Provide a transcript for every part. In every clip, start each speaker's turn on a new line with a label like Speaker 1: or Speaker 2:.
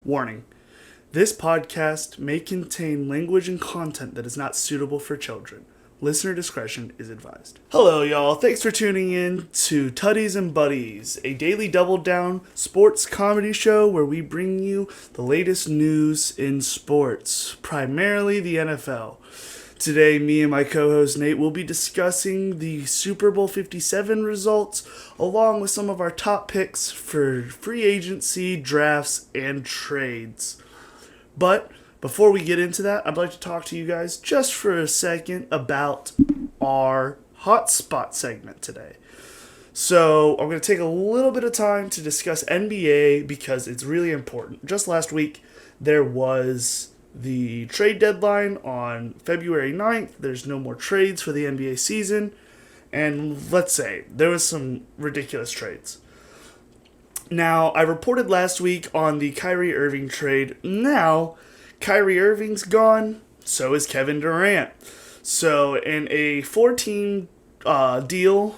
Speaker 1: Warning. This podcast may contain language and content that is not suitable for children. Listener discretion is advised. Hello, y'all. Thanks for tuning in to Tuddies and Buddies, a daily double down sports comedy show where we bring you the latest news in sports, primarily the NFL. Today, me and my co-host Nate will be discussing the Super Bowl 57 results, along with some of our top picks for free agency, drafts, and trades. But before we get into that, I'd like to talk to you guys just for a second about our hotspot segment today. So I'm going to take a little bit of time to discuss NBA because it's really important. Just last week, there was the trade deadline on February 9th. There's no more trades for the NBA season. And let's say there was some ridiculous trades. Now, I reported last week on the Kyrie Irving trade. Now, Kyrie Irving's gone, so is Kevin Durant. So, in a 4-team deal,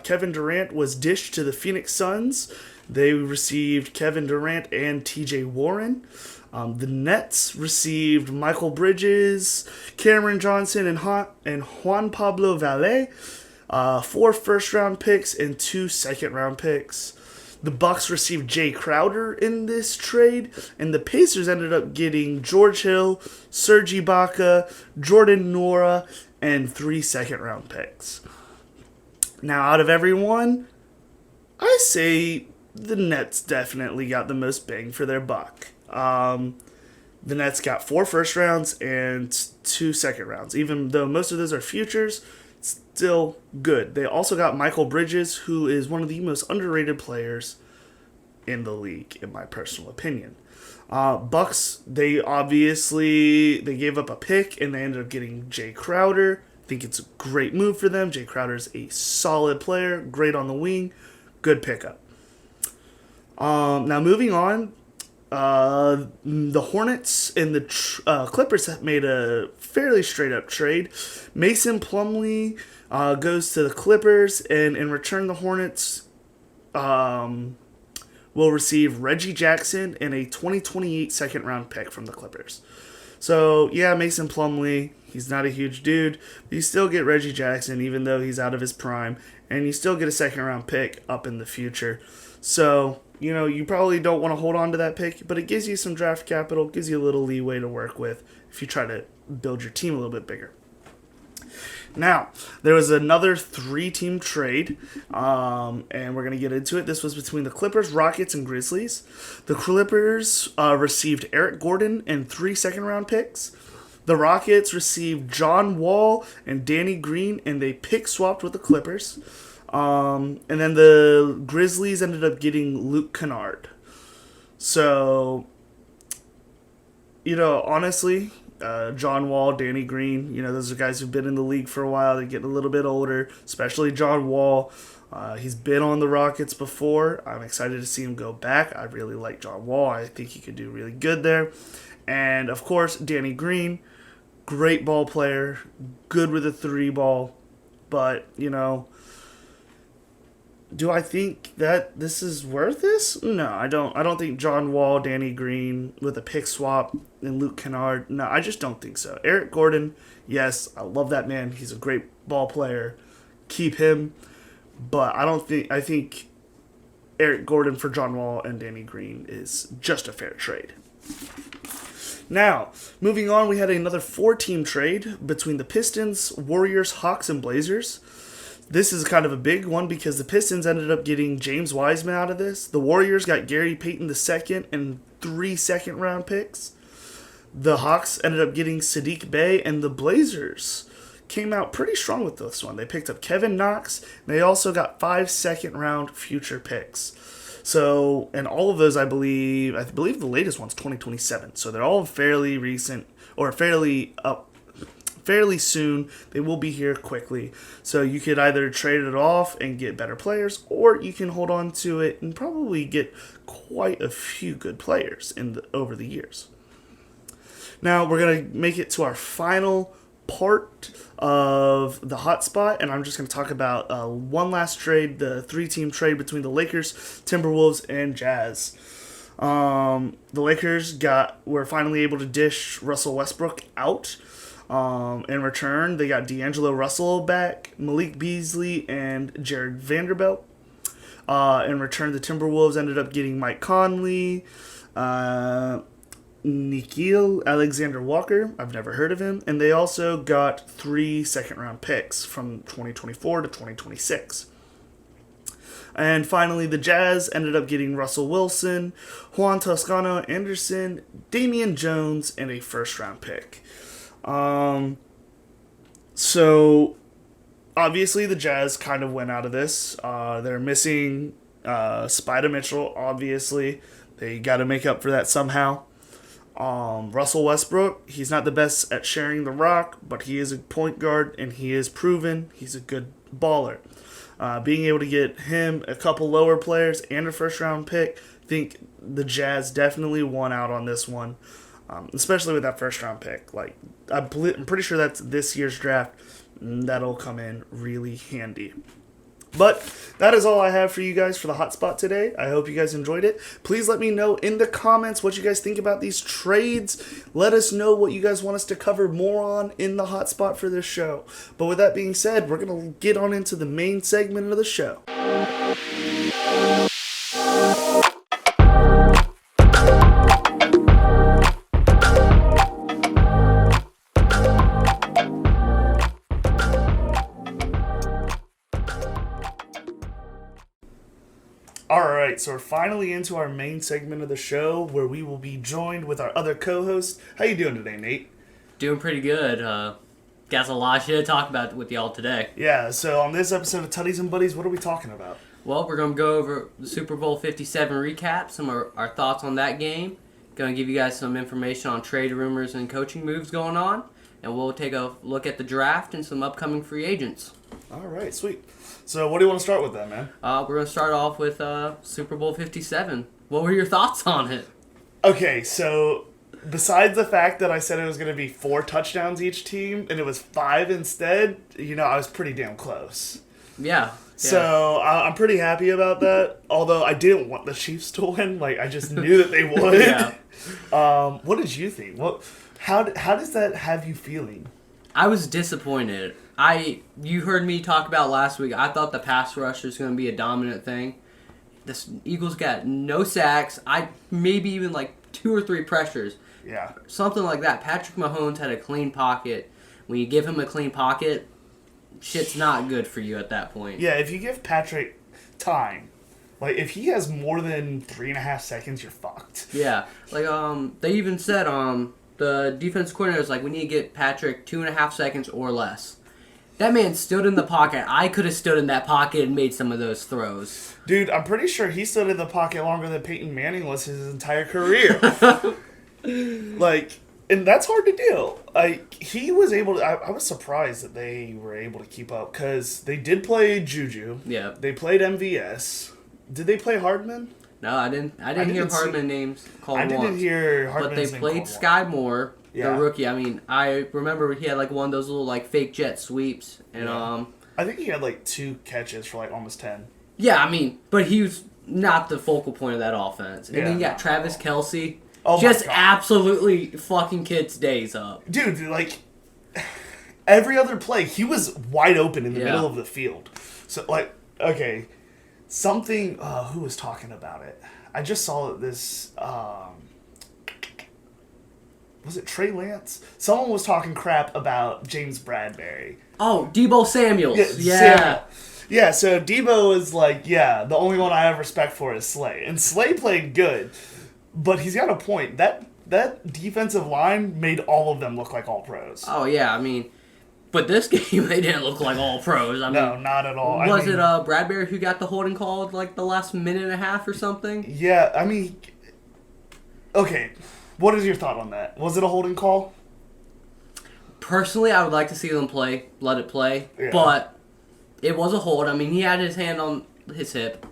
Speaker 1: Kevin Durant was dished to the Phoenix Suns. They received Kevin Durant and TJ Warren. The Nets received Michael Bridges, Cameron Johnson, and Juan Pablo Valle, 4 first-round picks and 2 second-round picks. The Bucks received Jay Crowder in this trade, and the Pacers ended up getting George Hill, Serge Ibaka, Jordan Nwora, and 3 second-round picks. Now, out of everyone, I say the Nets definitely got the most bang for their buck. The Nets got 4 first rounds and 2 second rounds. Even though most of those are futures, still good. They also got Michael Bridges, who is one of the most underrated players in the league, in my personal opinion. Bucks, they gave up a pick and they ended up getting Jay Crowder. I think it's a great move for them. Jay Crowder's a solid player, great on the wing, good pickup. Now moving on. The Hornets and the Clippers have made a fairly straight-up trade. Mason Plumlee goes to the Clippers, and in return, the Hornets will receive Reggie Jackson and a 2028 second-round pick from the Clippers. So, yeah, Mason Plumlee, he's not a huge dude, but you still get Reggie Jackson, even though he's out of his prime, and you still get a second-round pick up in the future. So, you know, you probably don't want to hold on to that pick, but it gives you some draft capital, gives you a little leeway to work with if you try to build your team a little bit bigger. Now, there was another 3-team trade, and we're going to get into it. This was between the Clippers, Rockets, and Grizzlies. The Clippers received Eric Gordon and 3 second-round picks. The Rockets received John Wall and Danny Green, and they pick-swapped with the Clippers. And then the Grizzlies ended up getting Luke Kennard. So, you know, honestly, John Wall, Danny Green, you know, those are guys who've been in the league for a while. They're getting a little bit older, especially John Wall. He's been on the Rockets before. I'm excited to see him go back. I really like John Wall. I think he could do really good there. And, of course, Danny Green, great ball player, good with a 3-ball. But, you know, do I think that this is worth this? No, I don't. I don't think John Wall, Danny Green with a pick swap, and Luke Kennard. No, I just don't think so. Eric Gordon, yes, I love that man. He's a great ball player. Keep him. But I think Eric Gordon for John Wall and Danny Green is just a fair trade. Now, moving on, we had another 4-team trade between the Pistons, Warriors, Hawks, and Blazers. This is kind of a big one because the Pistons ended up getting James Wiseman out of this. The Warriors got Gary Payton II and 3 second-round picks. The Hawks ended up getting Sadiq Bey, and the Blazers came out pretty strong with this one. They picked up Kevin Knox, and they also got 5 second-round future picks. So, and all of those, I believe the latest one's 2027. So they're all fairly recent, or fairly soon. They will be here quickly. So you could either trade it off and get better players, or you can hold on to it and probably get quite a few good players over the years. Now we're going to make it to our final part of the hotspot, and I'm just going to talk about one last trade, the 3-team trade between the Lakers, Timberwolves, and Jazz. The Lakers were finally able to dish Russell Westbrook out. In return, they got D'Angelo Russell back, Malik Beasley, and Jared Vanderbilt. In return, the Timberwolves ended up getting Mike Conley, Nickeil Alexander-Walker. I've never heard of him. And they also got 3 second-round picks from 2024 to 2026. And finally, the Jazz ended up getting Russell Wilson, Juan Toscano Anderson, Damian Jones, and a first-round pick. So, obviously, the Jazz kind of went out of this. They're missing Spider Mitchell, obviously. They got to make up for that somehow. Russell Westbrook, he's not the best at sharing the rock, but he is a point guard, and he is proven he's a good baller. Being able to get him, a couple lower players, and a first-round pick, I think the Jazz definitely won out on this one, especially with that first-round pick. Like, I'm pretty sure that's this year's draft. That'll come in really handy. But that is all I have for you guys for the hotspot today. I hope you guys enjoyed it. Please let me know in the comments what you guys think about these trades. Let us know what you guys want us to cover more on in the hotspot for this show. But with that being said, we're going to get on into the main segment of the show. Alright, so we're finally into our main segment of the show where we will be joined with our other co-host. How you doing today, Nate?
Speaker 2: Doing pretty good. Got a lot of shit to talk about with y'all today.
Speaker 1: Yeah, so on this episode of Tuddies and Buddies, what are we talking about?
Speaker 2: Well, we're going to go over the Super Bowl 57 recap, some of our thoughts on that game. Going to give you guys some information on trade rumors and coaching moves going on. And we'll take a look at the draft and some upcoming free agents.
Speaker 1: Alright, sweet. So what do you want to start with then, man?
Speaker 2: We're going to start off with Super Bowl 57. What were your thoughts on it?
Speaker 1: Okay, so besides the fact that I said it was going to be 4 touchdowns each team, and it was 5 instead, I was pretty damn close.
Speaker 2: Yeah.
Speaker 1: So I'm pretty happy about that, although I didn't want the Chiefs to win. Like, I just knew that they would.
Speaker 2: Yeah.
Speaker 1: What did you think? How does that have you feeling?
Speaker 2: I was disappointed. You heard me talk about last week. I thought the pass rush was going to be a dominant thing. The Eagles got no sacks. Maybe even like 2 or 3 pressures.
Speaker 1: Yeah.
Speaker 2: Something like that. Patrick Mahomes had a clean pocket. When you give him a clean pocket, shit's not good for you at that point.
Speaker 1: Yeah, if you give Patrick time, like if he has more than 3.5 seconds, you're fucked.
Speaker 2: Yeah. Like they even said the defense coordinator was like, we need to get Patrick 2.5 seconds or less. That man stood in the pocket. I could have stood in that pocket and made some of those throws.
Speaker 1: Dude, I'm pretty sure he stood in the pocket longer than Peyton Manning was his entire career. And that's hard to do. He was able to... I was surprised that they were able to keep up, because they did play Juju.
Speaker 2: Yeah.
Speaker 1: They played MVS. Did they play Hardman?
Speaker 2: No, I didn't hear Hardman names called once.
Speaker 1: I didn't hear Hardman's name
Speaker 2: But they played
Speaker 1: called
Speaker 2: Sky Moore.
Speaker 1: Yeah.
Speaker 2: The rookie. I mean, I remember he had like one of those little like fake jet sweeps, and
Speaker 1: yeah. I think he had like 2 catches for like almost 10.
Speaker 2: Yeah, I mean, but he was not the focal point of that offense. And then you got Travis Kelce, just absolutely fucking kids' days up.
Speaker 1: Dude, like every other play, he was wide open in the middle of the field. So like, okay, something. Who was talking about it? I just saw this. Was it Trey Lance? Someone was talking crap about James Bradbury.
Speaker 2: Oh, Deebo Samuels.
Speaker 1: Yeah. Yeah, so Deebo is like, the only one I have respect for is Slay. And Slay played good, but he's got a point. That defensive line made all of them look like all pros.
Speaker 2: Oh, yeah, I mean, but this game, they didn't look like all pros.
Speaker 1: No, not at all.
Speaker 2: Was it Bradbury who got the holding call like the last minute and a half or something?
Speaker 1: Yeah, I mean, okay. What is your thought on that? Was it a holding call?
Speaker 2: Personally, I would like to see them let it play, but it was a hold. I mean, he had his hand on his hip.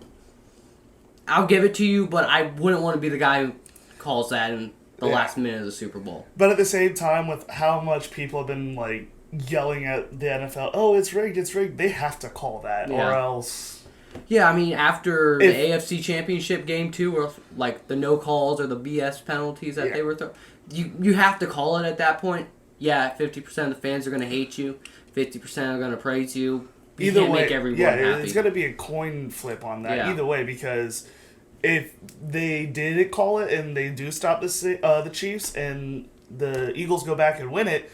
Speaker 2: I'll give it to you, but I wouldn't want to be the guy who calls that in the last minute of the Super Bowl.
Speaker 1: But at the same time, with how much people have been like yelling at the NFL, oh, it's rigged, they have to call that, or else.
Speaker 2: Yeah, I mean, after the AFC Championship game, too, where, like, the no calls or the BS penalties that they were throwing, you have to call it at that point. Yeah, 50% of the fans are going to hate you. 50% are going to praise you. You
Speaker 1: Either
Speaker 2: can't
Speaker 1: way,
Speaker 2: make everyone happy.
Speaker 1: it's going to be a coin flip on that. Either way, because if they did call it and they do stop the Chiefs and the Eagles go back and win it,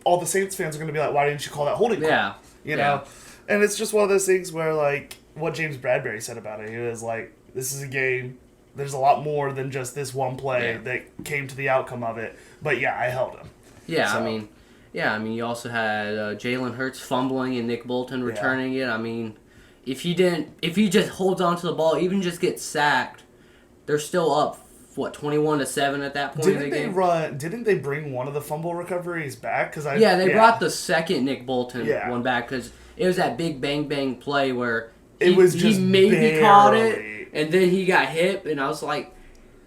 Speaker 1: all the Saints fans are going to be like, why didn't you call that holding call?
Speaker 2: Yeah.
Speaker 1: You know? And it's just one of those things where, like, what James Bradbury said about it, he was like, this is a game. There's a lot more than just this one play that came to the outcome of it. But, yeah, I held him.
Speaker 2: Yeah, so. I mean, you also had Jalen Hurts fumbling and Nick Bolton returning it. I mean, if he just holds on to the ball, even just gets sacked, they're still up, 21-7 at that point in the game.
Speaker 1: Didn't they bring one of the fumble recoveries back?
Speaker 2: They brought the second Nick Bolton one back because it was that big bang play where he maybe caught it and then he got hit, and I was like,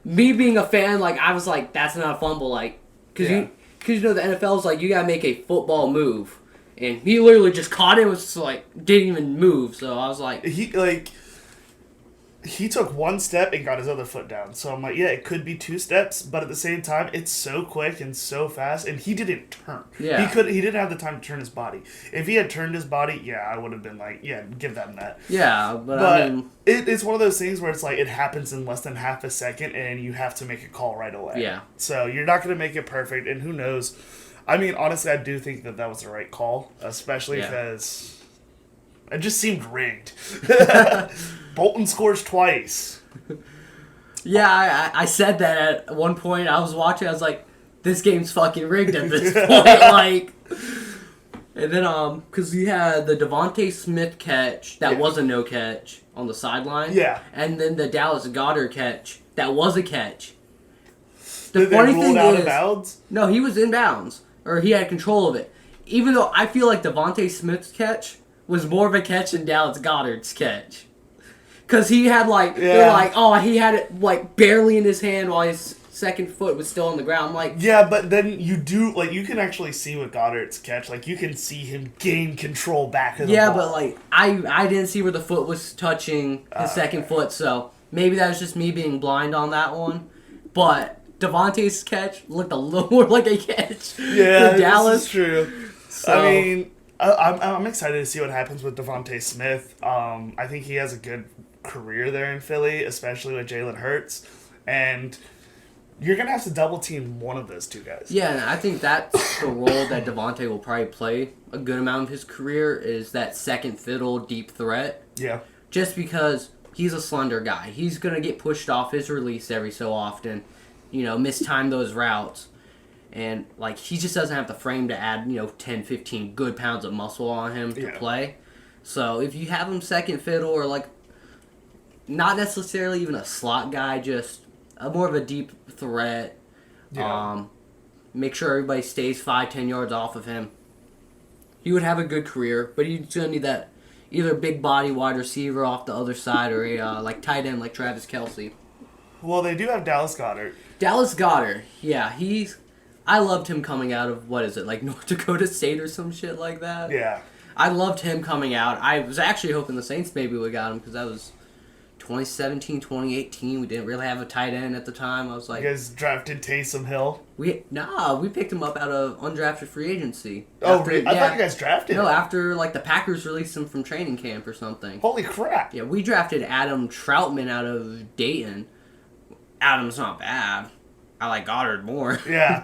Speaker 2: me being a fan, like I was like, that's not a fumble, like because you know the NFL's like you gotta make a football move, and he literally just caught it, was like didn't even move, so I was like
Speaker 1: he took one step and got his other foot down. So I'm like, yeah, it could be two steps, but at the same time, it's so quick and so fast, and he didn't turn.
Speaker 2: Yeah.
Speaker 1: He didn't have the time to turn his body. If he had turned his body, I would have been like, yeah, give them that.
Speaker 2: Yeah, but I mean...
Speaker 1: It's one of those things where it's like, it happens in less than half a second, and you have to make a call right away.
Speaker 2: Yeah.
Speaker 1: So you're not going to make it perfect, and who knows. I mean, honestly, I do think that was the right call, especially because... It just seemed rigged. Bolton scores twice.
Speaker 2: Yeah, I said that at one point. I was watching. I was like, "This game's fucking rigged at this point." Like, and then because you had the Devontae Smith catch that was a no catch on the sideline.
Speaker 1: Yeah.
Speaker 2: And then the Dallas Goedert catch that was a catch.
Speaker 1: The funny thing out of bounds?
Speaker 2: No, he was in bounds, or he had control of it. Even though I feel like Devontae Smith's catch was more of a catch than Dallas Goedert's catch. Because he had, they're like, he had it, barely in his hand while his second foot was still on the ground. I'm like...
Speaker 1: Yeah, but then you do, you can actually see with Goddard's catch. You can see him gain control back of the ball.
Speaker 2: Yeah, but, I didn't see where the foot was touching his second foot, so maybe that was just me being blind on that one. But Devontae's catch looked a little more like a catch
Speaker 1: than
Speaker 2: Dallas.
Speaker 1: This is true. So, I mean... I'm excited to see what happens with Devontae Smith. I think he has a good career there in Philly, especially with Jalen Hurts. And you're going to have to double-team one of those two guys.
Speaker 2: Yeah, and I think that's the role that Devontae will probably play a good amount of his career, is that second fiddle deep threat.
Speaker 1: Yeah.
Speaker 2: Just because he's a slender guy. He's going to get pushed off his release every so often, mistime those routes. And, he just doesn't have the frame to add, 10, 15 good pounds of muscle on him to play. So, if you have him second fiddle or, not necessarily even a slot guy, just more of a deep threat, make sure everybody stays 5-10 yards off of him, he would have a good career. But he's going to need that either big body wide receiver off the other side or a tight end like Travis Kelce.
Speaker 1: Well, they do have Dallas Goedert.
Speaker 2: Dallas Goedert, yeah, I loved him coming out of, North Dakota State or some shit like that.
Speaker 1: Yeah.
Speaker 2: I loved him coming out. I was actually hoping the Saints maybe would have got him because that was 2017, 2018. We didn't really have a tight end at the time. I was like...
Speaker 1: You guys drafted Taysom Hill?
Speaker 2: We picked him up out of undrafted free agency.
Speaker 1: Really? I thought you guys drafted him.
Speaker 2: No, after, the Packers released him from training camp or something.
Speaker 1: Holy crap.
Speaker 2: Yeah, we drafted Adam Troutman out of Dayton. Adam's not bad. I like Goddard more.
Speaker 1: Yeah.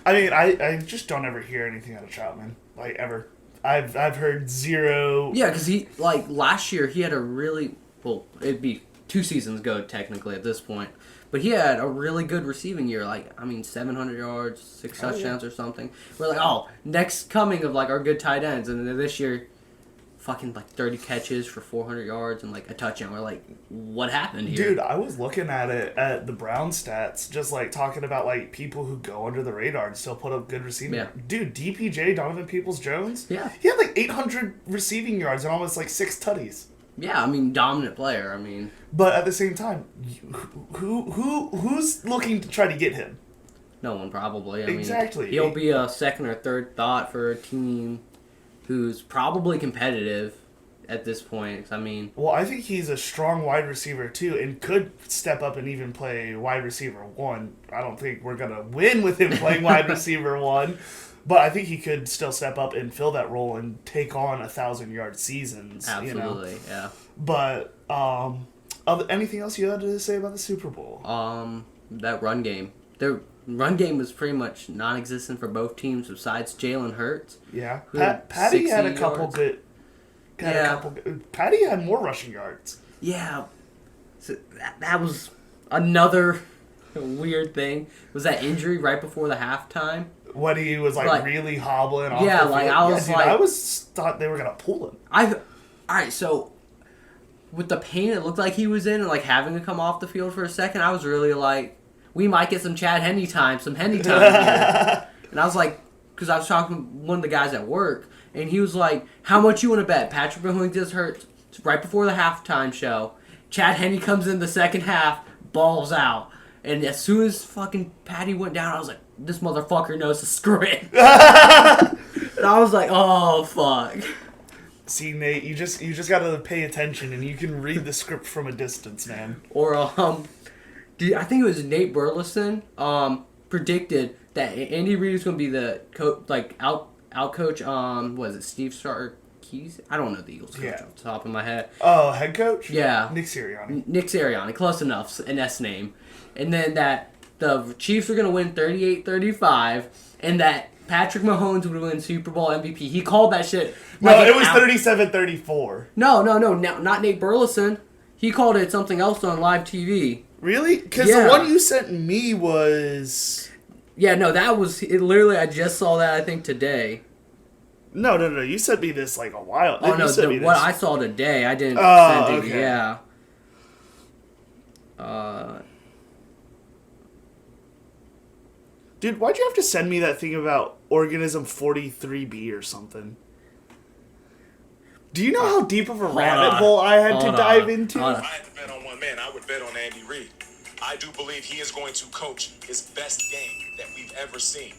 Speaker 1: I just don't ever hear anything out of Troutman. Ever. I've heard zero.
Speaker 2: Yeah, because he, last year, he had a really, it'd be 2 seasons ago, technically, at this point. But he had a really good receiving year. 700 yards, 6 touchdowns or something. We're like, next coming of, our good tight ends. And then this year, fucking 30 catches for 400 yards and a touchdown. We're like, what happened here?
Speaker 1: Dude, I was looking at the Brown stats, just talking about people who go under the radar and still put up good receiving.
Speaker 2: Yeah.
Speaker 1: Dude, DPJ, Donovan Peoples-Jones.
Speaker 2: Yeah.
Speaker 1: He had 800 receiving yards and almost 6 tutties.
Speaker 2: Yeah, dominant player.
Speaker 1: But at the same time, who's looking to try to get him?
Speaker 2: No one probably.
Speaker 1: Exactly.
Speaker 2: He'll be a second or third thought for a team who's probably competitive at this point. I mean,
Speaker 1: well, I think he's a strong wide receiver too, and could step up and even play wide receiver 1. I don't think we're gonna win with him playing wide receiver 1, but I think he could still step up and fill that role and take on 1,000-yard seasons.
Speaker 2: absolutely, yeah.
Speaker 1: But anything else you had to say about the Super Bowl?
Speaker 2: That run game. Their run game was pretty much non-existent for both teams besides Jalen Hurts.
Speaker 1: Yeah, Patty had a couple
Speaker 2: yards.
Speaker 1: good. Patty had more rushing yards.
Speaker 2: Yeah, so that was another weird thing. Was that injury right before the halftime?
Speaker 1: When he was like really hobbling off.
Speaker 2: Yeah,
Speaker 1: the
Speaker 2: like
Speaker 1: field.
Speaker 2: I was like,
Speaker 1: I thought they were gonna pull him.
Speaker 2: All right, so with the pain it looked like he was in and like having to come off the field for a second, I was really like, we might get some Chad Henne time, here. And I was like, because I was talking to one of the guys at work, and he was like, how much you want to bet Patrick Mahomes gets hurt right before the halftime show? Chad Henne comes in the second half, balls out. And as soon as fucking Patty went down, I was like, this motherfucker knows the script. And I was like, oh, fuck.
Speaker 1: See, Nate, you just gotta pay attention, and you can read the script from a distance, man.
Speaker 2: Or, I think it was Nate Burleson, predicted that Andy Reid was going to be the out coach, what is it, Steve Sarkisian? I don't know the Eagles coach off the top of my head.
Speaker 1: Oh, head coach?
Speaker 2: Yeah.
Speaker 1: Nick Sirianni.
Speaker 2: Nick Sirianni, close enough, an S name. And then that the Chiefs were going to win 38-35, and that Patrick Mahomes would win Super Bowl MVP. He called that shit.
Speaker 1: No, it was 37-34.
Speaker 2: No, not Nate Burleson. He called it something else on live TV.
Speaker 1: Really? Because the one you sent me was...
Speaker 2: Yeah, no, that was... Literally, I just saw that, I think, today.
Speaker 1: No. You sent me this like a while.
Speaker 2: Oh, no, what I saw today, I didn't send it.
Speaker 1: Okay.
Speaker 2: Yeah.
Speaker 1: Dude, why'd you have to send me that thing about organism 43B or something? Do you know how deep of a rabbit hole I had to dive into?
Speaker 3: If I had to bet on one man, I would bet on Andy Reid. I do believe he is going to coach his best game that we've ever seen.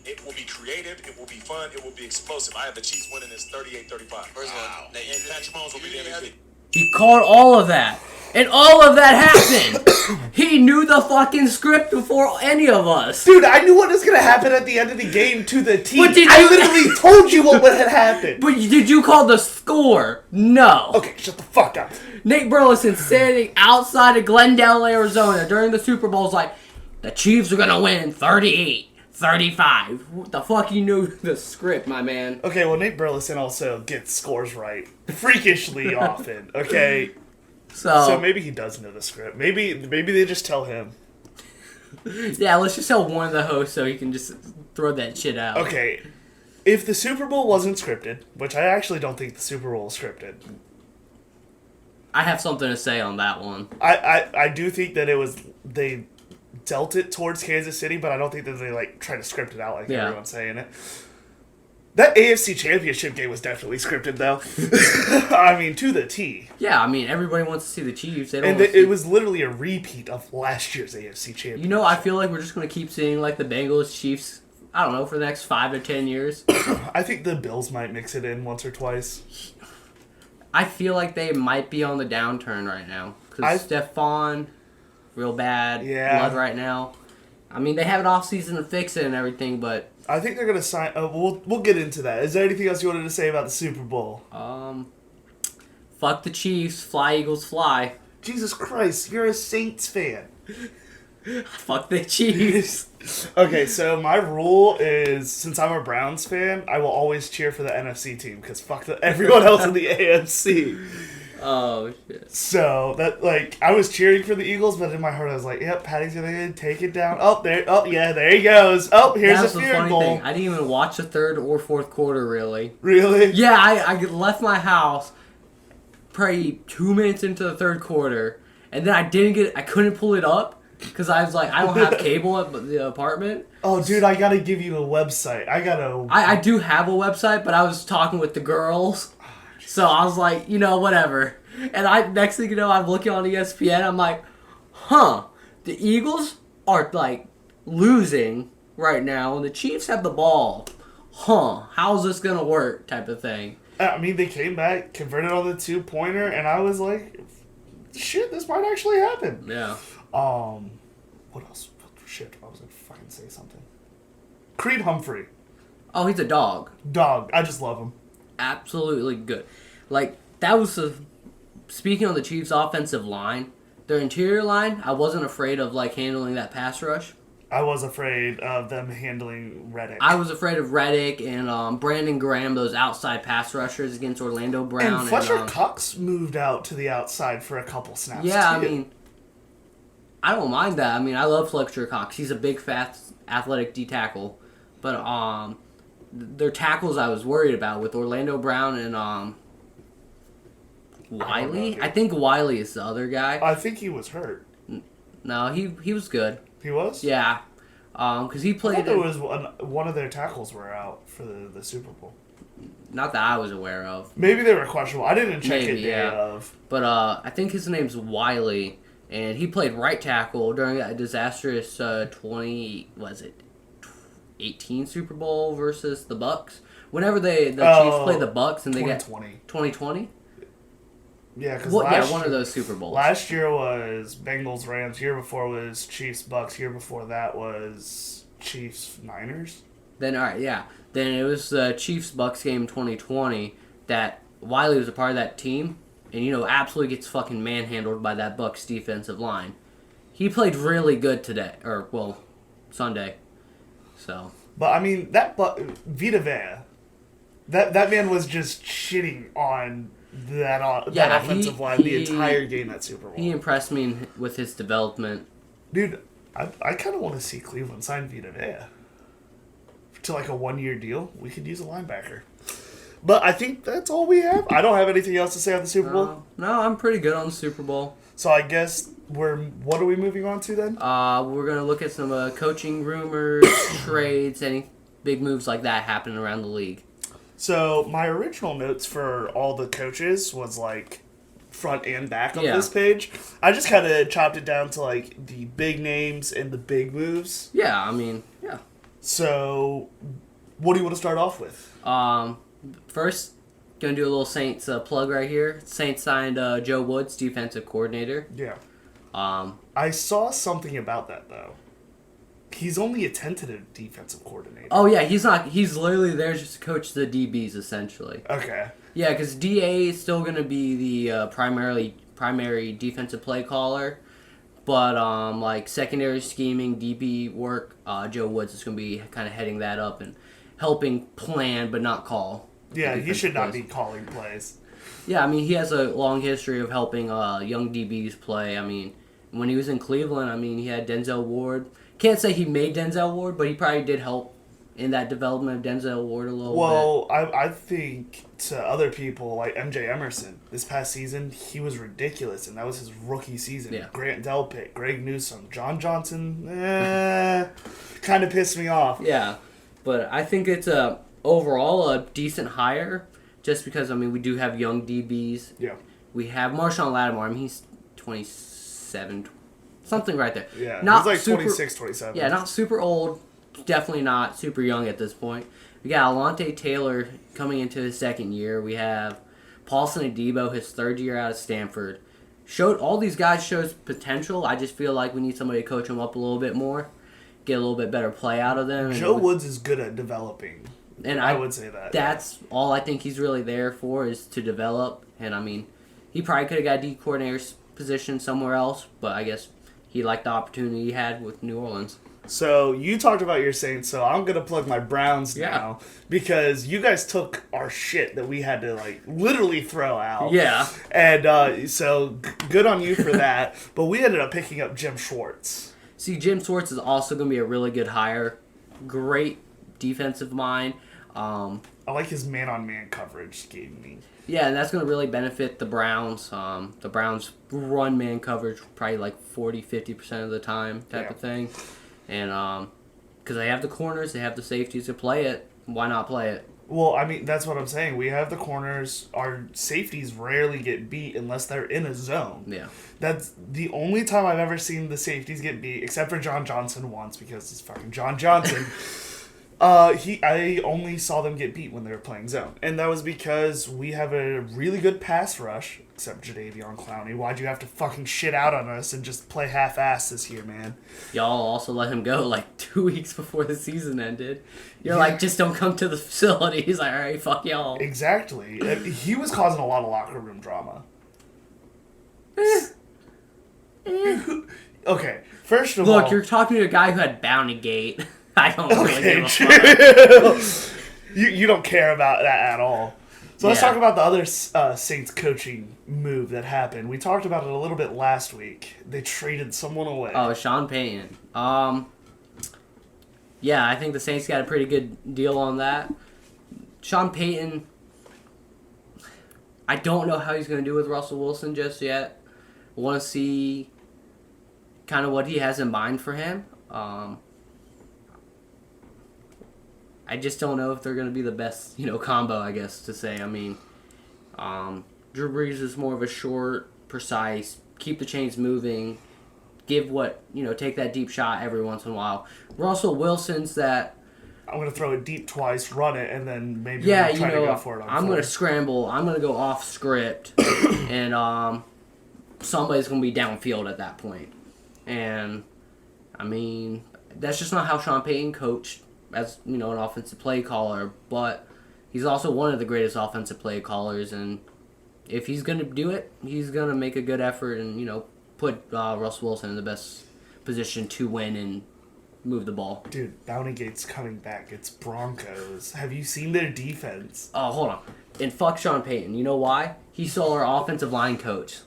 Speaker 3: It will be creative, it will be fun, it will be explosive. I have the Chiefs winning this 38-35.
Speaker 4: Wow.
Speaker 3: And Patrick Mahomes will be the MVP.
Speaker 2: He called all of that. And all of that happened. He knew the fucking script before any of us.
Speaker 1: Dude, I knew what was going to happen at the end of the game to the team.
Speaker 2: But
Speaker 1: I literally told you what had happened.
Speaker 2: But did you call the score? No.
Speaker 1: Okay, shut the fuck up.
Speaker 2: Nate Burleson standing outside of Glendale, Arizona during the Super Bowl is like, the Chiefs are going to win 38-35. What the fuck, you knew the script, my man.
Speaker 1: Okay, well, Nate Burleson also gets scores right freakishly often, okay? So maybe he does know the script. Maybe they just tell him.
Speaker 2: Yeah, let's just tell one of the hosts so he can just throw that shit out.
Speaker 1: Okay, if the Super Bowl wasn't scripted, which I actually don't think the Super Bowl is scripted.
Speaker 2: I have something to say on that one.
Speaker 1: I do think that they dealt it towards Kansas City, but I don't think that they try to script it out like everyone's saying it. That AFC Championship game was definitely scripted, though. I mean, to the T.
Speaker 2: Yeah, I mean, everybody wants to see the Chiefs. They don't
Speaker 1: And it was literally a repeat of last year's AFC Championship.
Speaker 2: You know, I feel like we're just going to keep seeing, the Bengals, Chiefs, I don't know, for the next 5 to 10 years.
Speaker 1: I think the Bills might mix it in once or twice.
Speaker 2: I feel like they might be on the downturn right now. Because Stephon, real bad blood right now. I mean, they have an offseason to fix it and everything, but...
Speaker 1: I think they're going to sign... we'll get into that. Is there anything else you wanted to say about the Super Bowl?
Speaker 2: Fuck the Chiefs. Fly, Eagles, fly.
Speaker 1: Jesus Christ, you're a Saints fan.
Speaker 2: Fuck the Chiefs.
Speaker 1: Okay, so my rule is, since I'm a Browns fan, I will always cheer for the NFC team, because fuck everyone else in the AFC.
Speaker 2: Oh, shit.
Speaker 1: So, I was cheering for the Eagles, but in my heart I was like, yep, Patty's gonna take it down. There he goes. Oh, here's a field goal. Thing.
Speaker 2: I didn't even watch the third or fourth quarter, really.
Speaker 1: Really?
Speaker 2: Yeah, I left my house probably 2 minutes into the third quarter, and then I couldn't pull it up, because I was like, I don't have cable at the apartment.
Speaker 1: Oh, dude, I gotta give you a website.
Speaker 2: I do have a website, but I was talking with the girls. So I was like, whatever. And next thing you know, I'm looking on ESPN. I'm like, the Eagles are losing right now, and the Chiefs have the ball. How's this gonna work? Type of thing.
Speaker 1: I mean, they came back, converted on the 2-pointer, and I was like, shit, this might actually happen.
Speaker 2: Yeah.
Speaker 1: What else? Shit, I was going to fucking say something. Creed Humphrey.
Speaker 2: Oh, he's a dog.
Speaker 1: Dog. I just love him.
Speaker 2: Absolutely good. Like, that was speaking on the Chiefs' offensive line, their interior line, I wasn't afraid of, like, handling that pass rush.
Speaker 1: I was afraid of them handling Reddick.
Speaker 2: I was afraid of Reddick and Brandon Graham, those outside pass rushers against Orlando Brown.
Speaker 1: And Fletcher Cox moved out to the outside for a couple snaps,
Speaker 2: yeah,
Speaker 1: too.
Speaker 2: I mean, I don't mind that. I mean, I love Fletcher Cox. He's a big, fat, athletic D-tackle. But their tackles I was worried about with Orlando Brown and Wiley. I think Wiley is the other guy.
Speaker 1: I think he was hurt.
Speaker 2: No, he was good.
Speaker 1: He was?
Speaker 2: Yeah. Because he
Speaker 1: I
Speaker 2: played...
Speaker 1: thought there was one of their tackles were out for the Super Bowl.
Speaker 2: Not that I was aware of.
Speaker 1: Maybe they were questionable. I didn't check
Speaker 2: Maybe,
Speaker 1: it day
Speaker 2: yeah.
Speaker 1: of.
Speaker 2: But I think his name's Wiley, and he played right tackle during that disastrous 18 Super Bowl versus the Bucks. Whenever the Chiefs play the Bucks and they
Speaker 1: 2020.
Speaker 2: get 2020.
Speaker 1: Yeah, because
Speaker 2: one of those Super Bowls.
Speaker 1: Last year was Bengals Rams. Year before was Chiefs Bucks. Year before that was Chiefs Niners.
Speaker 2: Then Then it was the Chiefs Bucks game 2020 that Wiley was a part of that team, and absolutely gets fucking manhandled by that Bucks defensive line. He played really good today, Sunday. So.
Speaker 1: But I mean Vita Vea, that man was just shitting on that offensive line the entire game that Super Bowl.
Speaker 2: He impressed me with his development.
Speaker 1: Dude, I kind of want to see Cleveland sign Vita Vea to like a 1-year deal. We could use a linebacker. But I think that's all we have. I don't have anything else to say on the Super Bowl.
Speaker 2: No, I'm pretty good on the Super Bowl.
Speaker 1: So I guess what are we moving on to then?
Speaker 2: We're going to look at some coaching rumors, trades, any big moves like that happening around the league.
Speaker 1: So my original notes for all the coaches was like front and back of this page. I just kind of chopped it down to like the big names and the big moves.
Speaker 2: Yeah, I mean, yeah.
Speaker 1: So what do you want to start off with?
Speaker 2: First, gonna do a little Saints plug right here. Saints signed Joe Woods, defensive coordinator.
Speaker 1: Yeah. I saw something about that though. He's only a tentative defensive coordinator.
Speaker 2: Oh yeah, he's not. He's literally there just to coach the DBs essentially.
Speaker 1: Okay.
Speaker 2: Yeah, because DA is still gonna be the primary defensive play caller, but like secondary scheming, DB work, Joe Woods is gonna be kind of heading that up and helping plan but not call.
Speaker 1: Yeah, he should not be calling plays.
Speaker 2: Yeah, I mean he has a long history of helping young DBs play. I mean when he was in Cleveland, I mean he had Denzel Ward. Can't say he made Denzel Ward, but he probably did help in that development of Denzel Ward a little bit.
Speaker 1: Well, I think to other people, like MJ Emerson, this past season, he was ridiculous, and that was his rookie season.
Speaker 2: Yeah.
Speaker 1: Grant Delpit, Greg Newsome, John Johnson, kind of pissed me off.
Speaker 2: Yeah, but I think it's overall a decent hire, just because, I mean, we do have young DBs.
Speaker 1: Yeah.
Speaker 2: We have Marshawn Lattimore. I mean, he's 27, something right there.
Speaker 1: Yeah,
Speaker 2: not
Speaker 1: he's like
Speaker 2: super,
Speaker 1: 26, 27.
Speaker 2: Yeah, not super old, definitely not super young at this point. We got Alontae Taylor coming into his second year. We have Paulson Adebo, his third year out of Stanford. All these guys shows potential. I just feel like we need somebody to coach them up a little bit more, get a little bit better play out of them.
Speaker 1: Joe Woods is good at developing. And I would say that.
Speaker 2: That's all I think he's really there for, is to develop. And I mean, he probably could have got a D coordinator's position somewhere else, but I guess he liked the opportunity he had with New Orleans.
Speaker 1: So you talked about your Saints, so I'm gonna plug my Browns now because you guys took our shit that we had to like literally throw out.
Speaker 2: Yeah.
Speaker 1: And so good on you for that. But we ended up picking up Jim Schwartz.
Speaker 2: See, Jim Schwartz is also gonna be a really good hire. Great defensive mind.
Speaker 1: I like his man-on-man coverage scheme.
Speaker 2: Yeah, and that's going to really benefit the Browns. The Browns run man coverage probably like 40-50% of the time type of thing. And because they have the corners, they have the safeties to play it. Why not play it?
Speaker 1: Well, I mean, that's what I'm saying. We have the corners. Our safeties rarely get beat unless they're in a zone.
Speaker 2: Yeah.
Speaker 1: That's the only time I've ever seen the safeties get beat, except for John Johnson once because it's fucking John Johnson. I only saw them get beat when they were playing zone, and that was because we have a really good pass rush, except Jadeveon Clowney. Why'd you have to fucking shit out on us and just play half-ass this year, man?
Speaker 2: Y'all also let him go like 2 weeks before the season ended. You're like, just don't come to the facility. He's like, all right, fuck y'all.
Speaker 1: Exactly. He was causing a lot of locker room drama. Okay, first of all...
Speaker 2: Look, you're talking to a guy who had Bounty Gate. I don't really give a fuck.
Speaker 1: You don't care about that at all. So let's
Speaker 2: Yeah.
Speaker 1: talk about the other Saints coaching move that happened. We talked about it a little bit last week. They traded someone away.
Speaker 2: Oh, Sean Payton. Yeah, I think the Saints got a pretty good deal on that. Sean Payton, I don't know how he's going to do with Russell Wilson just yet. I want to see kind of what he has in mind for him. I just don't know if they're going to be the best, combo, I guess, to say. I mean, Drew Brees is more of a short, precise, keep the chains moving, take that deep shot every once in a while. Russell Wilson's that...
Speaker 1: I'm going to throw it deep twice, run it, and then maybe
Speaker 2: Yeah,
Speaker 1: try to go for it on
Speaker 2: I'm going to
Speaker 1: fourth.
Speaker 2: scramble. I'm going to go off script, and somebody's going to be downfield at that point. And, I mean, that's just not how Sean Payton coached as, an offensive play caller, but he's also one of the greatest offensive play callers, and if he's going to do it, he's going to make a good effort and, put Russell Wilson in the best position to win and move the ball.
Speaker 1: Dude, Bounty Gate's coming back. It's Broncos. Have you seen their defense?
Speaker 2: Oh, hold on. And fuck Sean Payton. You know why? He saw our offensive line coach.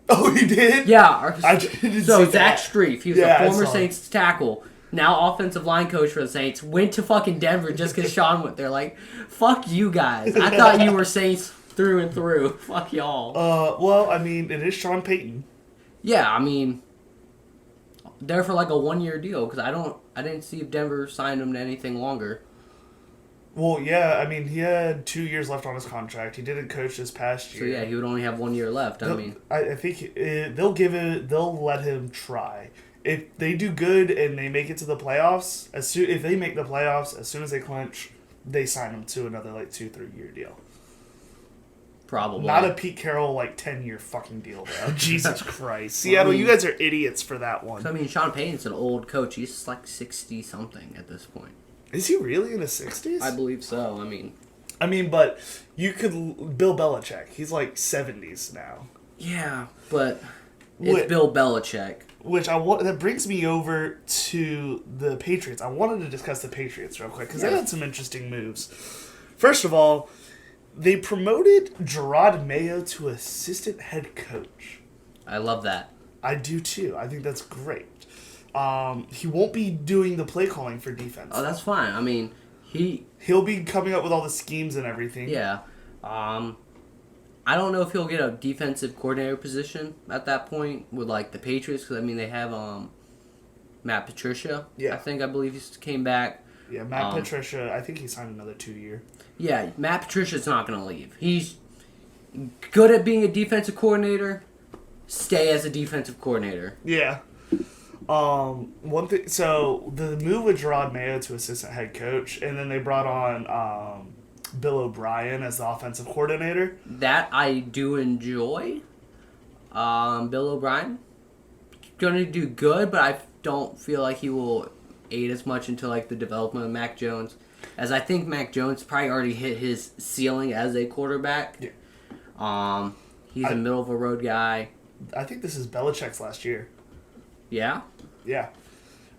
Speaker 1: Oh, he did?
Speaker 2: Yeah.
Speaker 1: I didn't
Speaker 2: So
Speaker 1: see
Speaker 2: Zach
Speaker 1: that.
Speaker 2: Strief, he was
Speaker 1: Yeah,
Speaker 2: the
Speaker 1: I
Speaker 2: former
Speaker 1: saw
Speaker 2: Saints tackle, now offensive line coach for the Saints, went to fucking Denver just because Sean went there. Like, fuck you guys. I thought you were Saints through and through. Fuck y'all.
Speaker 1: Well, I mean, it is Sean Payton.
Speaker 2: Yeah, I mean, they're for like a 1-year deal because I didn't see if Denver signed him to anything longer.
Speaker 1: Well, yeah, I mean, he had 2 years left on his contract. He didn't coach this past year.
Speaker 2: So yeah, he would only have 1 year left.
Speaker 1: I think they'll let him try. If they do good and they make it to the playoffs, if they make the playoffs, as soon as they clinch, they sign him to another 2-3 year deal.
Speaker 2: Probably.
Speaker 1: Not a Pete Carroll 10-year fucking deal though. Jesus Christ, Seattle, you guys are idiots for that one.
Speaker 2: So, I mean, Sean Payton's an old coach. He's like 60 something at this point.
Speaker 1: Is he really in his 60s?
Speaker 2: I believe so.
Speaker 1: I mean, but you could Bill Belichick. He's 70s now.
Speaker 2: Yeah, but it's Bill Belichick.
Speaker 1: Which that brings me over to the Patriots. I wanted to discuss the Patriots real quick because they had some interesting moves. First of all, they promoted Gerard Mayo to assistant head coach.
Speaker 2: I love that.
Speaker 1: I do too. I think that's great. He won't be doing the play calling for defense.
Speaker 2: Oh, that's fine. I mean,
Speaker 1: he'll be coming up with all the schemes and everything.
Speaker 2: Yeah. I don't know if he'll get a defensive coordinator position at that point with the Patriots because they have Matt Patricia.
Speaker 1: Yeah.
Speaker 2: I believe he came back.
Speaker 1: Yeah, Matt Patricia. I think he signed another 2-year.
Speaker 2: Yeah, Matt Patricia's not going to leave. He's good at being a defensive coordinator. Stay as a defensive coordinator.
Speaker 1: Yeah. One thing. So the move with Gerard Mayo to assistant head coach, and then they brought on Bill O'Brien as the offensive coordinator.
Speaker 2: That I do enjoy. Bill O'Brien gonna do good, but I don't feel like he will aid as much into the development of Mac Jones, as I think Mac Jones probably already hit his ceiling as a quarterback.
Speaker 1: Yeah.
Speaker 2: He's a middle of the road guy.
Speaker 1: I think this is Belichick's last year.
Speaker 2: Yeah.
Speaker 1: Yeah.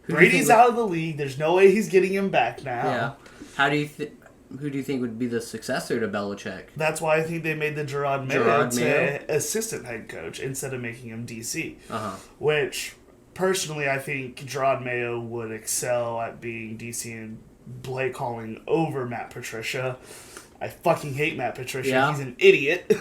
Speaker 2: Who do you
Speaker 1: Brady's
Speaker 2: think
Speaker 1: out of the league. There's no way he's getting him back now.
Speaker 2: Yeah. Who do you think would be the successor to Belichick?
Speaker 1: That's why I think they made the Gerard Mayo to assistant head coach instead of making him DC. Which, personally, I think Gerard Mayo would excel at being DC and play calling over Matt Patricia. I fucking hate Matt Patricia.
Speaker 2: Yeah.
Speaker 1: He's an idiot.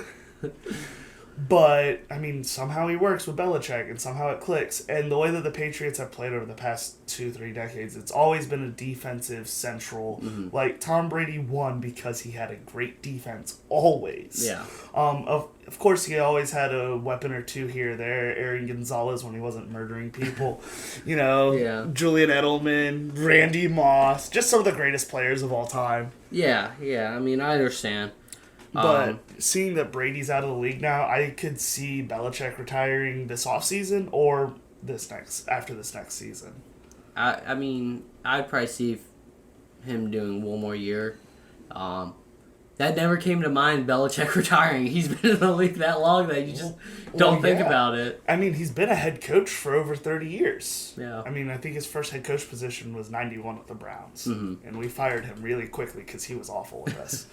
Speaker 1: But, I mean, somehow he works with Belichick, and somehow it clicks. And the way that the Patriots have played over the past 2-3 decades, it's always been a defensive central.
Speaker 2: Mm-hmm.
Speaker 1: Like, Tom Brady won because he had a great defense, always.
Speaker 2: Yeah.
Speaker 1: Of course, he always had a weapon or two here or there. Aaron Gonzalez when he wasn't murdering people.
Speaker 2: Yeah.
Speaker 1: Julian Edelman, Randy Moss, just some of the greatest players of all time.
Speaker 2: Yeah. I mean, I understand.
Speaker 1: But seeing that Brady's out of the league now, I could see Belichick retiring this offseason or after this next season.
Speaker 2: I mean, I'd probably see him doing one more year. That never came to mind, Belichick retiring. He's been in the league that long that you just don't think about it.
Speaker 1: I mean, he's been a head coach for over 30 years.
Speaker 2: Yeah.
Speaker 1: I mean, I think his first head coach position was 91 with the Browns.
Speaker 2: Mm-hmm.
Speaker 1: And we fired him really quickly because he was awful with us.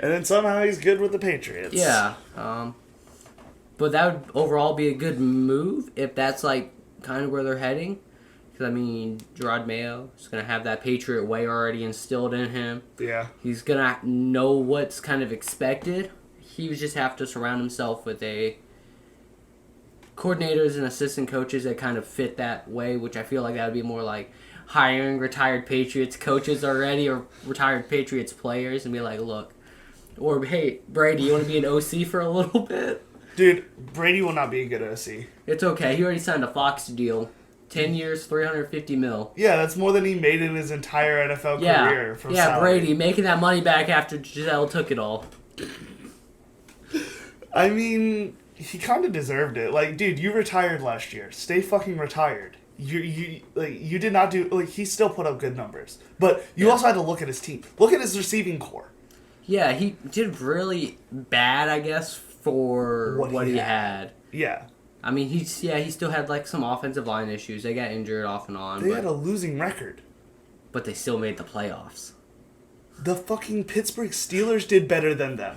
Speaker 1: And then somehow he's good with the Patriots.
Speaker 2: Yeah. But that would overall be a good move if that's like kind of where they're heading. Because, I mean, Gerard Mayo is going to have that Patriot way already instilled in him.
Speaker 1: Yeah.
Speaker 2: He's going to know what's kind of expected. He would just have to surround himself with coordinators and assistant coaches that kind of fit that way, which I feel like that would be more like hiring retired Patriots coaches already or retired Patriots players and be like, look, or, hey, Brady, you want to be an OC for a little bit?
Speaker 1: Dude, Brady will not be a good OC.
Speaker 2: It's okay. He already signed a Fox deal. 10 years, $350 million.
Speaker 1: Yeah, that's more than he made in his entire NFL career. From salary.
Speaker 2: Brady, making that money back after Giselle took it all.
Speaker 1: I mean, he kind of deserved it. Like, dude, you retired last year. Stay fucking retired. You did not do... Like, he still put up good numbers. But you also had to look at his team. Look at his receiving core.
Speaker 2: Yeah, he did really bad, I guess, for what he had.
Speaker 1: Yeah.
Speaker 2: I mean, he still had, like, some offensive line issues. They got injured off and on.
Speaker 1: They had a losing record.
Speaker 2: But they still made the playoffs.
Speaker 1: The fucking Pittsburgh Steelers did better than them.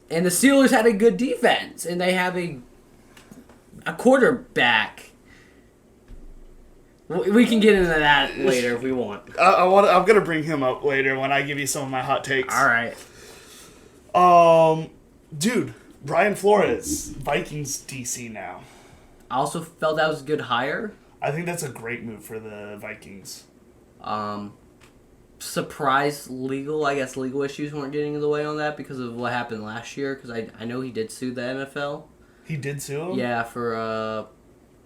Speaker 2: And the Steelers had a good defense. And they have a quarterback. We can get into that later if we want.
Speaker 1: I'm gonna bring him up later when I give you some of my hot takes.
Speaker 2: All right.
Speaker 1: Dude, Brian Flores, Vikings DC now.
Speaker 2: I also felt that was a good hire.
Speaker 1: I think that's a great move for the Vikings.
Speaker 2: Surprise legal issues weren't getting in the way on that because of what happened last year. Because I know he did sue the NFL.
Speaker 1: He did sue him?
Speaker 2: Yeah, for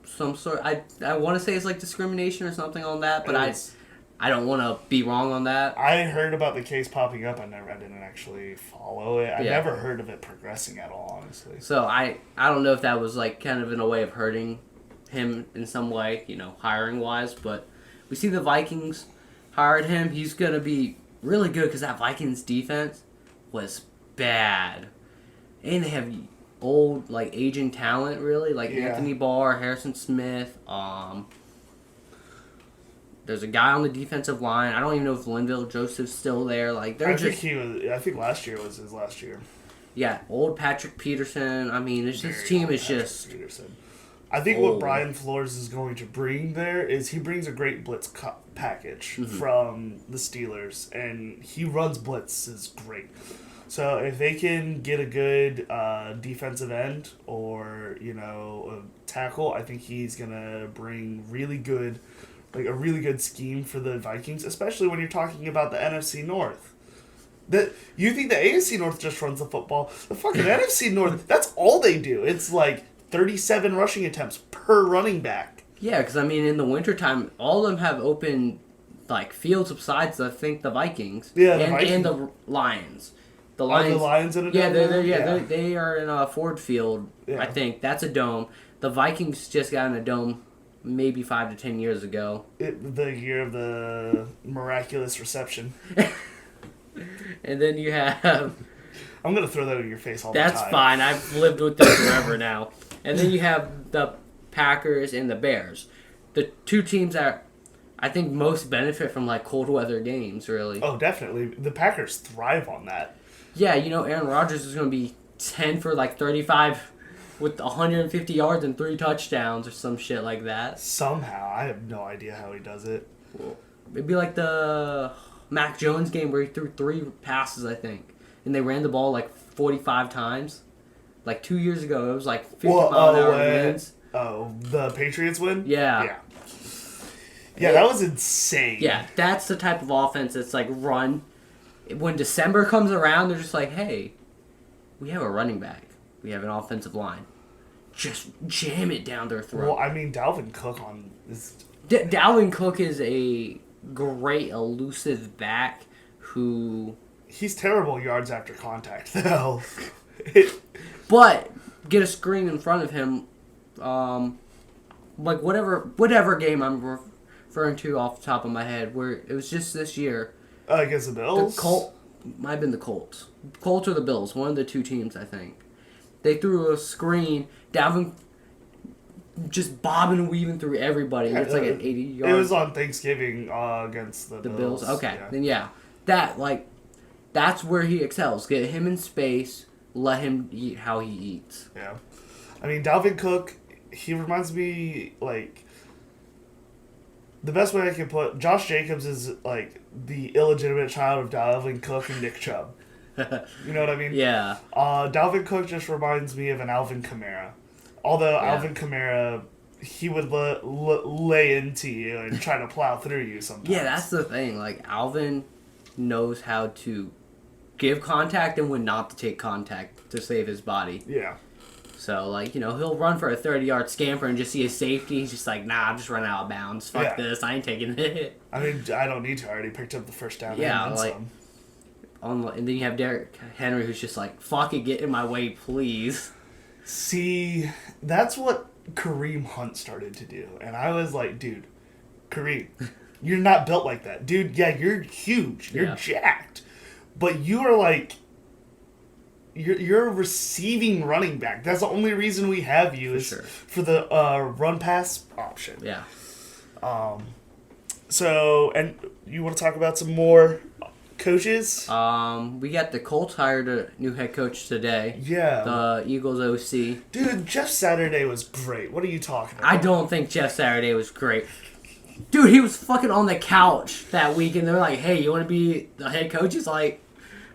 Speaker 2: some sort. I want to say it's like discrimination or something on that, but I don't want to be wrong on that.
Speaker 1: I heard about the case popping up. I didn't actually follow it. I never heard of it progressing at all, honestly.
Speaker 2: So I don't know if that was like kind of in a way of hurting him in some way, hiring wise. But we see the Vikings hired him. He's gonna be really good because that Vikings defense was bad, and they have old, like, aging talent, really, like Anthony Barr, Harrison Smith. There's a guy on the defensive line. I don't even know if Linville Joseph's still there. Like,
Speaker 1: I think last year was his last year.
Speaker 2: Yeah, old Patrick Peterson. I mean, this team is just
Speaker 1: Peterson. I think what Brian Flores is going to bring there is he brings a great blitz package from the Steelers, and he runs blitzes great. So if they can get a good defensive end or, a tackle, I think he's going to bring a really good scheme for the Vikings, especially when you're talking about the NFC North. You think the AFC North just runs the football. The fucking NFC North, that's all they do. It's like 37 rushing attempts per running back.
Speaker 2: Yeah, because, I mean, in the wintertime, all of them have open, like, fields besides, I think, the Vikings.
Speaker 1: Yeah,
Speaker 2: and the Lions. The Lions,
Speaker 1: the Lions in a
Speaker 2: dome? They are in a Ford Field, I think. That's a dome. The Vikings just got in a dome maybe 5 to 10 years ago.
Speaker 1: The year of the miraculous reception.
Speaker 2: And then you have...
Speaker 1: I'm going to throw that in your face all the time.
Speaker 2: That's fine. I've lived with this forever now. And then you have the Packers and the Bears. The two teams that I think most benefit from, like, cold weather games, really.
Speaker 1: Oh, definitely. The Packers thrive on that.
Speaker 2: Yeah, Aaron Rodgers is going to be 10 for, like, 35 with 150 yards and 3 touchdowns or some shit like that.
Speaker 1: Somehow. I have no idea how he does it.
Speaker 2: It'd be like the Mac Jones game where he threw 3 passes, I think. And they ran the ball, like, 45 times. Like 2 years ago, it was like 50-mile-an-hour winds.
Speaker 1: Oh, the Patriots win?
Speaker 2: Yeah.
Speaker 1: Yeah, that was insane.
Speaker 2: Yeah, that's the type of offense that's like run. When December comes around, they're just like, hey, we have a running back. We have an offensive line. Just jam it down their throat.
Speaker 1: Well, I mean, Dalvin Cook on this.
Speaker 2: Dalvin Cook is a great elusive back who...
Speaker 1: He's terrible yards after contact, though.
Speaker 2: But get a screen in front of him. Like whatever game I'm referring to off the top of my head, where it was just this year.
Speaker 1: Against the Bills?
Speaker 2: Might have been the Colts. Colts or the Bills, one of the two teams, I think. They threw a screen. Dalvin just bobbing and weaving through everybody. It's like an 80-yard.
Speaker 1: It was on Thanksgiving against the
Speaker 2: Bills. Okay,
Speaker 1: yeah.
Speaker 2: then yeah. That's where he excels. Get him in space. Let him eat how he eats.
Speaker 1: Yeah. I mean, Dalvin Cook, he reminds me, like... The best way I can put... Josh Jacobs is, like, the illegitimate child of Dalvin Cook and Nick Chubb. You know what I mean?
Speaker 2: Yeah.
Speaker 1: Dalvin Cook just reminds me of an Alvin Kamara. Although Alvin Kamara, he would lay into you and try to plow through you sometimes.
Speaker 2: Yeah, that's the thing. Like, Alvin knows how to give contact and when not to take contact to save his body.
Speaker 1: Yeah.
Speaker 2: So, like, he'll run for a 30-yard scamper and just see his safety. He's just like, nah, I'm just running out of bounds. Fuck this. I ain't taking it.
Speaker 1: I mean, I don't need to. I already picked up the first down.
Speaker 2: Yeah, like... And then you have Derrick Henry who's just like, fuck it, get in my way, please.
Speaker 1: See, that's what Kareem Hunt started to do. And I was like, dude, Kareem, you're not built like that. Dude, yeah, you're huge. You're jacked. But you are like... You're a receiving running back. That's the only reason we have you is for the run-pass option.
Speaker 2: Yeah.
Speaker 1: So, and you want to talk about some more coaches?
Speaker 2: We got the Colts hired a new head coach today.
Speaker 1: Yeah.
Speaker 2: The Eagles OC.
Speaker 1: Dude, Jeff Saturday was great. What are you talking about?
Speaker 2: I don't think Jeff Saturday was great. Dude, he was fucking on the couch that week, and they're like, hey, you want to be the head coach? He's like,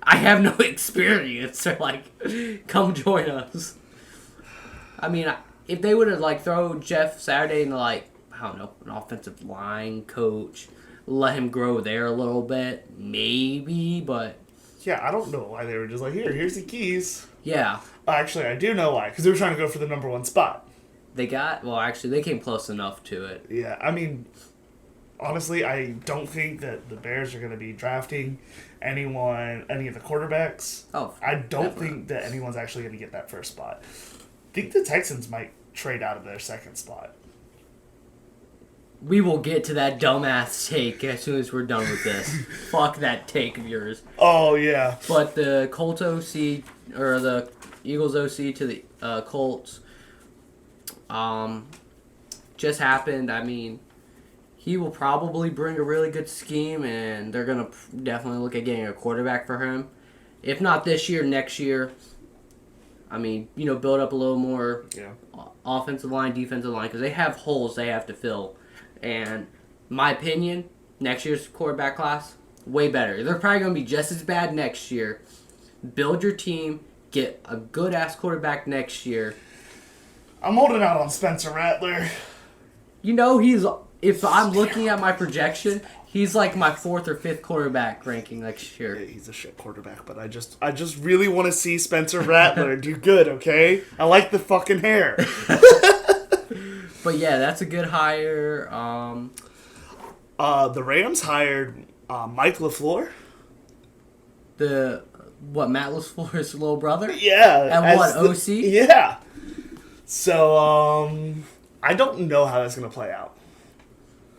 Speaker 2: I have no experience. They're like, come join us. I mean, if they would have, like, throw Jeff Saturday into, like, I don't know, an offensive line coach, let him grow there a little bit, maybe, but...
Speaker 1: Yeah, I don't know why they were just like, here's the keys.
Speaker 2: Yeah.
Speaker 1: Actually, I do know why, because they were trying to go for the number one spot.
Speaker 2: They came close enough to it.
Speaker 1: Yeah, I mean, honestly, I don't think that the Bears are going to be drafting any of the quarterbacks.
Speaker 2: Oh,
Speaker 1: I don't think that anyone's actually going to get that first spot. I think the Texans might trade out of their second spot.
Speaker 2: We will get to that dumbass take as soon as we're done with this. Fuck that take of yours.
Speaker 1: Oh, yeah.
Speaker 2: But the Colts OC, or the Eagles OC to the Colts, just happened. I mean, he will probably bring a really good scheme, and they're going to definitely look at getting a quarterback for him. If not this year, next year. I mean, build up a little more offensive line, defensive line, because they have holes they have to fill. And my opinion, next year's quarterback class, way better. They're probably going to be just as bad next year. Build your team, get a good-ass quarterback next year.
Speaker 1: I'm holding out on Spencer Rattler.
Speaker 2: If I'm looking at my projection, he's like my 4th or 5th quarterback ranking next year.
Speaker 1: Yeah, he's a shit quarterback, but I just really want to see Spencer Rattler do good, okay? I like the fucking hair.
Speaker 2: But yeah, that's a good hire.
Speaker 1: The Rams hired Mike LaFleur.
Speaker 2: Matt LaFleur's little brother?
Speaker 1: Yeah.
Speaker 2: And what, OC?
Speaker 1: Yeah. So, I don't know how that's going to play out.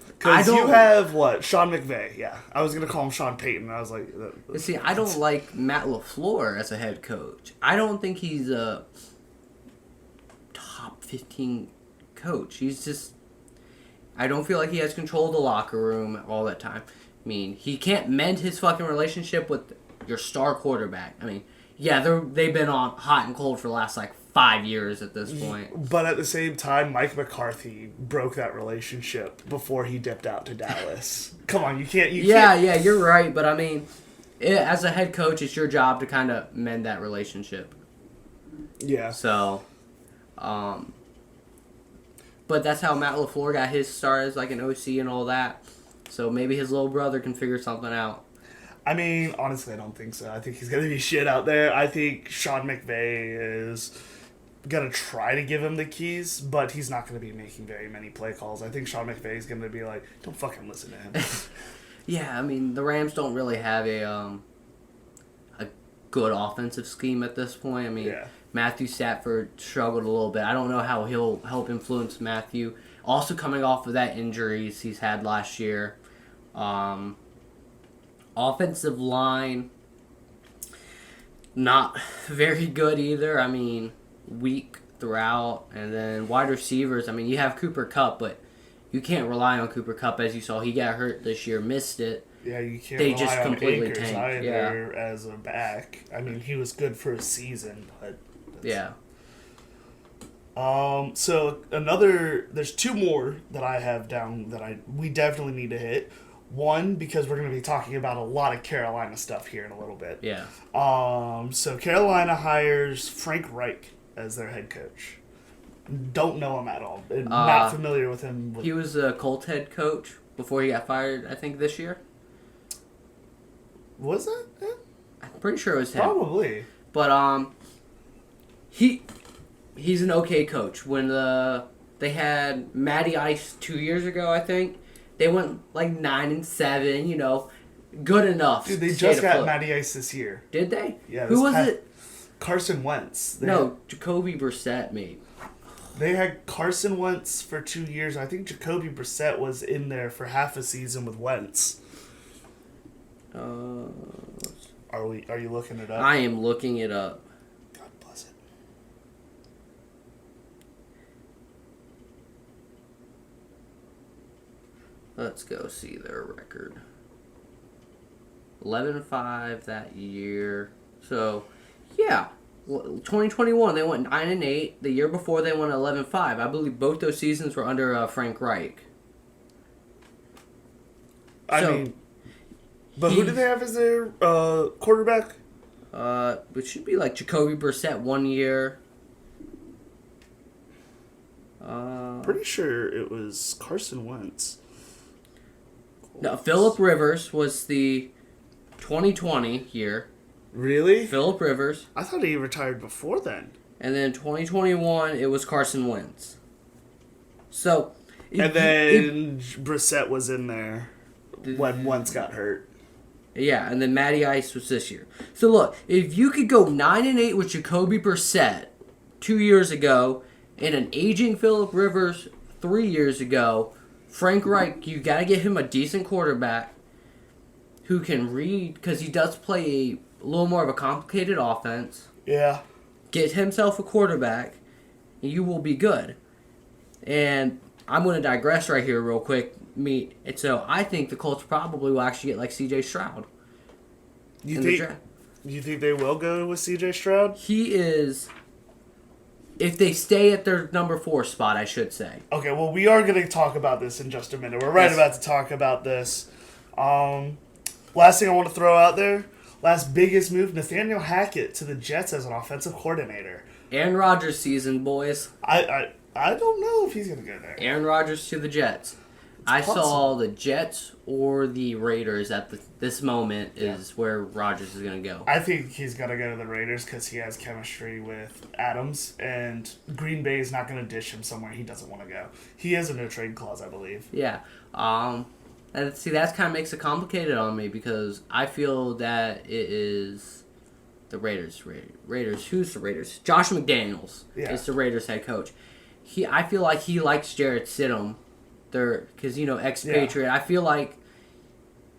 Speaker 1: Because you have, Sean McVay. Yeah. I was going to call him Sean Payton. I was like...
Speaker 2: See, I don't like Matt LaFleur as a head coach. I don't think he's a top 15 coach. He's just... I don't feel like he has control of the locker room all that time. I mean, he can't mend his fucking relationship with your star quarterback. I mean, yeah, they've been on hot and cold for the last, 5 years at this point.
Speaker 1: But at the same time, Mike McCarthy broke that relationship before he dipped out to Dallas. Come on, you can't...
Speaker 2: Yeah, you're right, but I mean, as a head coach, it's your job to kind of mend that relationship.
Speaker 1: Yeah.
Speaker 2: So, but that's how Matt LaFleur got his start as like an OC and all that. So maybe his little brother can figure something out.
Speaker 1: I mean, honestly, I don't think so. I think he's going to be shit out there. I think Sean McVay is going to try to give him the keys, but he's not going to be making very many play calls. I think Sean McVay is going to be like, don't fucking listen to him.
Speaker 2: Yeah, I mean, the Rams don't really have a good offensive scheme at this point. I mean,
Speaker 1: Yeah.
Speaker 2: Matthew Stafford struggled a little bit. I don't know how he'll help influence Matthew. Also coming off of that injuries he's had last year. Offensive line, not very good either. I mean, weak throughout. And then wide receivers, I mean, you have Cooper Kupp, but you can't rely on Cooper Kupp. As you saw, he got hurt this year, missed it.
Speaker 1: Yeah, you can't
Speaker 2: They
Speaker 1: rely
Speaker 2: just
Speaker 1: on
Speaker 2: completely
Speaker 1: Akers
Speaker 2: tanked,
Speaker 1: either as a back. I mean, he was good for a season, but...
Speaker 2: Yeah.
Speaker 1: So there's two more that I have down that we definitely need to hit. One, because we're going to be talking about a lot of Carolina stuff here in a little bit.
Speaker 2: Yeah.
Speaker 1: So Carolina hires Frank Reich as their head coach. Don't know him at all. Not familiar with him.
Speaker 2: He was a Colts head coach before he got fired, I think, this year.
Speaker 1: Was that him?
Speaker 2: I'm pretty sure it was him.
Speaker 1: Probably.
Speaker 2: But he's an okay coach. When they had Matty Ice 2 years ago, I think they went like 9-7. You know, good enough.
Speaker 1: Dude, they
Speaker 2: to
Speaker 1: just
Speaker 2: stay
Speaker 1: got
Speaker 2: afloat.
Speaker 1: Matty Ice this year.
Speaker 2: Did they?
Speaker 1: Yeah.
Speaker 2: Who was it?
Speaker 1: Carson Wentz.
Speaker 2: No, Jacoby Brissett, mate.
Speaker 1: They had Carson Wentz for 2 years. I think Jacoby Brissett was in there for half a season with Wentz. Are you looking it up?
Speaker 2: I am looking it up.
Speaker 1: God bless it.
Speaker 2: Let's go see their record. 11-5 that year. So, yeah. 2021, they went 9-8. The year before, they went 11-5. I believe both those seasons were under Frank Reich.
Speaker 1: I mean, but who do they have as their quarterback?
Speaker 2: It should be like Jacoby Brissett 1 year.
Speaker 1: Pretty sure it was Carson Wentz.
Speaker 2: No, Phillip Rivers was the 2020 year.
Speaker 1: Really?
Speaker 2: Phillip Rivers.
Speaker 1: I thought he retired before then.
Speaker 2: And then 2021, it was Carson Wentz. So,
Speaker 1: And then Brissett was in there when Wentz got hurt.
Speaker 2: Yeah, and then Matty Ice was this year. So look, if you could go 9-8 with Jacoby Brissett 2 years ago, and an aging Phillip Rivers 3 years ago, Frank Reich, you got to get him a decent quarterback who can read, because he does play a little more of a complicated offense.
Speaker 1: Yeah.
Speaker 2: Get himself a quarterback, and you will be good. And I'm going to digress right here real quick. And so I think the Colts probably will actually get like C.J. Stroud.
Speaker 1: You think they will go with C.J. Stroud?
Speaker 2: He is, if they stay at their number 4 spot, I should say.
Speaker 1: Okay, well, we are going to talk about this in just a minute. We're right about to talk about this. Last thing I want to throw out there, last biggest move, Nathaniel Hackett to the Jets as an offensive coordinator.
Speaker 2: Aaron Rodgers season, boys.
Speaker 1: I don't know if he's going to go there.
Speaker 2: Aaron Rodgers to the Jets. I saw the Jets or the Raiders at this moment is where Rodgers is going to go.
Speaker 1: I think he's going to go to the Raiders because he has chemistry with Adams, and Green Bay is not going to dish him somewhere he doesn't want to go. He has a no-trade clause, I believe.
Speaker 2: Yeah. And see, that kind of makes it complicated on me because I feel that it is the Raiders. Raiders. Who's the Raiders? Josh McDaniels is the Raiders head coach. I feel like he likes Jarrett Stidham. Because, expatriate. I feel like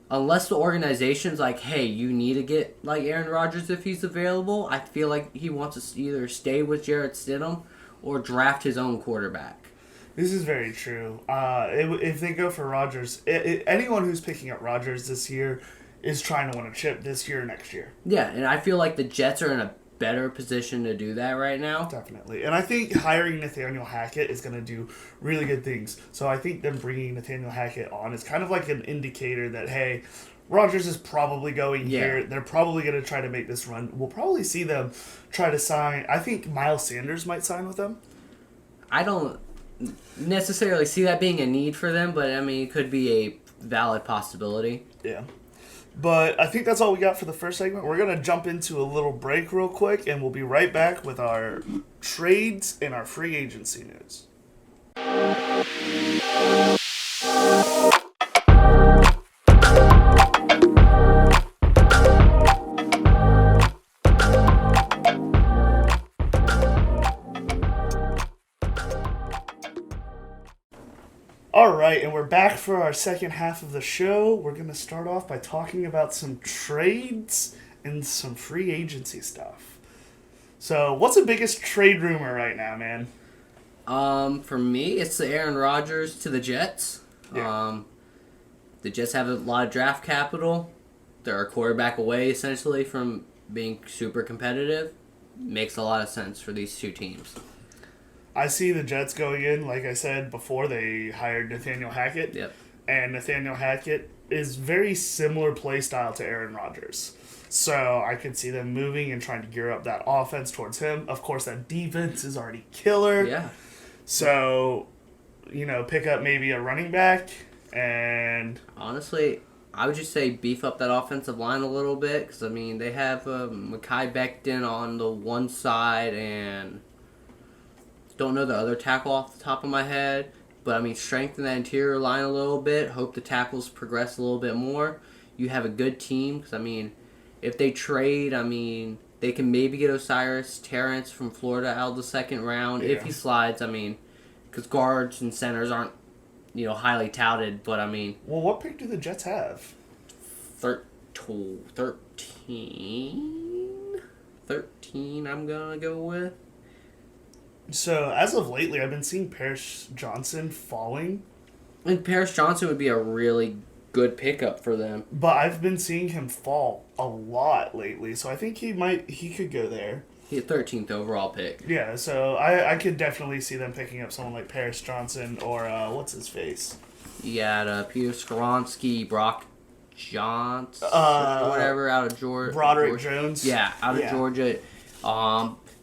Speaker 2: unless the organization's like, hey, you need to get like Aaron Rodgers if he's available, I feel like he wants to either stay with Jarrett Stidham or draft his own quarterback.
Speaker 1: This is very true. If they go for Rodgers, anyone who's picking up Rodgers this year is trying to win a chip this year or next year.
Speaker 2: Yeah, and I feel like the Jets are in a better position to do that right now.
Speaker 1: Definitely. And I think hiring Nathaniel Hackett is going to do really good things. So I think them bringing Nathaniel Hackett on is kind of like an indicator that, hey, Rodgers is probably going here. They're probably going to try to make this run. We'll probably see them try to sign. I think Miles Sanders might sign with them.
Speaker 2: I don't necessarily see that being a need for them, but I mean, it could be a valid possibility.
Speaker 1: Yeah. But I think that's all we got for the first segment. We're going to jump into a little break real quick, and we'll be right back with our trades and our free agency news. All right, and we're back for our second half of the show. We're going to start off by talking about some trades and some free agency stuff. So, what's the biggest trade rumor right now, man?
Speaker 2: For me, it's the Aaron Rodgers to the Jets.
Speaker 1: Yeah.
Speaker 2: The Jets have a lot of draft capital. They're a quarterback away, essentially, from being super competitive. Makes a lot of sense for these two teams.
Speaker 1: I see the Jets going in, like I said before, they hired Nathaniel Hackett.
Speaker 2: Yep.
Speaker 1: And Nathaniel Hackett is very similar play style to Aaron Rodgers. So I could see them moving and trying to gear up that offense towards him. Of course, that defense is already killer.
Speaker 2: Yeah.
Speaker 1: So, pick up maybe a running back and...
Speaker 2: Honestly, I would just say beef up that offensive line a little bit. Because, I mean, they have Mekhi Becton on the one side and... Don't know the other tackle off the top of my head, but I mean, strengthen that interior line a little bit. Hope the tackles progress a little bit more. You have a good team, because I mean, if they trade, I mean, they can maybe get Osiris Terrence from Florida out of the second round if he slides. I mean, because guards and centers aren't, highly touted, but I mean.
Speaker 1: Well, what pick do the Jets have?
Speaker 2: 13. 13, I'm gonna go with.
Speaker 1: So, as of lately, I've been seeing Paris Johnson falling.
Speaker 2: And Paris Johnson would be a really good pickup for them.
Speaker 1: But I've been seeing him fall a lot lately, so I think he could go there.
Speaker 2: He had 13th overall pick.
Speaker 1: Yeah, so I could definitely see them picking up someone like Paris Johnson or, what's his face?
Speaker 2: You got Peter Skoronsky, Brock Johnson, or whatever, out of Georgia.
Speaker 1: Broderick Jones.
Speaker 2: Yeah, out of Georgia.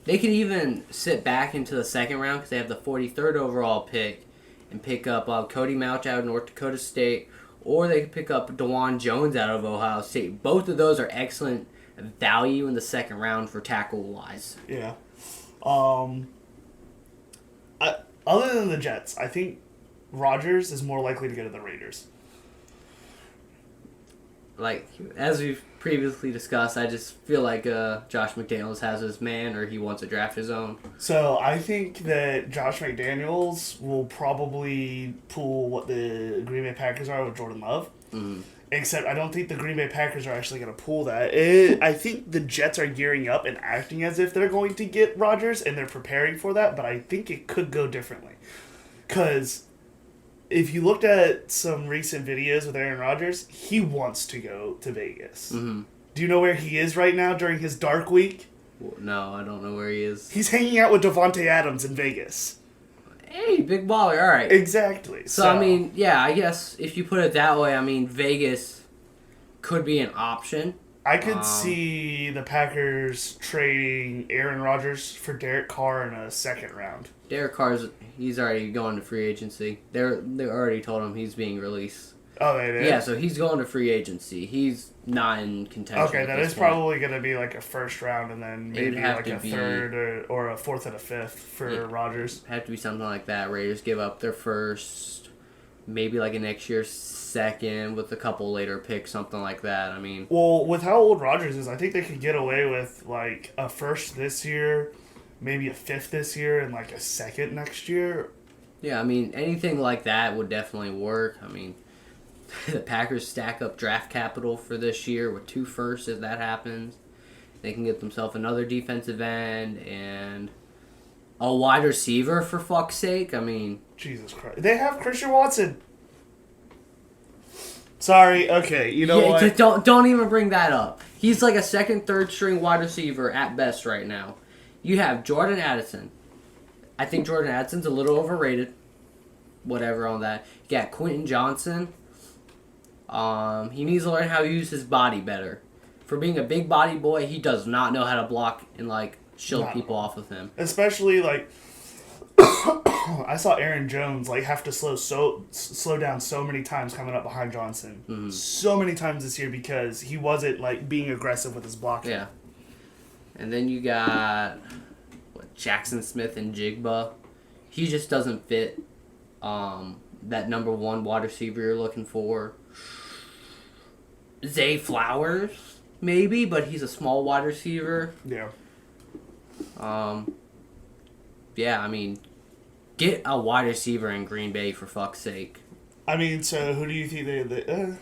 Speaker 2: They can even sit back into the second round because they have the 43rd overall pick and pick up Cody Mouch out of North Dakota State, or they could pick up DeJuan Jones out of Ohio State. Both of those are excellent value in the second round for tackle-wise.
Speaker 1: Yeah. Other than the Jets, I think Rodgers is more likely to go to the Raiders.
Speaker 2: Like, as we've previously discussed, I just feel like Josh McDaniels has his man, or he wants to draft his own.
Speaker 1: So I think that Josh McDaniels will probably pull what the Green Bay Packers are with Jordan Love.
Speaker 2: Mm-hmm.
Speaker 1: Except I don't think the Green Bay Packers are actually going to pull that. I think the Jets are gearing up and acting as if they're going to get Rodgers, and they're preparing for that, but I think it could go differently. Because if you looked at some recent videos with Aaron Rodgers, he wants to go to Vegas.
Speaker 2: Mm-hmm.
Speaker 1: Do you know where he is right now during his dark week?
Speaker 2: No, I don't know where he is.
Speaker 1: He's hanging out with Devontae Adams in Vegas.
Speaker 2: Hey, big baller, all right.
Speaker 1: Exactly.
Speaker 2: So, I mean, yeah, I guess if you put it that way, I mean, Vegas could be an option.
Speaker 1: I could see the Packers trading Aaron Rodgers for Derek Carr in a second round.
Speaker 2: Derek Carr's, he's already going to free agency. They already told him he's being released.
Speaker 1: Oh, they did?
Speaker 2: Yeah, so he's going to free agency. He's not in contention.
Speaker 1: Okay, that is probably going to be like a first round and then maybe like a third or a fourth and a fifth for Rodgers.
Speaker 2: Have to be something like that. Raiders give up their first, maybe like a next year's second with a couple later picks, something like that. I mean,
Speaker 1: well, with how old Rodgers is, I think they could get away with like a first this year, maybe a fifth this year, and like a second next year.
Speaker 2: Yeah, I mean, anything like that would definitely work. I mean, the Packers stack up draft capital for this year with 2 firsts if that happens. They can get themselves another defensive end and a wide receiver, for fuck's sake. I mean,
Speaker 1: Jesus Christ. They have Christian Watson. Sorry, okay, you know what?
Speaker 2: Don't even bring that up. He's like a second, third string wide receiver at best right now. You have Jordan Addison. I think Jordan Addison's a little overrated. Whatever on that. You got Quentin Johnson. He needs to learn how to use his body better. For being a big body boy, he does not know how to block and like shield people off of him.
Speaker 1: Especially like I saw Aaron Jones like have to slow down so many times coming up behind Johnson. Mm-hmm. So many times this year because he wasn't like being aggressive with his blocking.
Speaker 2: Yeah. And then you got Jackson Smith and Jigba. He just doesn't fit that number one wide receiver you're looking for. Zay Flowers, maybe, but he's a small wide receiver.
Speaker 1: Yeah.
Speaker 2: Yeah, I mean, get a wide receiver in Green Bay for fuck's sake.
Speaker 1: I mean, so who do you think they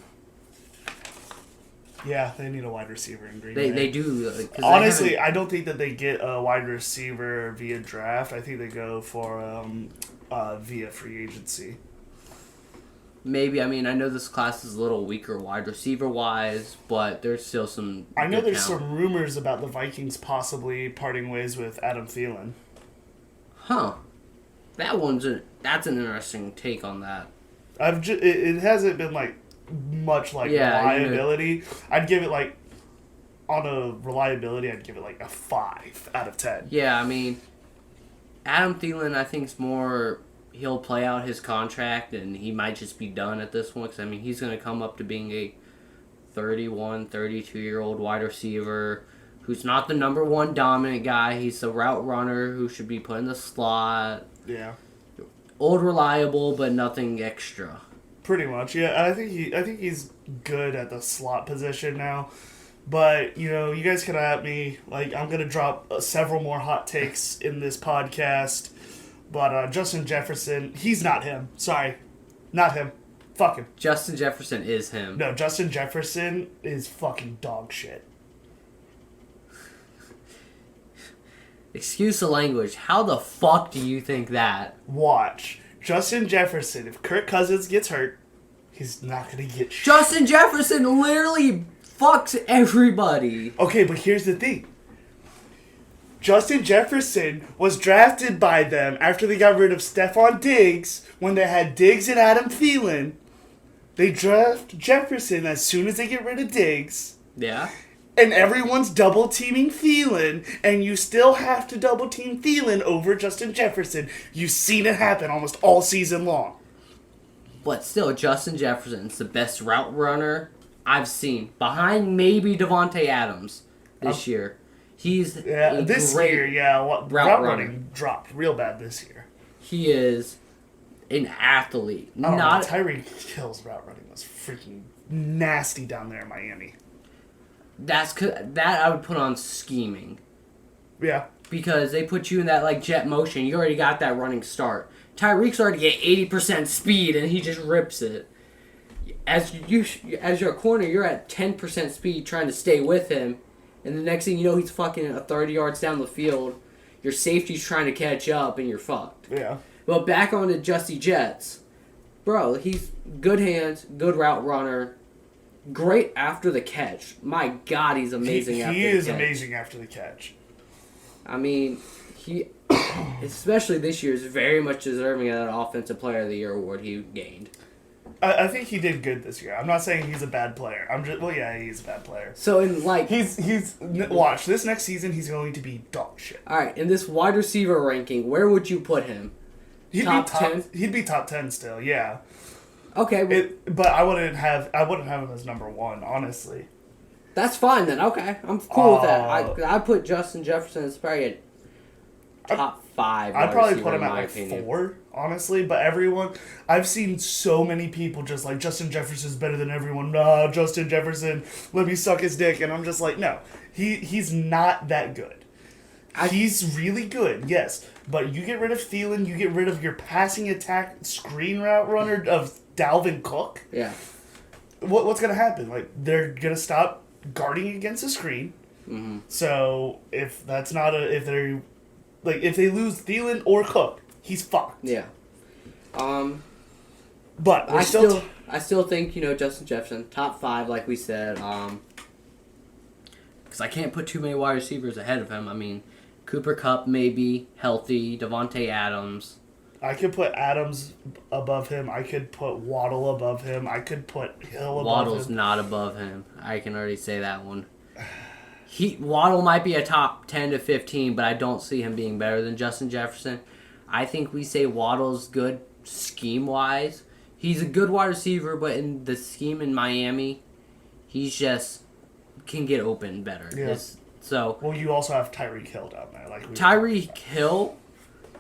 Speaker 1: yeah, they need a wide receiver in Green Bay.
Speaker 2: They do.
Speaker 1: Honestly, I don't think that they get a wide receiver via draft. I think they go for via free agency.
Speaker 2: Maybe. I mean, I know this class is a little weaker wide receiver-wise, but there's still some
Speaker 1: I know there's
Speaker 2: talent.
Speaker 1: some rumors about the Vikings possibly parting ways with Adam Thielen.
Speaker 2: Huh. That's an interesting take on that.
Speaker 1: It hasn't been like much like reliability. I'd give it like on a reliability, I'd give it like a 5 out of 10.
Speaker 2: Yeah, I mean, Adam Thielen, I think is more. He'll play out his contract, and he might just be done at this one. Because, I mean, he's going to come up to being a 31, 32-year-old wide receiver who's not the number one dominant guy. He's the route runner who should be put in the slot.
Speaker 1: Yeah.
Speaker 2: Old, reliable, but nothing extra.
Speaker 1: Pretty much, yeah. I think he's good at the slot position now. But, you know, you guys can at me. Like, I'm going to drop several more hot takes in this podcast. But Justin Jefferson, he's not him. Sorry. Not him. Fuck him.
Speaker 2: Justin Jefferson is him.
Speaker 1: No, Justin Jefferson is fucking dog shit.
Speaker 2: Excuse the language. How the fuck do you think that?
Speaker 1: Watch. Justin Jefferson, if Kirk Cousins gets hurt, he's not going to get shit.
Speaker 2: Justin Jefferson literally fucks everybody.
Speaker 1: Okay, but here's the thing. Justin Jefferson was drafted by them after they got rid of Stephon Diggs when they had Diggs and Adam Thielen. They draft Jefferson as soon as they get rid of Diggs.
Speaker 2: Yeah.
Speaker 1: And everyone's double-teaming Thielen, and you still have to double-team Thielen over Justin Jefferson. You've seen it happen almost all season long.
Speaker 2: But still, Justin Jefferson's the best route runner I've seen. Behind maybe Devontae Adams this year. He's
Speaker 1: this
Speaker 2: great
Speaker 1: year, route running dropped real bad this year.
Speaker 2: He is an athlete.
Speaker 1: I don't know, Tyreek Hill's route running was freaking nasty down there in Miami.
Speaker 2: That I would put on scheming.
Speaker 1: Yeah.
Speaker 2: Because they put you in that like jet motion. You already got that running start. Tyreek's already at 80% speed and he just rips it. As your corner, you're at 10% speed trying to stay with him. And the next thing you know, he's fucking 30 yards down the field. Your safety's trying to catch up, and you're fucked.
Speaker 1: Yeah.
Speaker 2: But back on to Justy Jets. Bro, he's good hands, good route runner, great after the catch. My God, he's amazing after the catch.
Speaker 1: He is amazing after the catch.
Speaker 2: I mean, he, especially this year, is very much deserving of that Offensive Player of the Year award he gained.
Speaker 1: I think he did good this year. I'm not saying he's a bad player. He's a bad player.
Speaker 2: So in like
Speaker 1: watch this next season, he's going to be dog shit.
Speaker 2: All right, in this wide receiver ranking, where would you put him? Top 10?
Speaker 1: He'd be top 10 still. Yeah.
Speaker 2: Okay,
Speaker 1: but I wouldn't have him as number 1, honestly.
Speaker 2: That's fine then. Okay, I'm cool with that. I put Justin Jefferson as probably a top 5.
Speaker 1: I'd probably put him at like 4, honestly. But I've seen so many people just like Justin Jefferson's better than everyone. Nah, Justin Jefferson, let me suck his dick. And I'm just like, no, he's not that good. He's really good, yes. But you get rid of Thielen, you get rid of your passing attack screen route runner of Dalvin Cook.
Speaker 2: Yeah.
Speaker 1: What's gonna happen? Like they're gonna stop guarding against the screen.
Speaker 2: Mm-hmm.
Speaker 1: So if they lose Thielen or Cook, he's fucked.
Speaker 2: Yeah.
Speaker 1: But
Speaker 2: I still think Justin Jefferson top 5, like we said. because I can't put too many wide receivers ahead of him. I mean, Cooper Kupp maybe healthy, Devontae Adams.
Speaker 1: I could put Adams above him. I could put Waddle above him. I could put Hill above
Speaker 2: Waddle's
Speaker 1: him.
Speaker 2: not above him. I can already say that one. Waddle might be a top 10 to 15, but I don't see him being better than Justin Jefferson. I think we say Waddle's good scheme-wise. He's a good wide receiver, but in the scheme in Miami, he's just can get open better.
Speaker 1: Yeah.
Speaker 2: Well,
Speaker 1: you also have Tyreek Hill down there.
Speaker 2: Tyreek Hill,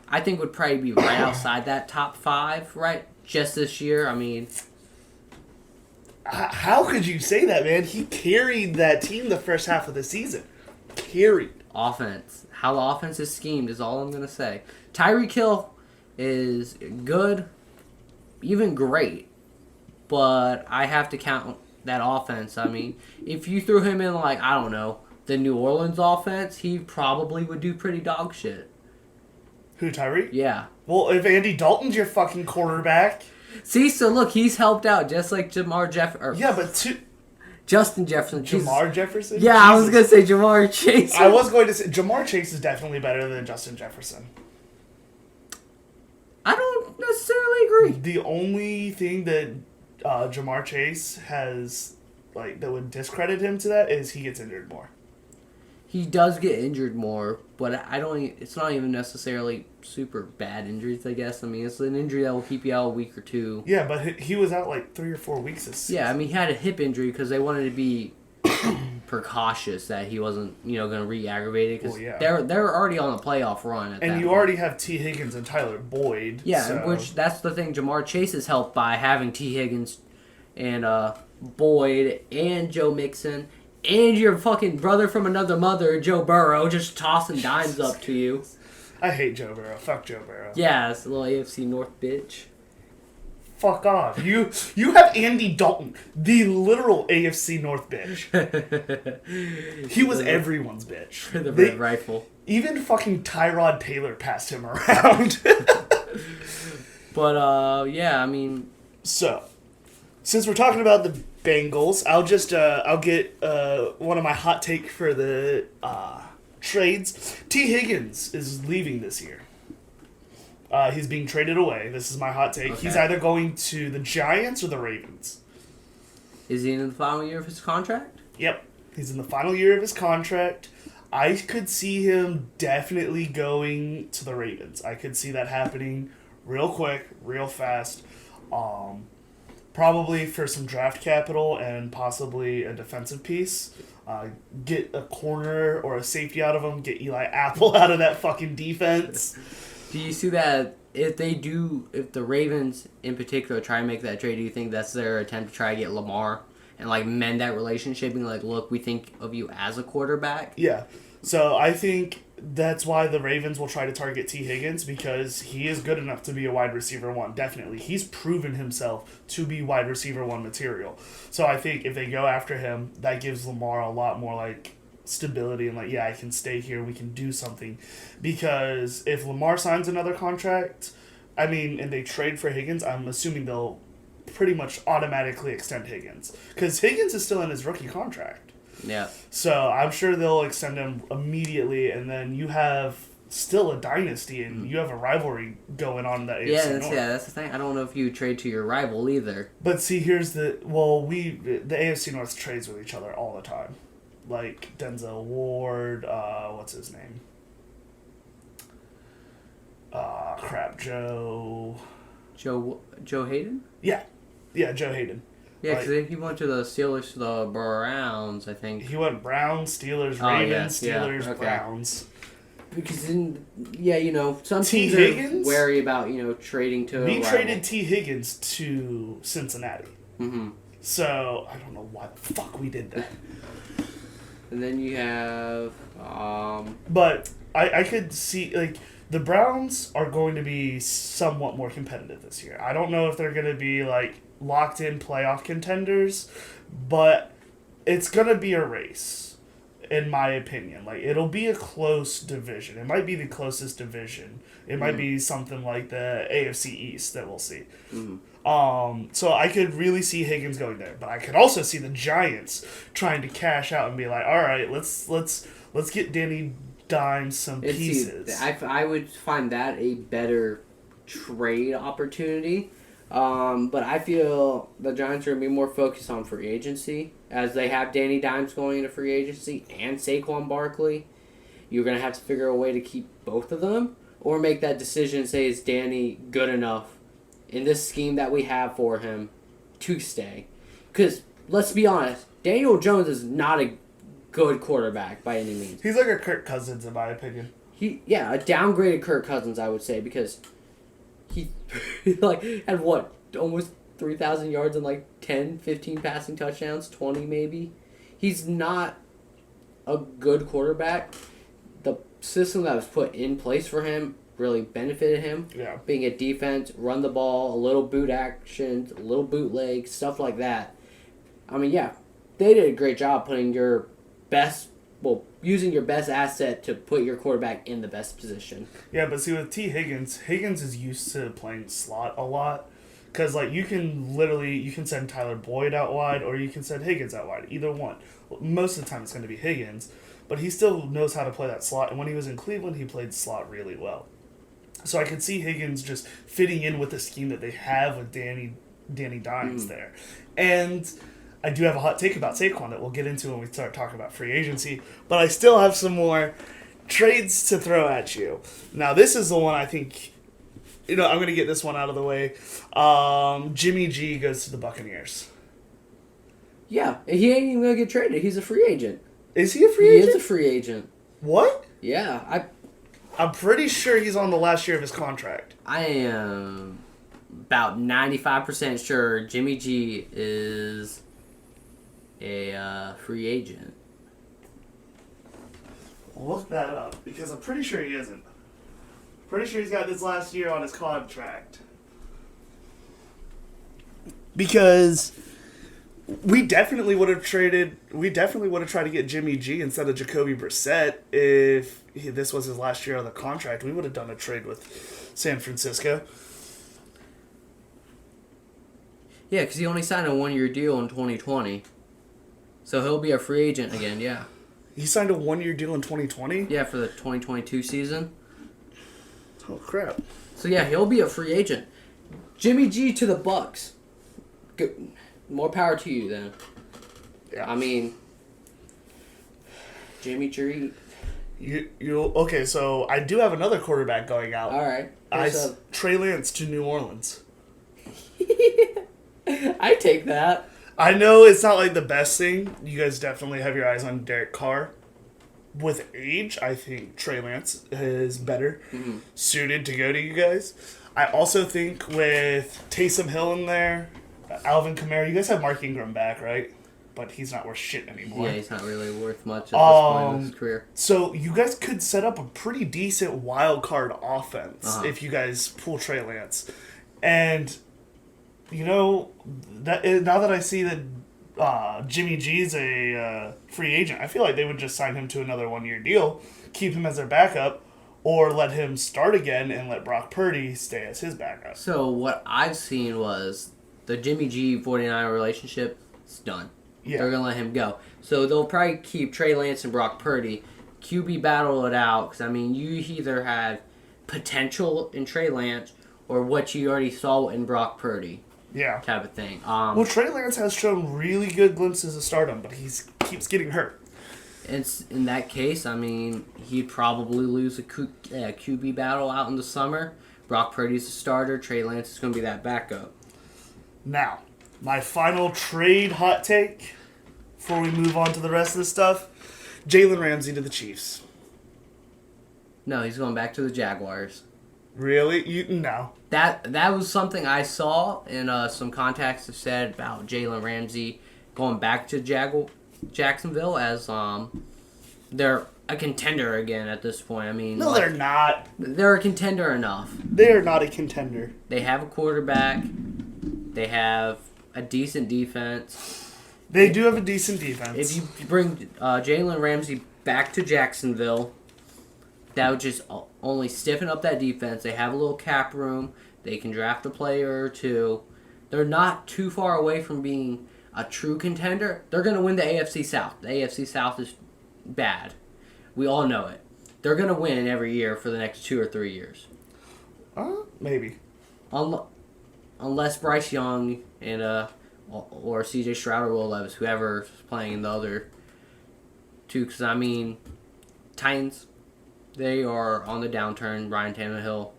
Speaker 2: I think, would probably be right outside that top 5, right? Just this year. I mean,
Speaker 1: how could you say that, man? He carried that team the first half of the season. Carried.
Speaker 2: Offense. How the offense is schemed is all I'm going to say. Tyreek Hill is good, even great, but I have to count that offense. I mean, if you threw him in, like, I don't know, the New Orleans offense, he probably would do pretty dog shit.
Speaker 1: Who, Tyreek?
Speaker 2: Yeah.
Speaker 1: Well, if Andy Dalton's your fucking quarterback.
Speaker 2: See, so look, he's helped out just like Jamar Jefferson.
Speaker 1: Yeah, but
Speaker 2: Justin Jefferson.
Speaker 1: Jamar Jefferson?
Speaker 2: Yeah,
Speaker 1: Jesus.
Speaker 2: I was going to say Jamar Chase.
Speaker 1: I was going to say Jamar Chase is definitely better than Justin Jefferson.
Speaker 2: I don't necessarily agree.
Speaker 1: The only thing that Jamar Chase has, like, that would discredit him to that is he gets injured more.
Speaker 2: He does get injured more, but it's not even necessarily super bad injuries, I guess. I mean, it's an injury that will keep you out a week or two.
Speaker 1: Yeah, but he was out like 3 or 4 weeks this season.
Speaker 2: Yeah, I mean, he had a hip injury because they wanted to be precautious that he wasn't, going to re-aggravate it. Because they're already on a playoff run at that
Speaker 1: And you
Speaker 2: point.
Speaker 1: already have T. Higgins and Tyler Boyd.
Speaker 2: Yeah,
Speaker 1: so.
Speaker 2: which that's the thing. Jamar Chase is helped by having T. Higgins and Boyd and Joe Mixon and your fucking brother from another mother, Joe Burrow, just tossing dimes up to you.
Speaker 1: I hate Joe Burrow. Fuck Joe Burrow.
Speaker 2: Yeah, it's a little AFC North bitch.
Speaker 1: Fuck off. You have Andy Dalton, the literal AFC North bitch. He was everyone's bitch.
Speaker 2: For the red rifle.
Speaker 1: Even fucking Tyrod Taylor passed him around.
Speaker 2: But, yeah, I mean...
Speaker 1: So, since we're talking about the Bengals, I'll get one of my hot take for the trades. T. Higgins is leaving this year. He's being traded away. This is my hot take.
Speaker 2: Okay.
Speaker 1: He's either going to the Giants or the Ravens.
Speaker 2: Is he in the final year of his contract?
Speaker 1: Yep. He's in the final year of his contract. I could see him definitely going to the Ravens. I could see that happening real quick, real fast. Probably for some draft capital and possibly a defensive piece. Get a corner or a safety out of him. Get Eli Apple out of that fucking defense.
Speaker 2: Do you see that if the Ravens in particular try and make that trade, do you think that's their attempt to try to get Lamar and like mend that relationship and like, look, we think of you as a quarterback?
Speaker 1: Yeah. So I think that's why the Ravens will try to target T. Higgins because he is good enough to be a wide receiver 1. Definitely. He's proven himself to be wide receiver 1 material. So I think if they go after him, that gives Lamar a lot more like stability and like, yeah, I can stay here. We can do something. Because if Lamar signs another contract, and they trade for Higgins, I'm assuming they'll pretty much automatically extend Higgins. Because Higgins is still in his rookie contract.
Speaker 2: Yeah.
Speaker 1: So I'm sure they'll extend him immediately, and then you have still a dynasty, and you have a rivalry going on in the AFC North.
Speaker 2: That's the thing. I don't know if you trade to your rival either.
Speaker 1: But see, here's the AFC North trades with each other all the time, like Denzel Ward. What's his name?
Speaker 2: Joe Hayden.
Speaker 1: Yeah, Joe Hayden.
Speaker 2: Yeah, because he went to the Steelers to the Browns, I think.
Speaker 1: He went Browns, Steelers, Ravens, Steelers,
Speaker 2: okay.
Speaker 1: Browns.
Speaker 2: Because some
Speaker 1: T.
Speaker 2: teams
Speaker 1: Higgins?
Speaker 2: are wary about trading to.
Speaker 1: We
Speaker 2: a rival.
Speaker 1: traded T. Higgins to Cincinnati.
Speaker 2: Mm-hmm.
Speaker 1: So I don't know why the fuck we did that.
Speaker 2: And then you have.
Speaker 1: But I could see like the Browns are going to be somewhat more competitive this year. I don't know if they're going to be like locked in playoff contenders, but it's going to be a race. in my opinion. Like, it'll be a close division. It might be the closest division. It might be something like the AFC East that we'll see. So I could really see Higgins going there, but I could also see the Giants trying to cash out and be like, all right, let's get Danny Dimes some pieces.
Speaker 2: I would find that a better trade opportunity. But I feel the Giants are going to be more focused on free agency, as they have Danny Dimes going into free agency and Saquon Barkley. You're going to have to figure a way to keep both of them, or make that decision and say, is Danny good enough in this scheme that we have for him to stay? Because, let's be honest, Daniel Jones is not a good quarterback by any means.
Speaker 1: He's like a Kirk Cousins, in my opinion.
Speaker 2: A downgraded Kirk Cousins, I would say, because he had what, almost 3,000 yards and 10, 15 passing touchdowns, 20 maybe. He's not a good quarterback. The system that was put in place for him really benefited him.
Speaker 1: Yeah.
Speaker 2: Being a defense, run the ball, a little boot action, a little bootleg, stuff like that. I mean, yeah, they did a great job putting using your best asset to put your quarterback in the best position.
Speaker 1: Yeah, but see, with Higgins is used to playing slot a lot. Because, you can send Tyler Boyd out wide, or you can send Higgins out wide. Either one. Most of the time it's going to be Higgins. But he still knows how to play that slot. And when he was in Cleveland, he played slot really well. So I could see Higgins just fitting in with the scheme that they have with Danny Dimes there. And I do have a hot take about Saquon that we'll get into when we start talking about free agency. But I still have some more trades to throw at you. Now, this is the one I think... I'm going to get this one out of the way. Jimmy G goes to the Buccaneers.
Speaker 2: Yeah, he ain't even going to get traded. He's a free agent.
Speaker 1: Is he a free agent?
Speaker 2: He is a free agent.
Speaker 1: What?
Speaker 2: Yeah,
Speaker 1: I'm pretty sure he's on the last year of his contract.
Speaker 2: I am about 95% sure Jimmy G is a free agent.
Speaker 1: Look that up, because I'm pretty sure he isn't. Pretty sure he's got this last year on his contract. Because we definitely would have tried to get Jimmy G instead of Jacoby Brissett if this was his last year on the contract. We would have done a trade with San Francisco.
Speaker 2: Yeah, because he only signed a 1-year deal in 2020. So he'll be a free agent again, yeah.
Speaker 1: He signed a 1-year deal in 2020?
Speaker 2: Yeah, for the 2022 season.
Speaker 1: Oh, crap.
Speaker 2: So, yeah, he'll be a free agent. Jimmy G to the Bucks. Good. More power to you, then.
Speaker 1: Yeah.
Speaker 2: I mean, Jimmy G.
Speaker 1: Okay, so I do have another quarterback going out.
Speaker 2: All right.
Speaker 1: Trey Lance to New Orleans.
Speaker 2: I take that.
Speaker 1: I know it's not the best thing. You guys definitely have your eyes on Derek Carr. With age, I think Trey Lance is better suited to go to you guys. I also think with Taysom Hill in there, Alvin Kamara, you guys have Mark Ingram back, right? But he's not worth shit anymore.
Speaker 2: Yeah, he's not really worth much at this point in his career.
Speaker 1: So you guys could set up a pretty decent wild card offense if you guys pull Trey Lance. And, now that I see that Jimmy G's a free agent, I feel like they would just sign him to another 1-year deal, keep him as their backup, or let him start again and let Brock Purdy stay as his backup.
Speaker 2: So what I've seen was the Jimmy G 49 relationship is done. Yeah. They're going to let him go. So they'll probably keep Trey Lance and Brock Purdy. QB battle it out, because, you either have potential in Trey Lance or what you already saw in Brock Purdy.
Speaker 1: Yeah.
Speaker 2: Type of thing.
Speaker 1: Trey Lance has shown really good glimpses of stardom, but he keeps getting hurt.
Speaker 2: It's in that case, he'd probably lose a QB battle out in the summer. Brock Purdy's a starter. Trey Lance is going to be that backup.
Speaker 1: Now, my final trade hot take before we move on to the rest of the stuff. Jalen Ramsey to the Chiefs.
Speaker 2: No, he's going back to the Jaguars.
Speaker 1: Really? No.
Speaker 2: That was something I saw, and some contacts have said about Jalen Ramsey going back to Jacksonville as they're a contender again at this point.
Speaker 1: No, they're not.
Speaker 2: They're a contender enough.
Speaker 1: They are not a contender.
Speaker 2: They have a quarterback. They have a decent defense.
Speaker 1: They do have a decent defense.
Speaker 2: If you bring Jalen Ramsey back to Jacksonville, that would just only stiffen up that defense. They have a little cap room. They can draft a player or two. They're not too far away from being a true contender. They're going to win the AFC South. The AFC South is bad. We all know it. They're going to win every year for the next 2 or 3 years.
Speaker 1: Maybe.
Speaker 2: Unless Bryce Young and or C.J. Stroud or Will Levis, whoever's playing in the other two. Because, I mean, Titans, they are on the downturn. Ryan Tannehill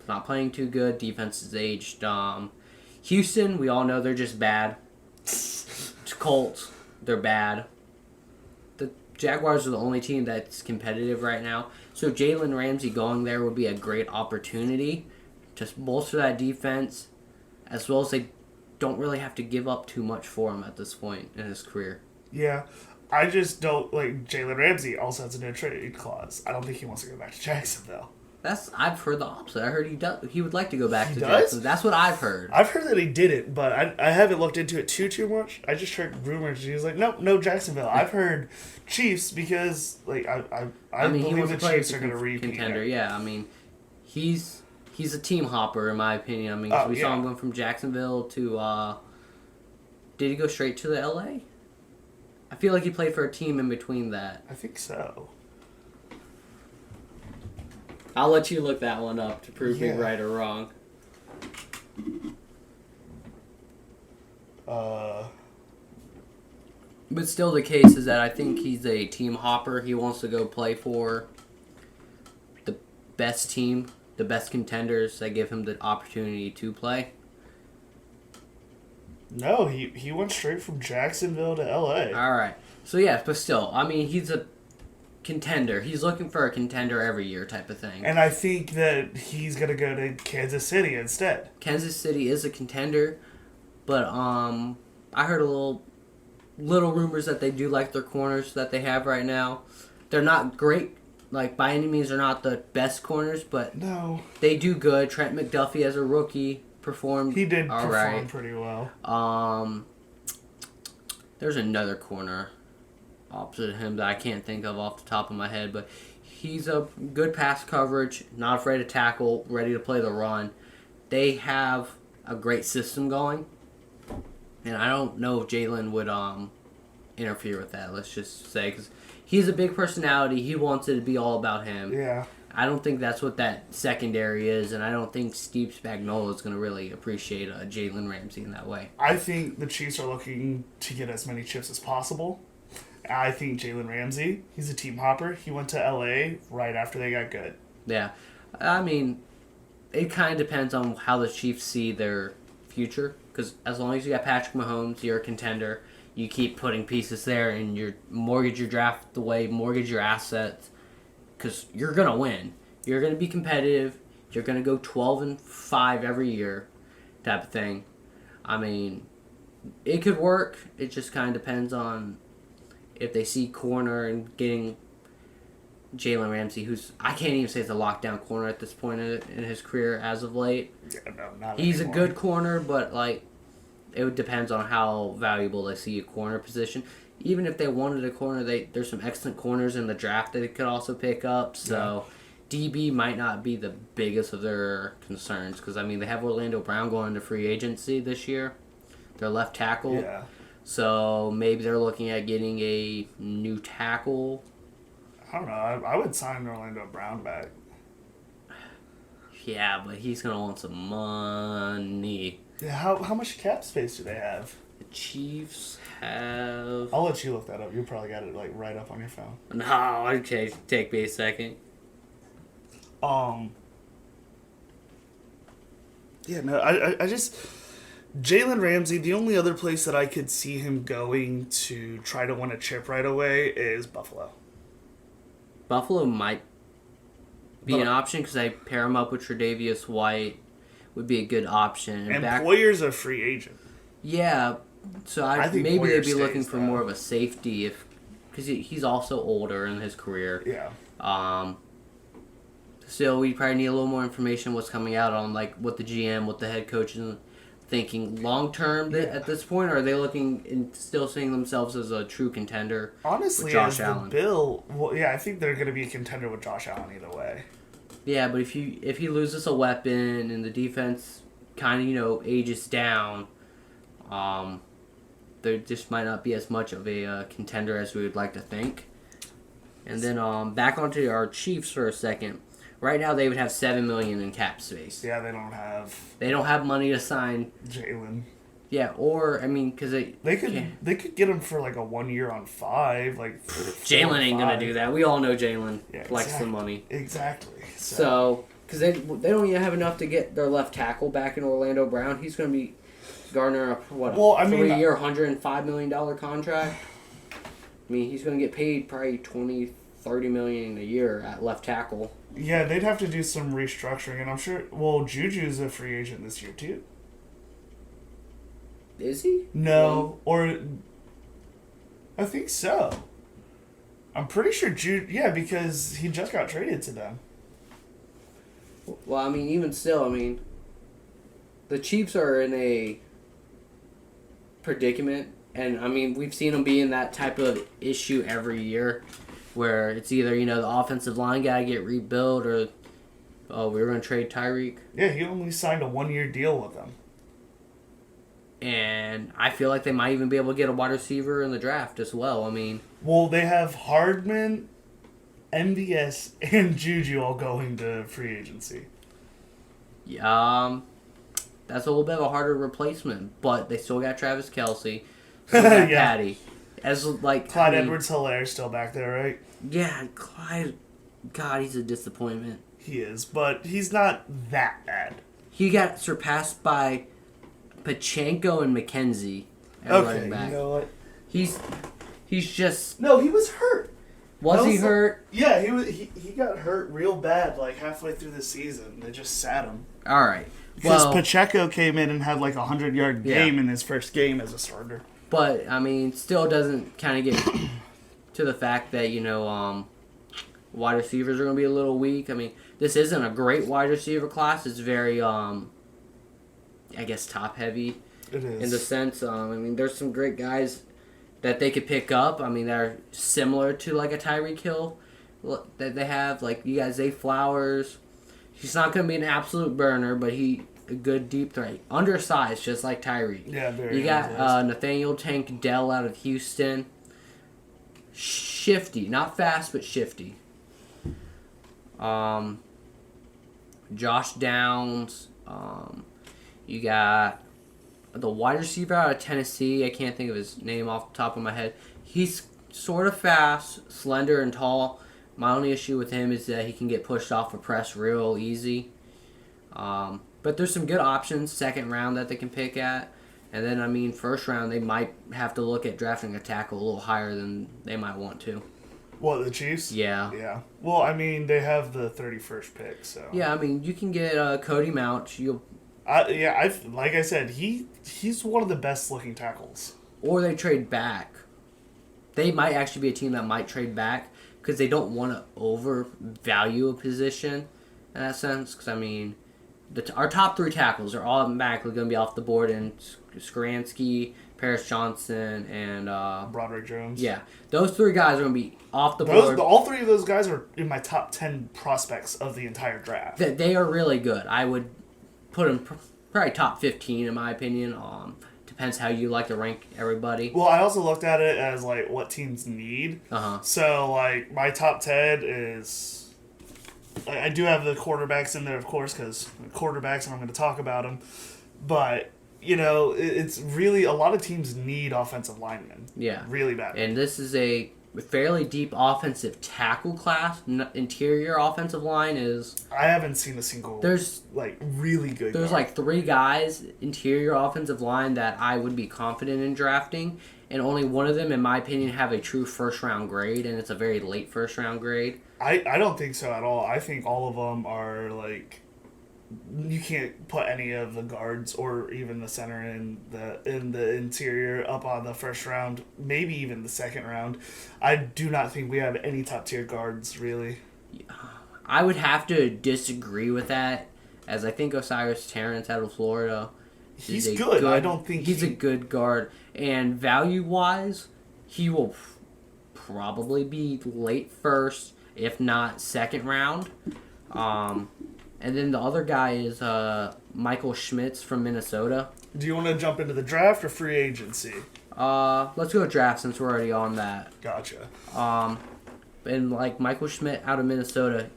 Speaker 2: is not playing too good. Defense is aged. Houston, we all know they're just bad. Colts, they're bad. The Jaguars are the only team that's competitive right now. So Jalen Ramsey going there would be a great opportunity to bolster that defense, as well as they don't really have to give up too much for him at this point in his career.
Speaker 1: Yeah. I just don't, like, Jalen Ramsey also has a no trade clause. I don't think he wants to go back to Jacksonville.
Speaker 2: I've heard the opposite. I heard he would like to go back to
Speaker 1: does?
Speaker 2: Jacksonville. That's what I've heard.
Speaker 1: I've heard that he didn't, but I haven't looked into it too much. I just heard rumors. He was like, no Jacksonville. I've heard Chiefs because, like, I
Speaker 2: mean,
Speaker 1: believe the Chiefs are going to repeat.
Speaker 2: Contender, yeah. I mean, he's a team hopper in my opinion. I mean, we saw him going from Jacksonville to. Did he go straight to the LA? I feel like he played for a team in between that.
Speaker 1: I think so.
Speaker 2: I'll let you look that one up to prove me right or wrong. But still, the case is that I think he's a team hopper. He wants to go play for the best team, the best contenders that give him the opportunity to play.
Speaker 1: No, he went straight from Jacksonville to LA.
Speaker 2: All right. So, yeah, but still, I mean, he's a contender. He's looking for a contender every year type of thing.
Speaker 1: And I think that he's going to go to Kansas City instead.
Speaker 2: Kansas City is a contender, but I heard a little rumors that they do like their corners that they have right now. They're not great, like by any means they're not the best corners, but
Speaker 1: no,
Speaker 2: they do good. Trent McDuffie as a rookie performed.
Speaker 1: He did
Speaker 2: all
Speaker 1: perform
Speaker 2: right.
Speaker 1: pretty well.
Speaker 2: There's another corner opposite him that I can't think of off the top of my head, but he's a good pass coverage, not afraid to tackle, ready to play the run. They have a great system going, and I don't know if Jalen would interfere with that, let's just say, because he's a big personality. He wants it to be all about him.
Speaker 1: Yeah.
Speaker 2: I don't think that's what that secondary is, and I don't think Steve Spagnuolo is going to really appreciate Jalen Ramsey in that way.
Speaker 1: I think the Chiefs are looking to get as many chips as possible. I think Jalen Ramsey, he's a team hopper. He went to LA right after they got good.
Speaker 2: Yeah. I mean, it kind of depends on how the Chiefs see their future, because as long as you got Patrick Mahomes, you're a contender. You keep putting pieces there, and you mortgage your draft away, mortgage your assets, because you're going to win. You're going to be competitive. You're going to go 12-5 every year type of thing. I mean, it could work. It just kind of depends on if they see corner and getting Jalen Ramsey, who's, I can't even say it's a lockdown corner at this point in his career as of late.
Speaker 1: Yeah, no, not
Speaker 2: He's
Speaker 1: anymore.
Speaker 2: a good corner, but like it depends on how valuable they see a corner position. Even if they wanted a corner, there's some excellent corners in the draft that they could also pick up. So DB might not be the biggest of their concerns because, I mean, they have Orlando Brown going into free agency this year. Their left tackle.
Speaker 1: Yeah.
Speaker 2: So maybe they're looking at getting a new tackle.
Speaker 1: I don't know. I would sign Orlando Brown back.
Speaker 2: Yeah, but he's going to want some money.
Speaker 1: Yeah, how much cap space do they have?
Speaker 2: The Chiefs have...
Speaker 1: I'll let you look that up. You probably got it like right up on your phone.
Speaker 2: No, okay, take me a second.
Speaker 1: Yeah, no, I just... Jalen Ramsey, the only other place that I could see him going to try to win a chip right away is Buffalo.
Speaker 2: Buffalo might be an option because I pair him up with Tre'Davious White would be a good option.
Speaker 1: And Poyer's a free agent.
Speaker 2: Yeah, so
Speaker 1: I think
Speaker 2: maybe
Speaker 1: Poyer
Speaker 2: they'd be looking
Speaker 1: stays,
Speaker 2: for more of a safety because he's also older in his career.
Speaker 1: Yeah.
Speaker 2: Still, we probably need a little more information what's coming out on like what the GM, what the head coach thinking long term at this point, or are they looking and still seeing themselves as a true contender?
Speaker 1: Honestly,
Speaker 2: with Josh
Speaker 1: as
Speaker 2: Allen?
Speaker 1: the Bill, well, yeah, I think they're going to be a contender with Josh Allen either way.
Speaker 2: Yeah, but if he loses a weapon and the defense kind of ages down, there just might not be as much of a contender as we would like to think. And then back onto our Chiefs for a second. Right now they would have $7 million in cap space.
Speaker 1: Yeah, they don't have.
Speaker 2: They don't have money to sign
Speaker 1: Jalen.
Speaker 2: Yeah, or I mean, because
Speaker 1: they could get him for like a 1 year on 5. Like
Speaker 2: Jalen ain't gonna do that. We all know Jalen likes the money.
Speaker 1: Exactly.
Speaker 2: So because they don't even have enough to get their left tackle back in Orlando Brown. He's gonna be garner a 3-year, $105 million contract. I mean, he's gonna get paid probably $20-30 million a year at left tackle.
Speaker 1: Yeah, they'd have to do some restructuring, and I'm sure. Well, Juju's a free agent this year too.
Speaker 2: Is he?
Speaker 1: No, or I think so. I'm pretty sure yeah, because he just got traded to them.
Speaker 2: Well, I mean, even still, I mean, the Chiefs are in a predicament, and I mean, we've seen them be in that type of issue every year, where it's either the offensive line gotta get rebuilt, or we're gonna trade Tyreek.
Speaker 1: Yeah, he only signed a 1-year deal with them.
Speaker 2: And I feel like they might even be able to get a wide receiver in the draft as well. I mean...
Speaker 1: Well, they have Hardman, MVS, and Juju all going to free agency.
Speaker 2: Yeah, that's a little bit of a harder replacement, but they still got Travis Kelce, still got Patty.
Speaker 1: Clyde Edwards-Helaire still back there, right?
Speaker 2: Yeah, Clyde... God, he's a disappointment.
Speaker 1: He is, but he's not that bad.
Speaker 2: He got surpassed by Pachenko and McKenzie at running back.
Speaker 1: You know what?
Speaker 2: He's just...
Speaker 1: No, he was hurt.
Speaker 2: Was he hurt?
Speaker 1: Yeah, he got hurt real bad like halfway through the season. They just sat him.
Speaker 2: All right.
Speaker 1: Because Pacheco came in and had like a 100-yard game in his first game as a starter.
Speaker 2: But, I mean, still doesn't kind of get to the fact that, wide receivers are going to be a little weak. I mean, this isn't a great wide receiver class. It's very, I guess, top-heavy.
Speaker 1: It is.
Speaker 2: In the sense, I mean, there's some great guys that they could pick up. I mean, they're similar to, like, a Tyreek Hill that they have. Like, you got Zay Flowers. He's not going to be an absolute burner, but a good deep threat. Undersized, just like Tyreek.
Speaker 1: Yeah, very.
Speaker 2: You got Nathaniel Tank Dell out of Houston. Shifty. Not fast, but shifty. Josh Downs. You got the wide receiver out of Tennessee. I can't think of his name off the top of my head. He's sort of fast, slender, and tall. My only issue with him is that he can get pushed off a press real easy. But there's some good options, second round, that they can pick at. And then, I mean, first round, they might have to look at drafting a tackle a little higher than they might want to.
Speaker 1: What, the Chiefs?
Speaker 2: Yeah.
Speaker 1: Yeah. Well, I mean, they have the 31st pick, so.
Speaker 2: Yeah, I mean, you can get Cody Mount.
Speaker 1: Like I said, he's one of the best looking tackles.
Speaker 2: Or they trade back. They might actually be a team that might trade back because they don't want to overvalue a position in that sense. Because, I mean, our top 3 tackles are automatically going to be off the board in Skansky, Paris Johnson, and
Speaker 1: Broderick Jones.
Speaker 2: Yeah. Those 3 guys are going to be off the board.
Speaker 1: All 3 of those guys are in my top 10 prospects of the entire draft.
Speaker 2: They are really good. I would put them probably top 15 in my opinion. Depends how you like to rank everybody.
Speaker 1: Well, I also looked at it as like what teams need.
Speaker 2: Uh-huh.
Speaker 1: So like my top 10 is, I do have the quarterbacks in there, of course, because quarterbacks, and I'm going to talk about them. But it's really a lot of teams need offensive linemen.
Speaker 2: Yeah,
Speaker 1: really bad.
Speaker 2: And this is a fairly deep offensive tackle class. Interior offensive line is...
Speaker 1: I haven't seen a single... There's, really good
Speaker 2: There's,
Speaker 1: guard.
Speaker 2: 3 guys, interior offensive line, that I would be confident in drafting. And only one of them, in my opinion, have a true first-round grade. And it's a very late first-round grade.
Speaker 1: I don't think so at all. I think all of them are, you can't put any of the guards or even the center in the interior up on the first round, maybe even the second round. I do not think we have any top tier guards really.
Speaker 2: I would have to disagree with that, as I think Osiris Terrence out of Florida
Speaker 1: He's good. I don't think
Speaker 2: he's a good guard. And value-wise, he will probably be late first, if not second round. And then the other guy is Michael Schmitz from Minnesota.
Speaker 1: Do you want to jump into the draft or free agency?
Speaker 2: Let's go draft since we're already on that.
Speaker 1: Gotcha.
Speaker 2: And like Michael Schmidt out of Minnesota,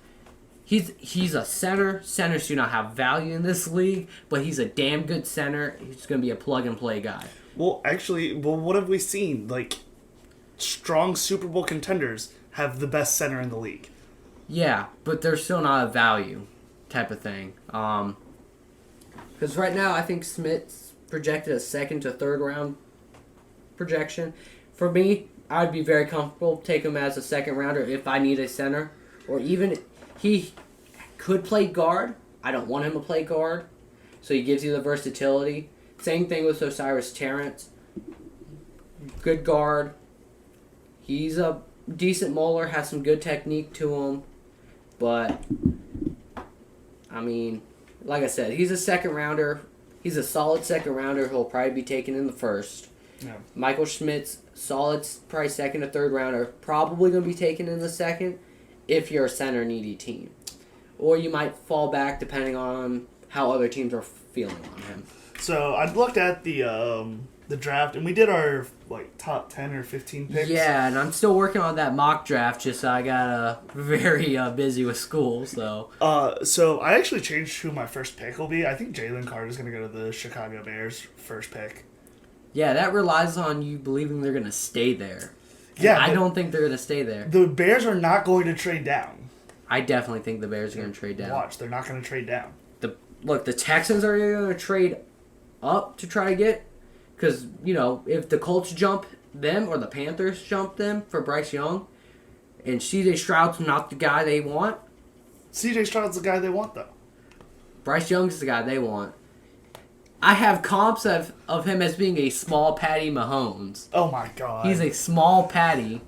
Speaker 2: he's a center. Centers do not have value in this league, but he's a damn good center. He's going to be a plug-and-play guy.
Speaker 1: Well, actually, what have we seen? Like, strong Super Bowl contenders have the best center in the league.
Speaker 2: Yeah, but they're still not a value type of thing. Because right now, I think Smith's projected a second to third round projection. For me, I'd be very comfortable taking him as a second rounder if I need a center. Or even, he could play guard. I don't want him to play guard. So he gives you the versatility. Same thing with Osiris Terrence. Good guard. He's a decent mauler, has some good technique to him. But, I mean, like I said, he's a second rounder. He's a solid second rounder. He'll probably be taken in the first.
Speaker 1: Yeah.
Speaker 2: Michael Schmitz, solid, probably second or third rounder. Probably going to be taken in the second if you're a center needy team. Or you might fall back depending on how other teams are feeling on him.
Speaker 1: So I looked at the draft, and we did our top 10 or 15 picks.
Speaker 2: Yeah, and I'm still working on that mock draft. Just I got very busy with school, so.
Speaker 1: So I actually changed who my first pick will be. I think Jalen Carter's going to go to the Chicago Bears first pick.
Speaker 2: Yeah, that relies on you believing they're going to stay there.
Speaker 1: Yeah,
Speaker 2: I don't think they're going to stay there.
Speaker 1: The Bears are not going to trade down.
Speaker 2: I definitely think the Bears are going to trade down.
Speaker 1: Watch, they're not going to trade down.
Speaker 2: The Texans are going to trade up to try to get, because, if the Colts jump them or the Panthers jump them for Bryce Young, and C.J. Stroud's not the guy they want.
Speaker 1: C.J. Stroud's the guy they want, though.
Speaker 2: Bryce Young's the guy they want. I have comps of him as being a small Patty Mahomes.
Speaker 1: Oh, my God.
Speaker 2: He's a small Patty.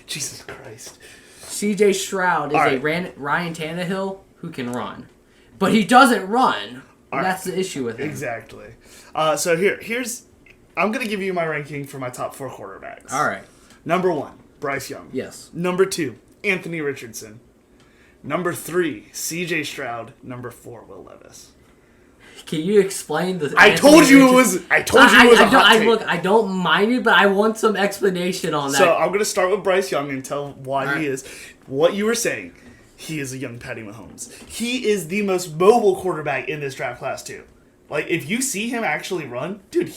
Speaker 1: Jesus Christ.
Speaker 2: C.J. Stroud is a Ryan Tannehill who can run. But he doesn't run. That's the issue with him.
Speaker 1: Exactly. So here's... I'm going to give you my ranking for my top 4 quarterbacks.
Speaker 2: All right.
Speaker 1: Number 1, Bryce Young.
Speaker 2: Yes.
Speaker 1: Number 2, Anthony Richardson. Number 3, C.J. Stroud. Number 4, Will Levis.
Speaker 2: Can you explain the...
Speaker 1: I told you it was a hot take.
Speaker 2: Look, I don't mind it, but I want some explanation on that.
Speaker 1: So I'm going to start with Bryce Young and tell why he is. What you were saying, he is a young Patty Mahomes. He is the most mobile quarterback in this draft class, too. Like, if you see him actually run, dude,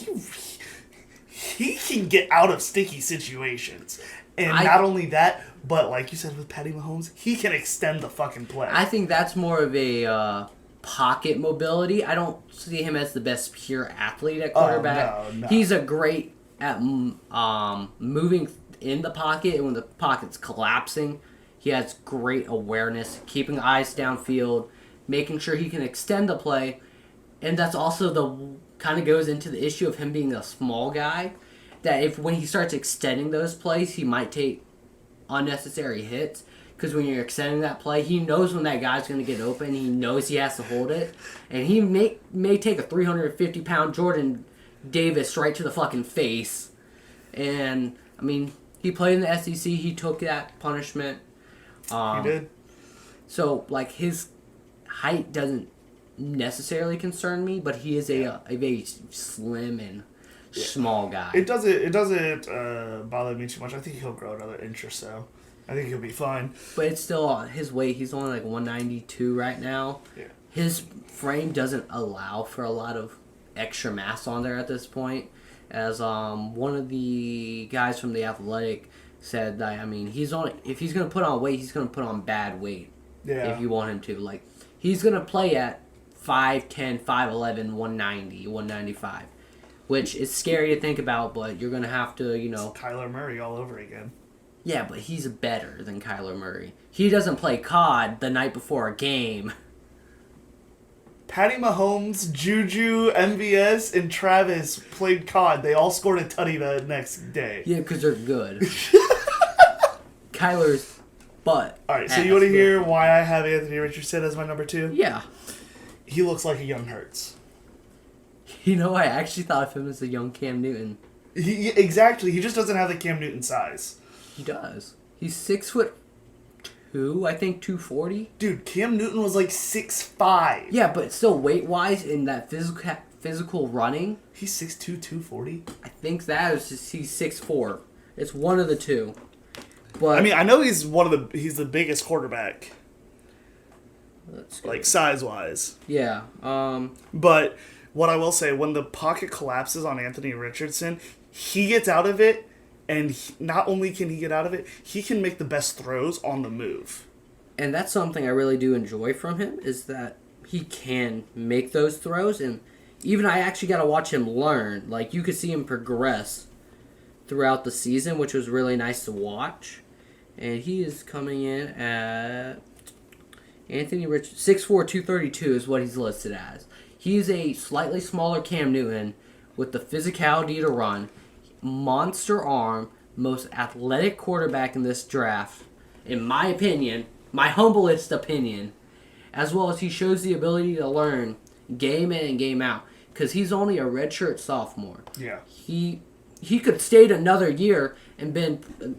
Speaker 1: he can get out of sticky situations. And not only that, but like you said with Patty Mahomes, he can extend the fucking play.
Speaker 2: I think that's more of a pocket mobility. I don't see him as the best pure athlete at quarterback.
Speaker 1: Oh, no.
Speaker 2: He's a great at moving in the pocket, and when the pocket's collapsing, he has great awareness, keeping eyes downfield, making sure he can extend the play. And that's also the kind of goes into the issue of him being a small guy, that when he starts extending those plays, he might take unnecessary hits. Because when you're extending that play, he knows when that guy's going to get open. He knows he has to hold it. And he may take a 350-pound Jordan Davis right to the fucking face. And, I mean, he played in the SEC. He took that punishment.
Speaker 1: He did.
Speaker 2: So, like, his height doesn't necessarily concern me, but he is a very slim and small guy.
Speaker 1: It doesn't bother me too much. I think he'll grow another inch or so. I think he'll be fine.
Speaker 2: But it's still his weight. He's only like 192 right now.
Speaker 1: Yeah.
Speaker 2: His frame doesn't allow for a lot of extra mass on there at this point. As one of the guys from The Athletic said that, I mean, if he's going to put on weight, he's going to put on bad weight.
Speaker 1: Yeah.
Speaker 2: If you want him to. Like, he's going to play at 5'10", 5'11", 190, 195. Which is scary to think about, but you're going to have to,
Speaker 1: It's Kyler Murray all over again.
Speaker 2: Yeah, but he's better than Kyler Murray. He doesn't play COD the night before a game.
Speaker 1: Patty Mahomes, Juju, MVS, and Travis played COD. They all scored a tutty the next day.
Speaker 2: Yeah, because they're good. Kyler's butt.
Speaker 1: Alright, so you want to hear why I have Anthony Richardson as my number 2?
Speaker 2: Yeah.
Speaker 1: He looks like a young Hurts.
Speaker 2: You know, I actually thought of him as a young Cam Newton.
Speaker 1: Exactly. He just doesn't have the Cam Newton size.
Speaker 2: He does. He's 6'2", I think 240.
Speaker 1: Dude, Cam Newton was like 6'5".
Speaker 2: Yeah, but still weight-wise in that physical running.
Speaker 1: He's 6'2", 240?
Speaker 2: I think that is just, he's 6'4". It's one of the two. But
Speaker 1: I mean, I know he's the biggest quarterback.
Speaker 2: That's good.
Speaker 1: Like, size-wise.
Speaker 2: Yeah.
Speaker 1: But what I will say, when the pocket collapses on Anthony Richardson, he gets out of it, and not only can he get out of it, he can make the best throws on the move.
Speaker 2: And that's something I really do enjoy from him, is that he can make those throws, and even I actually got to watch him learn. Like, you could see him progress throughout the season, which was really nice to watch. And he is coming in at Anthony Rich 6'4", 232 is what he's listed as. He's a slightly smaller Cam Newton with the physicality to run, monster arm, most athletic quarterback in this draft, in my opinion, my humblest opinion, as well as he shows the ability to learn game in and game out, because he's only a redshirt sophomore.
Speaker 1: Yeah.
Speaker 2: He could have stayed another year and been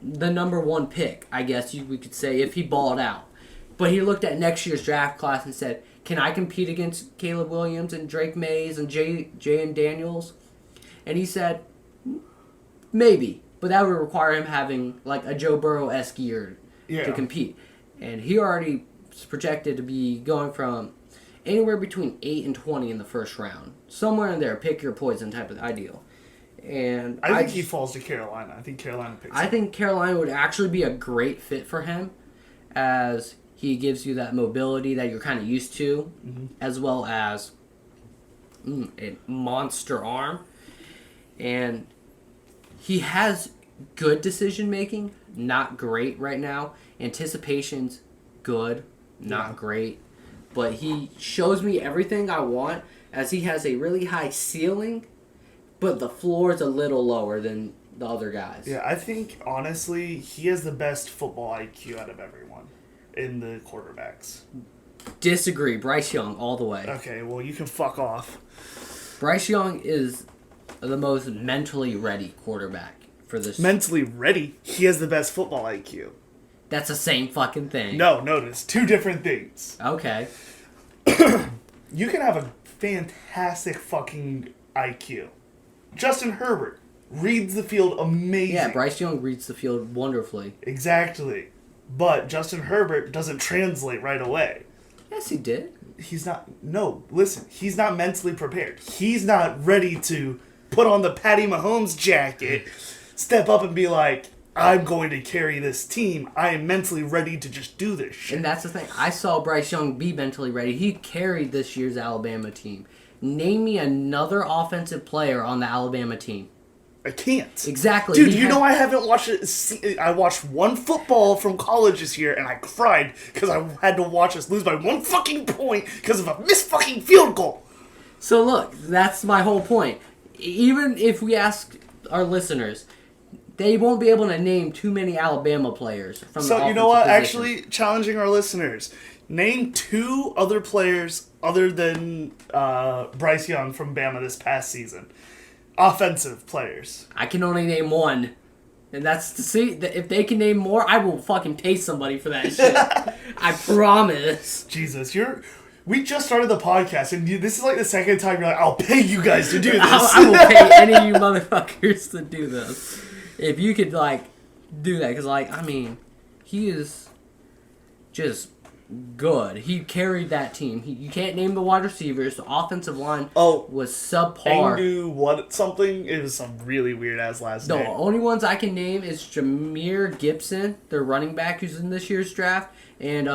Speaker 2: the number one pick, I guess we could say, if he balled out. But he looked at next year's draft class and said, can I compete against Caleb Williams and Drake Mays and Jaden Daniels? And he said, maybe. But that would require him having like a Joe Burrow-esque year to compete. And he already is projected to be going from anywhere between 8 and 20 in the first round. Somewhere in there, pick your poison type of ideal. And
Speaker 1: I think he falls to Carolina. I think Carolina picks him.
Speaker 2: I think Carolina would actually be a great fit for him, as he gives you that mobility that you're kind of used to, as well as a monster arm. And he has good decision making, not great right now. Anticipation's good, not great. But he shows me everything I want, as he has a really high ceiling, but the floor is a little lower than the other guys.
Speaker 1: Yeah, I think, honestly, he has the best football IQ out of everyone in the quarterbacks.
Speaker 2: Disagree. Bryce Young, all the way.
Speaker 1: Okay, well, you can fuck off.
Speaker 2: Bryce Young is the most mentally ready quarterback for this.
Speaker 1: Mentally ready? He has the best football IQ.
Speaker 2: That's the same fucking thing.
Speaker 1: No, notice. Two different things.
Speaker 2: Okay.
Speaker 1: You can have a fantastic fucking IQ. Justin Herbert reads the field amazing.
Speaker 2: Yeah, Bryce Young reads the field wonderfully.
Speaker 1: Exactly. But Justin Herbert doesn't translate right away.
Speaker 2: Yes, he did.
Speaker 1: He's not... No, listen. He's not mentally prepared. He's not ready to put on the Patty Mahomes jacket, step up and be like, I'm going to carry this team. I am mentally ready to just do this shit.
Speaker 2: And that's the thing. I saw Bryce Young be mentally ready. He carried this year's Alabama team. Name me another offensive player on the Alabama team.
Speaker 1: I can't.
Speaker 2: Exactly.
Speaker 1: Dude, you know I haven't watched it. I watched one football from college this year, and I cried because I had to watch us lose by one fucking point because of a missed fucking field goal.
Speaker 2: So look, that's my whole point. Even if we ask our listeners, they won't be able to name too many Alabama players from the
Speaker 1: So, you know what?
Speaker 2: position.
Speaker 1: Actually, challenging our listeners. Name two other players other than Bryce Young from Bama this past season. Offensive players.
Speaker 2: I can only name one. And that's to see, if they can name more, I will fucking pay somebody for that shit. I promise.
Speaker 1: Jesus, we just started the podcast, and this is like the second time you're like, I'll pay you guys to do this.
Speaker 2: I will pay any of you motherfuckers to do this. If you could, like, do that. Because, like, I mean, he is just good. He carried that team. You can't name the wide receivers. The offensive line was subpar.
Speaker 1: Angdu what something? It was some really weird-ass last name.
Speaker 2: The only ones I can name is Jameer Gibson, their running back who's in this year's draft, and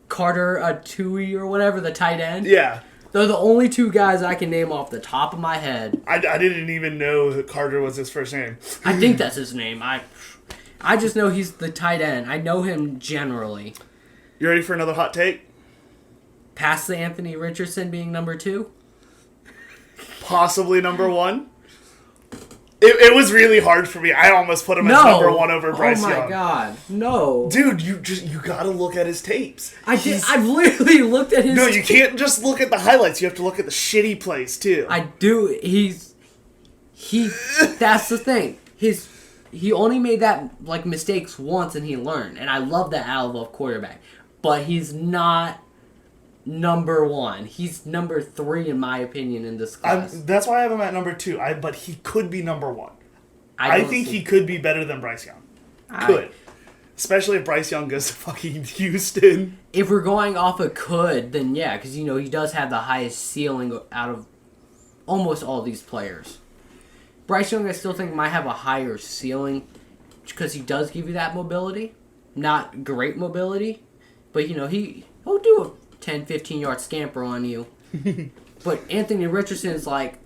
Speaker 2: Carter Tui or whatever, the tight end.
Speaker 1: Yeah.
Speaker 2: They're the only two guys I can name off the top of my head.
Speaker 1: I didn't even know that Carter was his first name.
Speaker 2: I think that's his name. I just know he's the tight end. I know him generally.
Speaker 1: You ready for another hot take?
Speaker 2: Past the Anthony Richardson being number 2?
Speaker 1: Possibly number 1. It was really hard for me. I almost put him as number 1 over Bryce Young.
Speaker 2: Oh my god, no.
Speaker 1: Dude, you gotta look at his tapes.
Speaker 2: I've literally looked at his
Speaker 1: No, you can't just look at the highlights. You have to look at the shit he plays, too.
Speaker 2: I do. That's the thing. He only made that, like, mistakes once and he learned. And I love that out of a quarterback. But he's not number 1. He's number 3 in my opinion in this class.
Speaker 1: That's why I have him at number 2. But he could be number 1.
Speaker 2: I
Speaker 1: think he could be better than Bryce Young. Could. Especially if Bryce Young goes to fucking Houston.
Speaker 2: If we're going off of could, then yeah, because he does have the highest ceiling out of almost all these players. Bryce Young, I still think, might have a higher ceiling because he does give you that mobility. Not great mobility, but he'll do a 10, 15-yard scamper on you. But Anthony Richardson's like,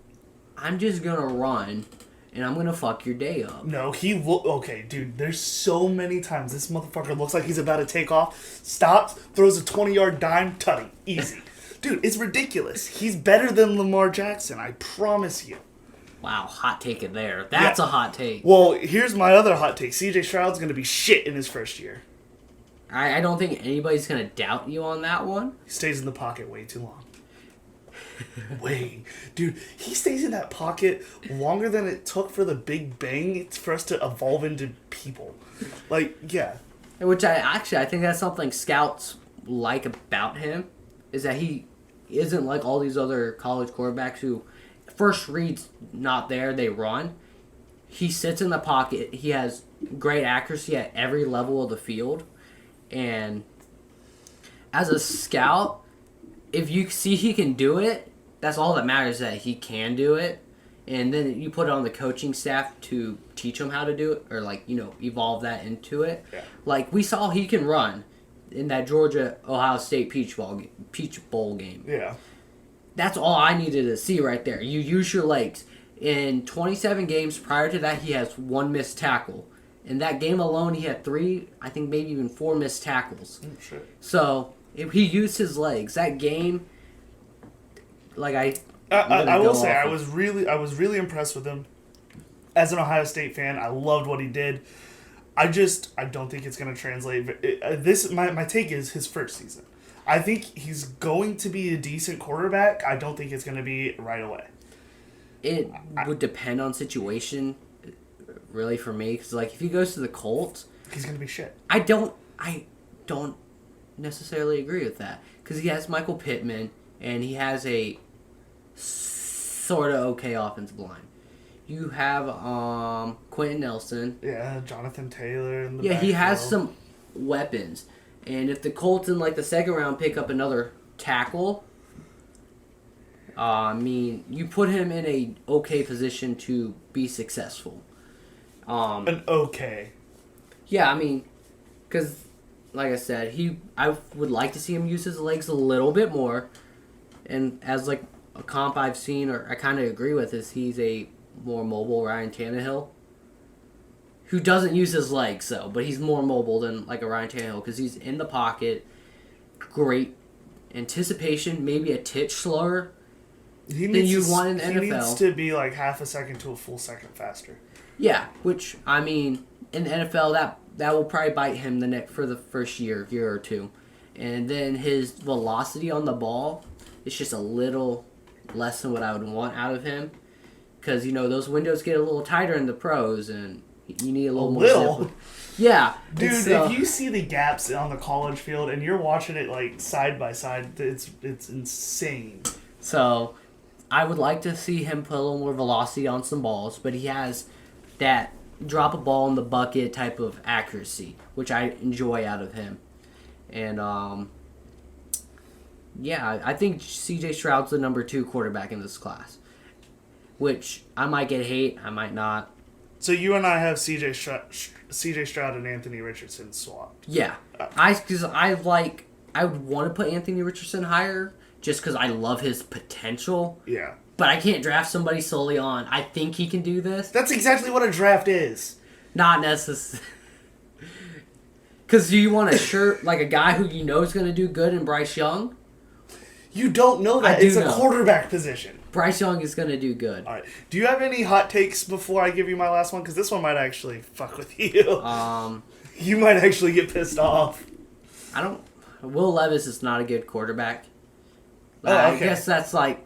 Speaker 2: I'm just going to run, and I'm going to fuck your day up.
Speaker 1: No, okay, dude, there's so many times this motherfucker looks like he's about to take off, stops, throws a 20-yard dime, tutty, easy. Dude, it's ridiculous. He's better than Lamar Jackson, I promise you.
Speaker 2: Wow, hot take it there. That's a hot take.
Speaker 1: Well, here's my other hot take. CJ Stroud's going to be shit in his first year.
Speaker 2: I don't think anybody's going to doubt you on that one.
Speaker 1: He stays in the pocket way too long. Dude, he stays in that pocket longer than it took for the Big Bang for us to evolve into people. Like, yeah.
Speaker 2: Which I think that's something scouts like about him, is that he isn't like all these other college quarterbacks who first read's not there, they run. He sits in the pocket. He has great accuracy at every level of the field. And as a scout, if you see he can do it, that's all that matters, that he can do it. And then you put it on the coaching staff to teach him how to do it, or evolve that into it.
Speaker 1: Yeah.
Speaker 2: Like we saw he can run in that Georgia-Ohio State Peach Bowl game.
Speaker 1: Yeah.
Speaker 2: That's all I needed to see right there. You use your legs. In 27 games prior to that, he has 1 missed tackle. In that game alone, he had 3, I think maybe even 4 missed tackles.
Speaker 1: Oh, shit.
Speaker 2: So, if he used his legs, that game, I
Speaker 1: will say, I was really impressed with him. As an Ohio State fan, I loved what he did. I don't think it's going to translate. My take is his first season. I think he's going to be a decent quarterback. I don't think it's going to be right away.
Speaker 2: It would depend on situation, really, for me. Because, if he goes to the Colts,
Speaker 1: he's going to be shit.
Speaker 2: I don't necessarily agree with that. Because he has Michael Pittman, and he has a sort of okay offensive line. You have Quentin Nelson.
Speaker 1: Yeah, Jonathan Taylor in the
Speaker 2: Yeah, he
Speaker 1: backfield.
Speaker 2: has some weapons. And if the Colts in the second round pick up another tackle, you put him in a okay position to be successful.
Speaker 1: An okay.
Speaker 2: Yeah, because like I said, I would like to see him use his legs a little bit more. And as a comp I've seen, or I kind of agree with, is he's a more mobile Ryan Tannehill. Who doesn't use his legs, though, but he's more mobile than a Ryan Tannehill because he's in the pocket, great anticipation, maybe a titch slower than you want in the NFL.
Speaker 1: He needs to be half a second to a full second faster.
Speaker 2: Yeah, which, in the NFL, that will probably bite him for the first year or two. And then his velocity on the ball is just a little less than what I would want out of him because, those windows get a little tighter in the pros, and you need a little more zip. Yeah.
Speaker 1: Dude, if you see the gaps on the college field and you're watching it side by side, it's insane.
Speaker 2: So, I would like to see him put a little more velocity on some balls, but he has that drop a ball in the bucket type of accuracy, which I enjoy out of him. And, I think CJ Stroud's the number 2 quarterback in this class, which I might get hate, I might not.
Speaker 1: So you and I have CJ Stroud and Anthony Richardson swapped.
Speaker 2: Yeah, because I would want to put Anthony Richardson higher just because I love his potential.
Speaker 1: Yeah,
Speaker 2: but I can't draft somebody solely on I think he can do this.
Speaker 1: That's exactly what a draft is.
Speaker 2: Not necessarily. Because you want a guy who is going to do good in Bryce Young.
Speaker 1: You don't know that. It's a quarterback position.
Speaker 2: Bryce Young is going to do good.
Speaker 1: All right. Do you have any hot takes before I give you my last one? Because this one might actually fuck with you. You might actually get pissed off.
Speaker 2: Will Levis is not a good quarterback.
Speaker 1: Oh, okay.
Speaker 2: I guess that's like,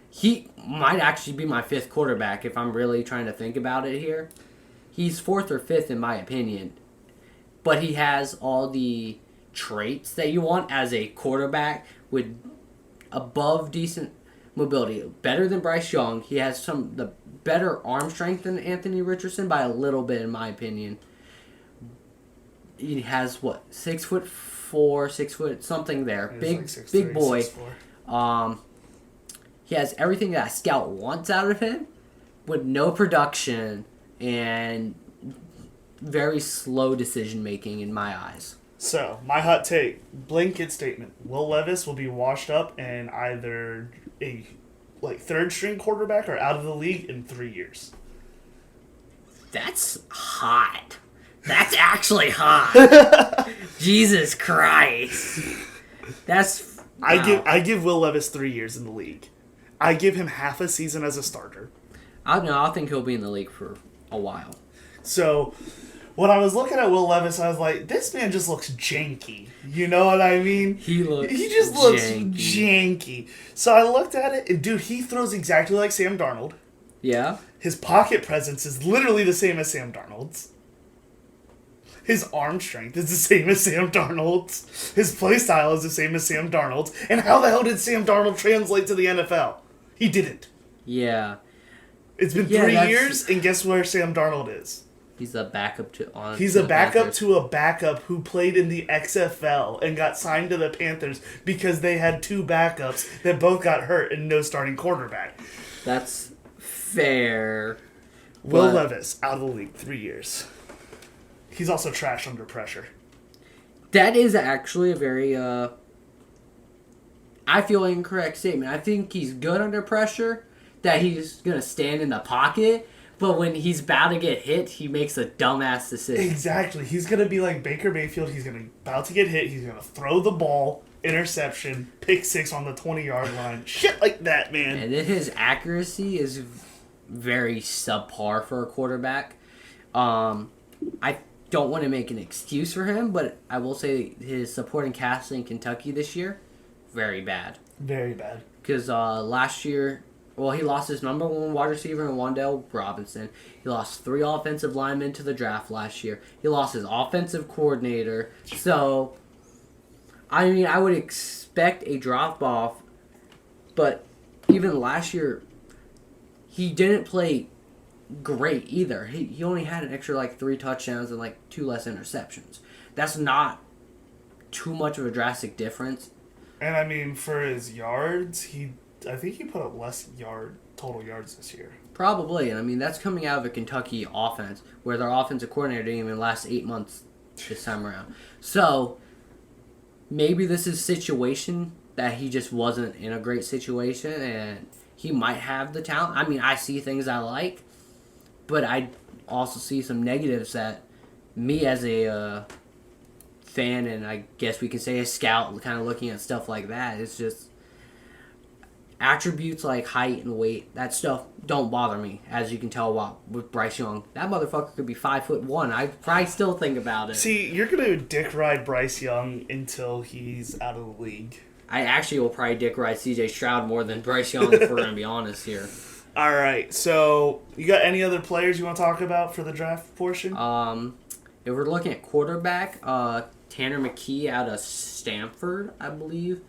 Speaker 2: he might actually be my 5th quarterback if I'm really trying to think about it here. He's 4th or 5th in my opinion. But he has all the traits that you want as a quarterback with above decent mobility. Better than Bryce Young. He has the better arm strength than Anthony Richardson by a little bit in my opinion. He has 6'4", 6 foot something there. Big
Speaker 1: like 6'3",
Speaker 2: big boy.
Speaker 1: 6'4".
Speaker 2: He has everything that a scout wants out of him with no production and very slow decision making in my eyes.
Speaker 1: So, my hot take, blanket statement. Will Levis will be washed up and either a 3rd string quarterback or out of the league in 3 years.
Speaker 2: That's hot. That's actually hot. Jesus Christ. That's wow.
Speaker 1: I give Will Levis 3 years in the league. I give him half a season as a starter.
Speaker 2: I think he'll be in the league for a while.
Speaker 1: So, when I was looking at Will Levis, I was like, this man just looks janky. You know what I mean? He just looks janky. So I looked at it, and dude, he throws exactly like Sam Darnold.
Speaker 2: Yeah?
Speaker 1: His pocket presence is literally the same as Sam Darnold's. His arm strength is the same as Sam Darnold's. His play style is the same as Sam Darnold's. And how the hell did Sam Darnold translate to the NFL? He didn't.
Speaker 2: Yeah.
Speaker 1: It's been 3 years, and guess where Sam Darnold is?
Speaker 2: He's a backup to
Speaker 1: a backup who played in the XFL and got signed to the Panthers because they had 2 backups that both got hurt and no starting quarterback.
Speaker 2: That's fair.
Speaker 1: Will Levis, out of the league, 3 years. He's also trash under pressure.
Speaker 2: That is actually a very, I feel incorrect statement. I think he's good under pressure, that he's going to stand in the pocket, but when he's about to get hit, he makes a dumbass decision.
Speaker 1: Exactly. He's going to be like Baker Mayfield. He's about to get hit. He's going to throw the ball, interception, pick 6 on the 20-yard line. Shit like that, man.
Speaker 2: And then his accuracy is very subpar for a quarterback. I don't want to make an excuse for him, but I will say his supporting cast in Kentucky this year, very bad.
Speaker 1: Very bad.
Speaker 2: Because last year, he lost his number 1 wide receiver in Wan'Dale Robinson. He lost 3 offensive linemen to the draft last year. He lost his offensive coordinator. So, I mean, I would expect a drop-off, but even last year, he didn't play great either. He only had an extra 3 touchdowns and 2 less interceptions. That's not too much of a drastic difference.
Speaker 1: And I mean, for his yards, I think he put up less total yards this year.
Speaker 2: Probably, and I mean that's coming out of a Kentucky offense where their offensive coordinator didn't even last 8 months this time around. So maybe this is a situation that he just wasn't in a great situation, and he might have the talent. I mean, I see things I like, but I also see some negatives that me as a fan, and I guess we can say a scout, kind of looking at stuff like that, it's just attributes like height and weight. That stuff don't bother me, as you can tell with Bryce Young. That motherfucker could be 5'1". I probably still think about it.
Speaker 1: See, you're gonna dick ride Bryce Young until he's out of the league.
Speaker 2: I actually will probably dick ride C.J. Stroud more than Bryce Young, if we're gonna be honest here.
Speaker 1: All right, so you got any other players you want to talk about for the draft portion?
Speaker 2: If we're looking at quarterback, Tanner McKee out of Stanford, I believe.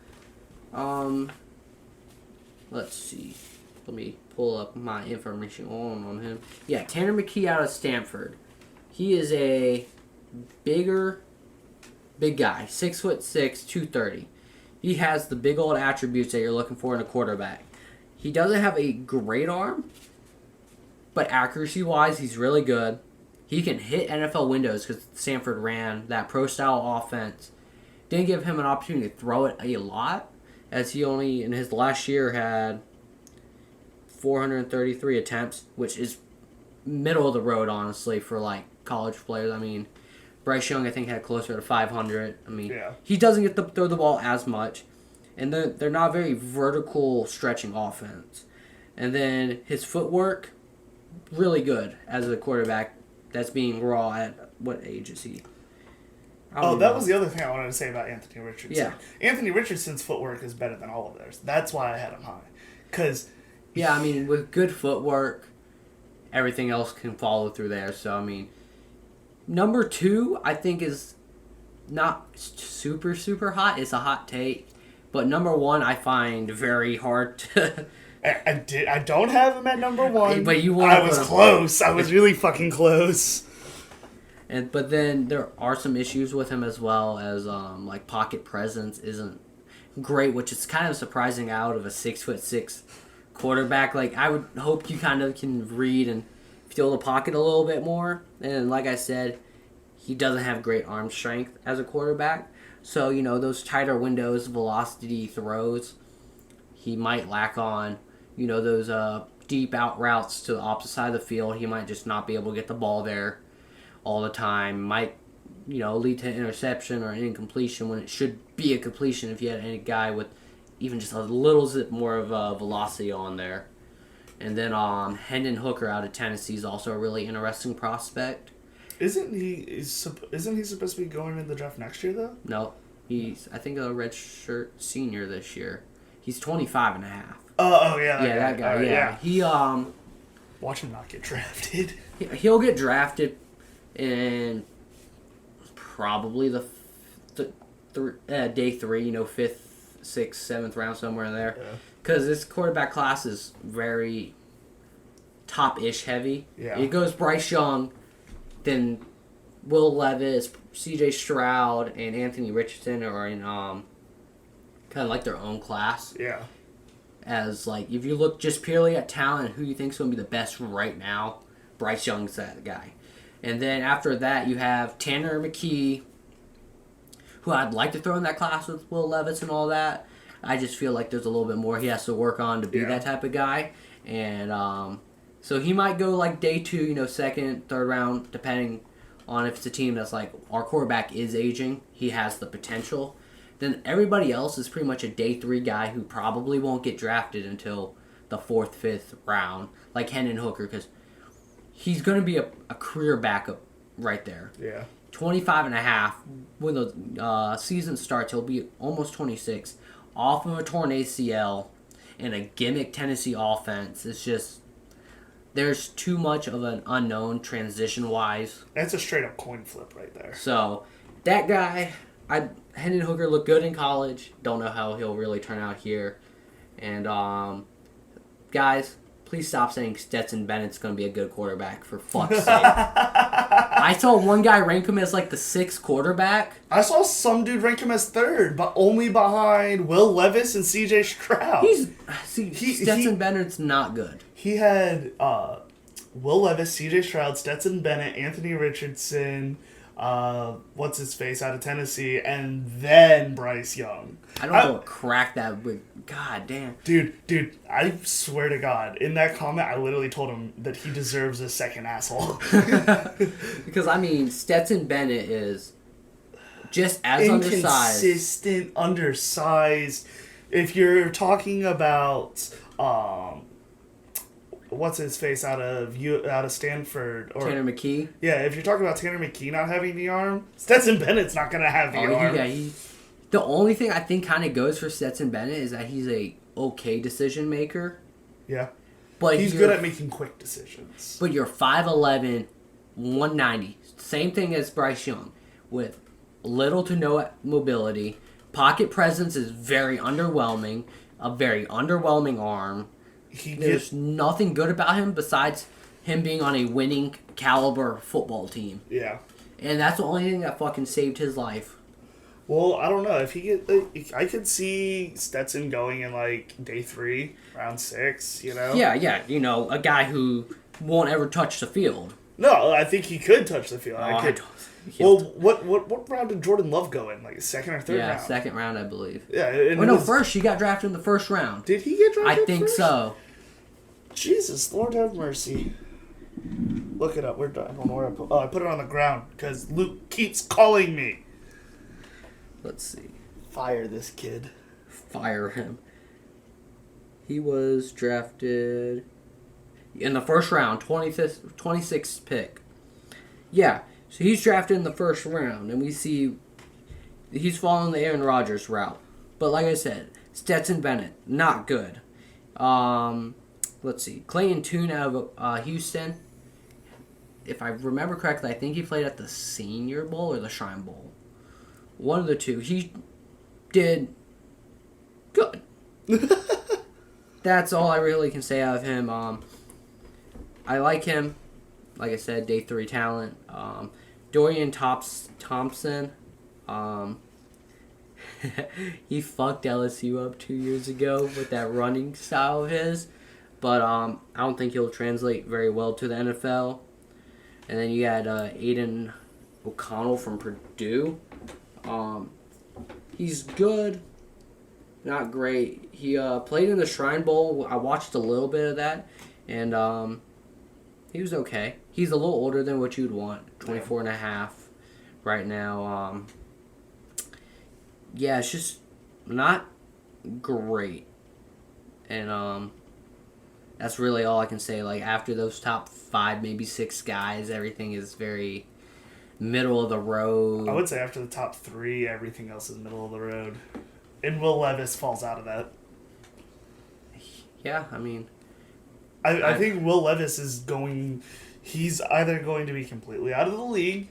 Speaker 2: Let's see. Let me pull up my information on him. Yeah, Tanner McKee out of Stanford. He is a big guy, 6'6", 230. He has the big old attributes that you're looking for in a quarterback. He doesn't have a great arm, but accuracy-wise, he's really good. He can hit NFL windows because Stanford ran that pro-style offense. Didn't give him an opportunity to throw it a lot, as he only, in his last year, had 433 attempts, which is middle of the road, honestly, for, college players. I mean, Bryce Young, I think, had closer to 500. I mean, He doesn't get to throw the ball as much, and they're not very vertical stretching offense. And then his footwork, really good as a quarterback that's being raw at what age is he?
Speaker 1: That was the other thing I wanted to say about Anthony Richardson.
Speaker 2: Yeah.
Speaker 1: Anthony Richardson's footwork is better than all of theirs. That's why I had him high. Because...
Speaker 2: Yeah, I mean, with good footwork, everything else can follow through there. So, I mean, number 2, I think, is not super, super hot. It's a hot take. But number 1, I find very hard to...
Speaker 1: I don't have him at number 1.
Speaker 2: But you
Speaker 1: I was close. I was really fucking close.
Speaker 2: But then there are some issues with him as well as like pocket presence isn't great, which is kind of surprising out of a 6'6" quarterback. Like I would hope you kind of can read and feel the pocket a little bit more. And like I said, he doesn't have great arm strength as a quarterback. So, you know, those tighter windows, velocity throws, he might lack on. You know, those deep out routes to the opposite side of the field, he might just not be able to get the ball there all the time. Might, you know, lead to an interception or an incompletion when it should be a completion if you had any guy with even just a little bit more of velocity on there. And then Hendon Hooker out of Tennessee is also a really interesting prospect.
Speaker 1: Isn't he supposed to be going in the draft next year, though?
Speaker 2: No. He's, I think, a redshirt senior this year. He's 25 and a half.
Speaker 1: Oh, yeah.
Speaker 2: That guy, yeah. He,
Speaker 1: watch him not get drafted.
Speaker 2: He'll get drafted in probably the day 3, you know, 5th, 6th, 7th round, somewhere in there. Because this quarterback class is very top-ish heavy.
Speaker 1: Yeah.
Speaker 2: It goes Bryce Young, then Will Levis, C.J. Stroud, and Anthony Richardson are in kind of like their own class.
Speaker 1: Yeah.
Speaker 2: As, like, if you look just purely at talent, who you think is going to be the best right now, Bryce Young's that guy. And then after that, you have Tanner McKee, who I'd like to throw in that class with Will Levis and all that. I just feel like there's a little bit more he has to work on to be that type of guy. And so he might go, like, day 2, you know, 2nd, 3rd round, depending on if it's a team that's like, our quarterback is aging, he has the potential. Then everybody else is pretty much a day 3 guy who probably won't get drafted until the 4th, 5th round, like Hendon Hooker, because he's going to be a career backup right there.
Speaker 1: Yeah.
Speaker 2: 25 and a half. When the season starts, he'll be almost 26. Off of a torn ACL and a gimmick Tennessee offense. It's just, there's too much of an unknown transition-wise.
Speaker 1: That's a straight-up coin flip right there.
Speaker 2: So, that guy... Hendon Hooker looked good in college. Don't know how he'll really turn out here. And, guys, please stop saying Stetson Bennett's going to be a good quarterback, for fuck's sake. I saw one guy rank him as, like, the 6th quarterback.
Speaker 1: I saw some dude rank him as 3rd, but only behind Will Levis and C.J. Stroud.
Speaker 2: Stetson Bennett's not good.
Speaker 1: He had Will Levis, C.J. Stroud, Stetson Bennett, Anthony Richardson... what's his face out of Tennessee, and then Bryce Young.
Speaker 2: I don't know what crack that would. God damn.
Speaker 1: Dude, I swear to God, in that comment, I literally told him that he deserves a second asshole.
Speaker 2: Because, I mean, Stetson Bennett is just as
Speaker 1: inconsistent, undersized. If you're talking about, what's his face out of Stanford, or
Speaker 2: Tanner McKee.
Speaker 1: Yeah, if you're talking about Tanner McKee not having the arm, Stetson Bennett's not gonna have the arm.
Speaker 2: Yeah, the only thing I think kind of goes for Stetson Bennett is that he's a okay decision maker.
Speaker 1: Yeah,
Speaker 2: but
Speaker 1: he's good at making quick decisions.
Speaker 2: But you're 5'11", 190, same thing as Bryce Young, with little to no mobility. Pocket presence is very underwhelming. A very underwhelming arm. There's nothing good about him besides him being on a winning caliber football team.
Speaker 1: Yeah.
Speaker 2: And that's the only thing that fucking saved his life.
Speaker 1: Well, I don't know. I could see Stetson going in, like, day 3, round 6, you know?
Speaker 2: Yeah, you know, a guy who won't ever touch the field.
Speaker 1: No, I think he could touch the field. Well, what round did Jordan Love go in? Like, 2nd or 3rd round?
Speaker 2: Yeah, 2nd round, I believe.
Speaker 1: Yeah.
Speaker 2: First. He got drafted in the 1st round.
Speaker 1: Did he get drafted
Speaker 2: I think
Speaker 1: first?
Speaker 2: so.
Speaker 1: Jesus, Lord have mercy. Look it up. I don't know where I put it on the ground because Luke keeps calling me.
Speaker 2: Let's see.
Speaker 1: Fire this kid.
Speaker 2: Fire him. He was drafted in the first round, 26th pick. Yeah, so he's drafted in the first round, and we see he's following the Aaron Rodgers route. But like I said, Stetson Bennett, not good. Let's see. Clayton Tune out of Houston. If I remember correctly, I think he played at the Senior Bowl or the Shrine Bowl. One of the two. He did good. That's all I really can say out of him. I like him. Like I said, day 3 talent. Dorian Thompson. He fucked LSU up 2 years ago with that running style of his. But I don't think he'll translate very well to the NFL. And then you got Aiden O'Connell from Purdue. He's good. Not great. He played in the Shrine Bowl. I watched a little bit of that. And he was okay. He's a little older than what you'd want. 24 and a half right now. Yeah, it's just not great. And that's really all I can say. Like, after those top 5, maybe 6 guys, everything is very middle of the road.
Speaker 1: I would say after the top 3, everything else is middle of the road. And Will Levis falls out of that.
Speaker 2: Yeah, I mean...
Speaker 1: I think Will Levis is going... He's either going to be completely out of the league,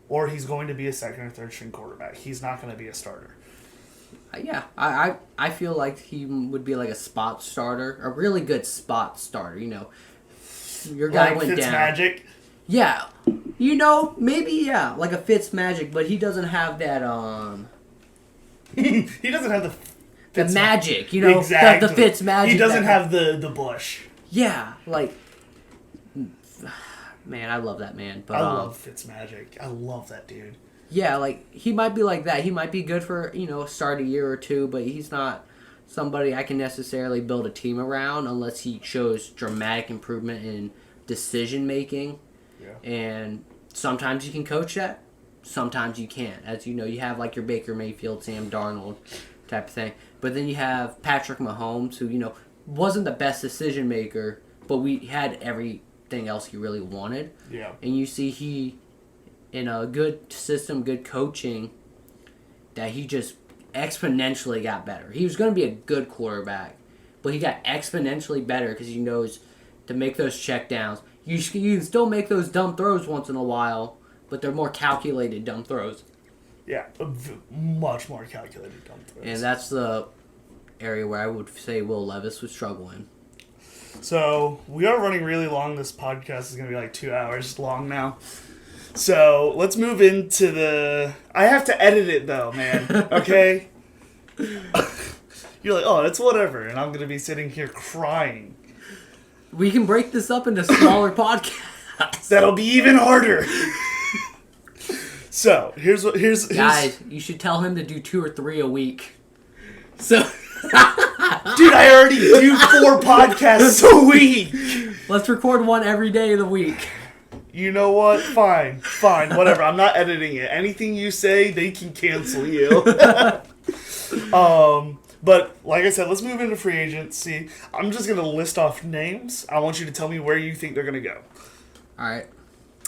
Speaker 1: or he's going to be a second or third string quarterback. He's not going to be a starter.
Speaker 2: Yeah, I feel like he would be like a spot starter, a really good spot starter. You know, your guy
Speaker 1: like
Speaker 2: went down.
Speaker 1: Fitzmagic.
Speaker 2: Yeah, you know, maybe like a Fitzmagic, but he doesn't have that.
Speaker 1: He doesn't have
Speaker 2: the magic. You know,
Speaker 1: exactly.
Speaker 2: the Fitzmagic.
Speaker 1: He doesn't have the bush.
Speaker 2: Yeah, like. Man, I love that man. But
Speaker 1: I love Fitzmagic. I love that dude.
Speaker 2: Yeah, like, he might be like that. He might be good for, start a year or two, but he's not somebody I can necessarily build a team around unless he shows dramatic improvement in decision-making.
Speaker 1: Yeah. And
Speaker 2: sometimes you can coach that, sometimes you can't. As you know, you have, like, your Baker Mayfield, Sam Darnold type of thing. But then you have Patrick Mahomes, who, wasn't the best decision-maker, but we had everything else he really wanted.
Speaker 1: Yeah.
Speaker 2: And you see he... in a good system, good coaching, that he just exponentially got better. He was going to be a good quarterback, but he got exponentially better because he knows to make those checkdowns. You can still make those dumb throws once in a while, but they're more calculated dumb throws.
Speaker 1: Yeah, much more calculated dumb throws.
Speaker 2: And that's the area where I would say Will Levis was struggling.
Speaker 1: So, we are running really long. This podcast is going to be like 2 hours long now. So, let's move into the... I have to edit it, though, man. Okay? You're like, oh, it's whatever. And I'm going to be sitting here crying.
Speaker 2: We can break this up into smaller podcasts.
Speaker 1: That'll be even harder. So, here's...
Speaker 2: Guys, you should tell him to do 2 or 3 a week. So...
Speaker 1: Dude, I already do 4 podcasts a week.
Speaker 2: Let's record one every day of the week.
Speaker 1: You know what? Fine, whatever. I'm not editing it. Anything you say, they can cancel you. But like I said, let's move into free agency. I'm just gonna list off names. I want you to tell me where you think they're gonna go.
Speaker 2: All right.